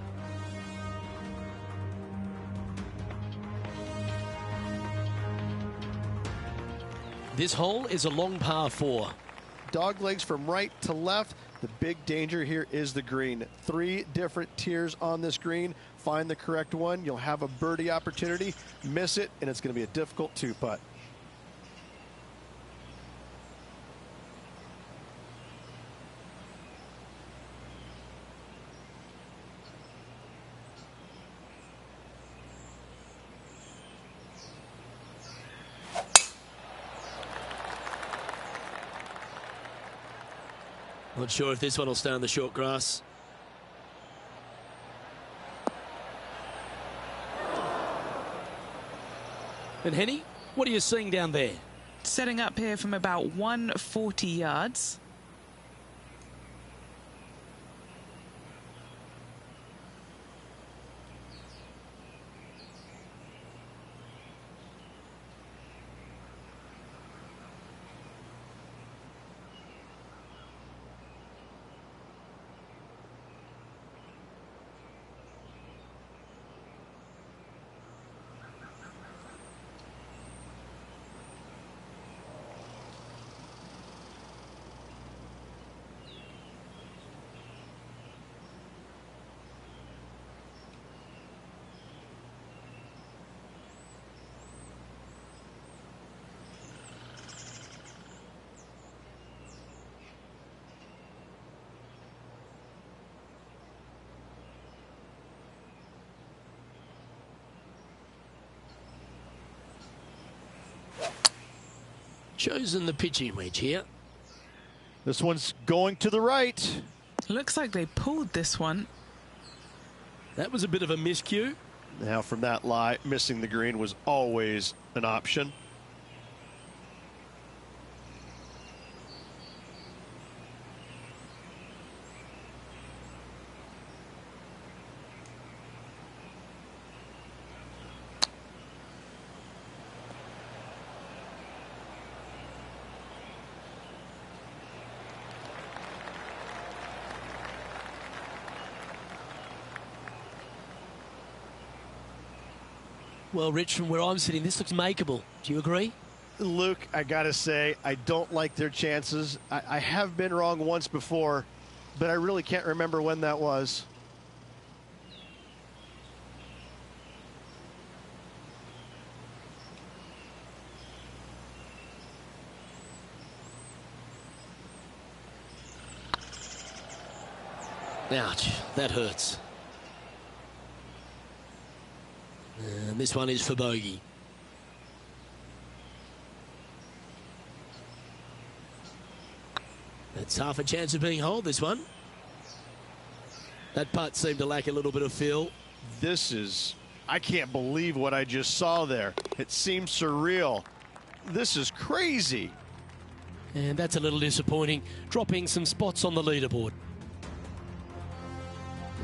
This hole is a long par 4. Dog legs from right to left. The big danger here is the green. 3 different tiers on this green. Find the correct one. You'll have a birdie opportunity. Miss it, and it's going to be a difficult 2-putt. Not sure if this one will stay on the short grass. And Henny, what are you seeing down there? Setting up here from about 140 yards. Chosen the pitching wedge here. This one's going to the right. Looks like they pulled this one. That was a bit of a miscue. Now from that lie, missing the green was always an option. Well, Rich, from where I'm sitting, this looks makeable. Do you agree? Luke, I gotta say, I don't like their chances. I have been wrong once before, but I really can't remember when that was. Ouch, that hurts. And this one is for bogey. That's half a chance of being holed, this one. That putt seemed to lack a little bit of feel. This is, I can't believe what I just saw there. It seems surreal. This is crazy. And that's a little disappointing, dropping some spots on the leaderboard.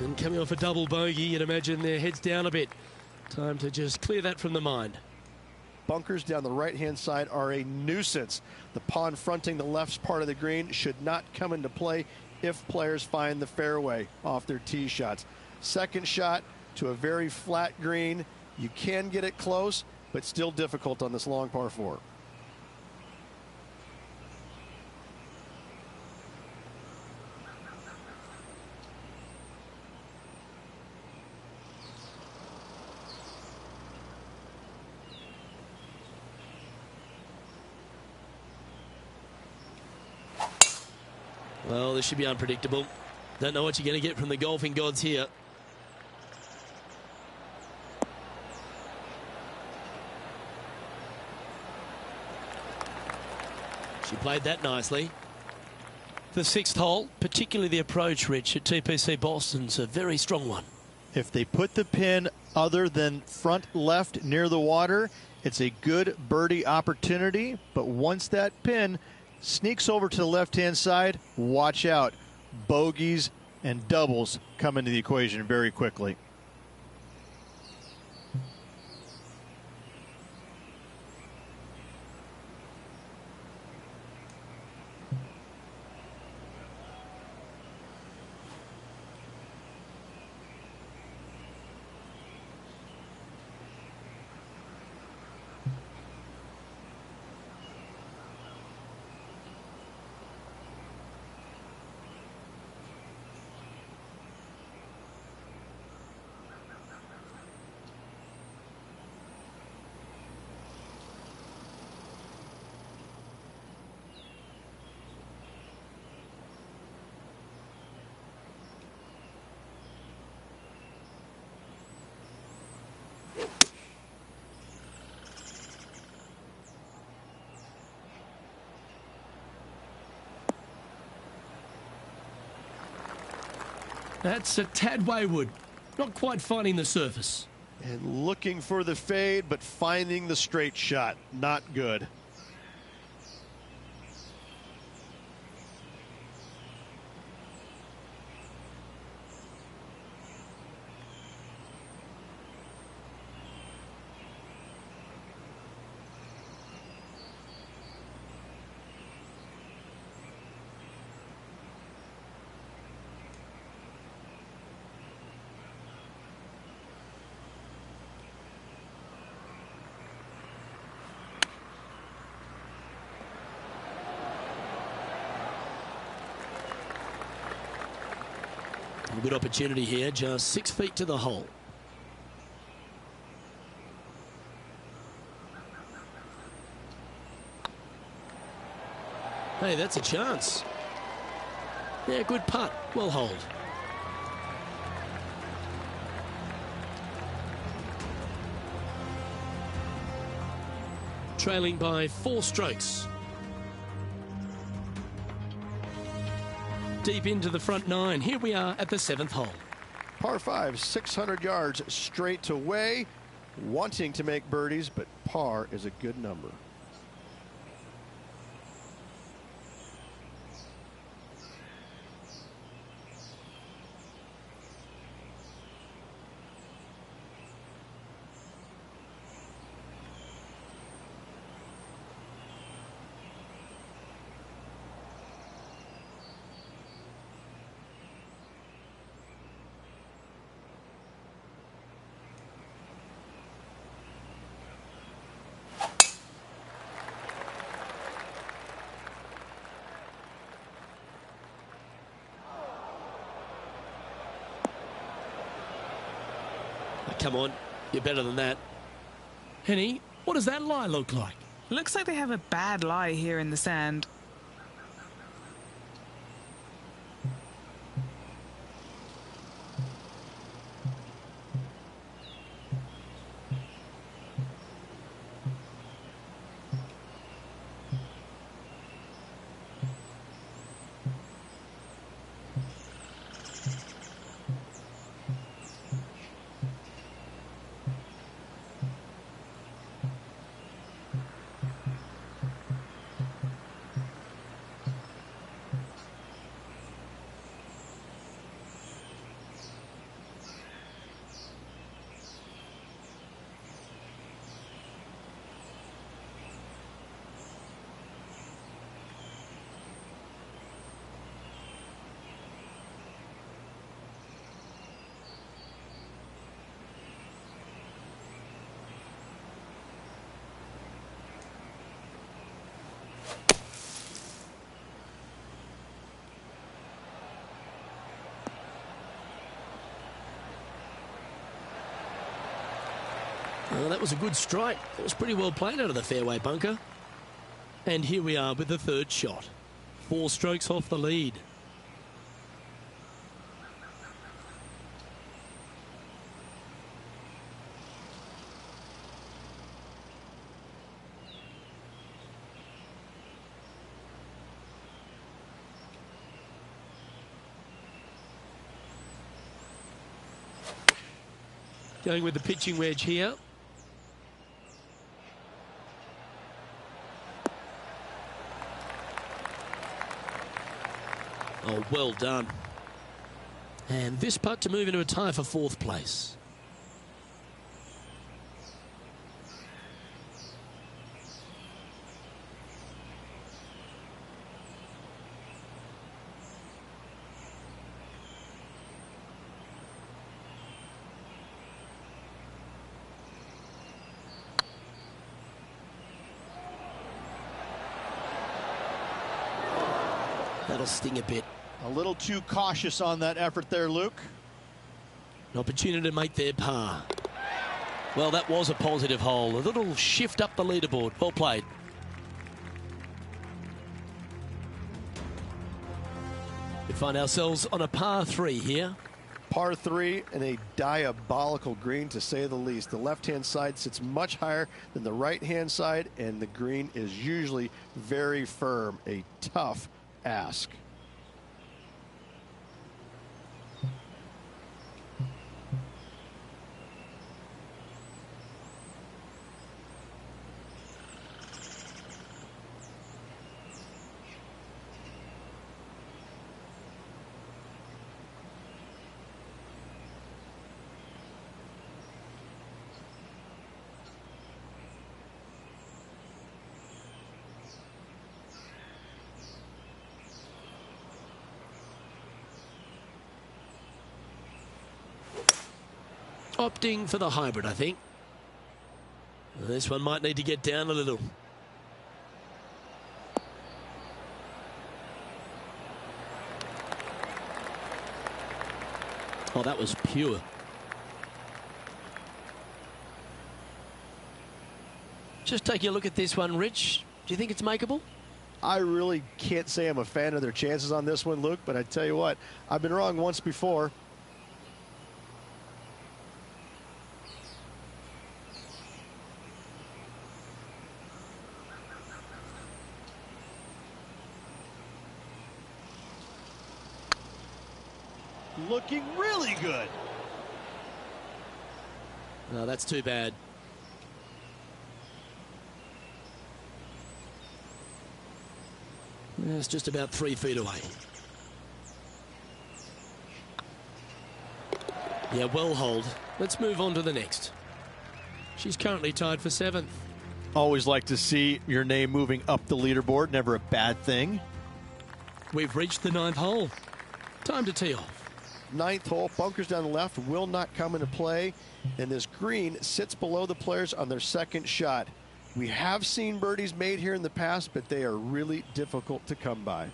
And coming off a double bogey, you'd imagine their heads down a bit. Time to just clear that from the mind. Bunkers down the right-hand side are a nuisance. The pond fronting the left part of the green should not come into play if players find the fairway off their tee shots. Second shot to a very flat green. You can get it close, but still difficult on this long par 4. Well, this should be unpredictable. Don't know what you're going to get from the golfing gods here. She played that nicely. The sixth hole, particularly the approach, Rich, at TPC Boston's a very strong one. If they put the pin other than front left near the water, it's a good birdie opportunity. But once that pin sneaks over to the left-hand side, watch out. Bogeys and doubles come into the equation very quickly. That's a tad wayward. Not quite finding the surface. And looking for the fade, but finding the straight shot. Not good. A good opportunity here, just 6 feet to the hole. Hey, that's a chance. Yeah, good putt. Well hold. Trailing by 4 strokes. Deep into the front 9. Here we are at the 7th hole. Par 5, 600 yards straight away. Wanting to make birdies, but par is a good number. Come on, you're better than that. Henny, what does that lie look like? Looks like they have a bad lie here in the sand. Well, that was a good strike. It was pretty well played out of the fairway bunker. And here we are with the 3rd shot. 4 strokes off the lead. Going with the pitching wedge here. Oh, well done. And this putt to move into a tie for 4th place. That'll sting a bit. A little too cautious on that effort there, Luke. An opportunity to make their par. Well, that was a positive hole. A little shift up the leaderboard. Well played. We find ourselves on a par 3 here. Par 3 and a diabolical green, to say the least. The left-hand side sits much higher than the right-hand side, and the green is usually very firm. A tough ask. opting for the hybrid, I think. This one might need to get down a little. Oh, that was pure. Just taking a look at this one, Rich. Do you think it's makeable? I really can't say I'm a fan of their chances on this one, Luke, but I tell you what, I've been wrong once before. Looking really good. No, that's too bad. It's just about 3 feet away. Yeah, well hold. Let's move on to the next. She's currently tied for 7th. Always like to see your name moving up the leaderboard. Never a bad thing. We've reached the 9th hole. Time to tee off. 9th hole, bunkers down the left will not come into play, and this green sits below the players on their second shot. We have seen birdies made here in the past, but they are really difficult to come by.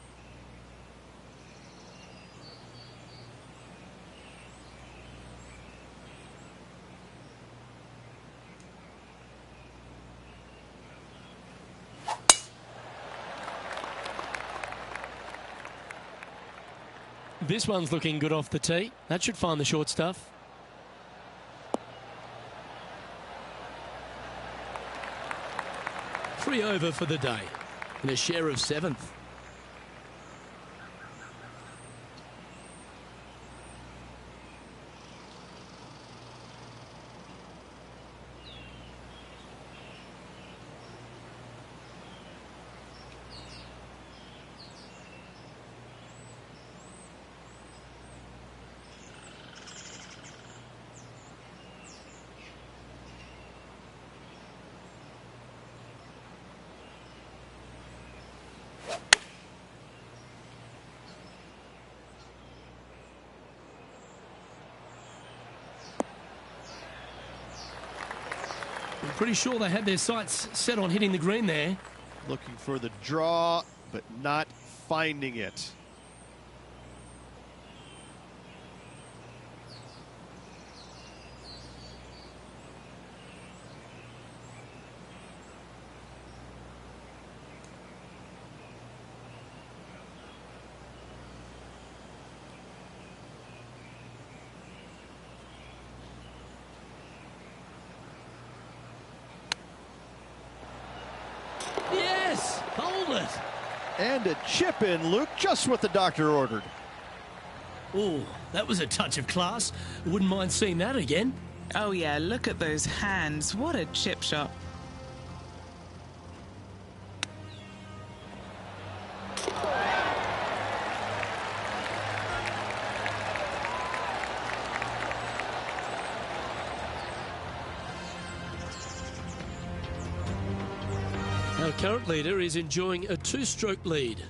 This one's looking good off the tee. That should find the short stuff. Three over for the day. And a share of 7th. I'm pretty sure they had their sights set on hitting the green there. Looking for the draw, but not finding it. Yes! Hold it! And a chip in, Luke, just what the doctor ordered. Oh, that was a touch of class. Wouldn't mind seeing that again. Oh yeah, look at those hands. What a chip shot. Our current leader is enjoying a 2-stroke lead.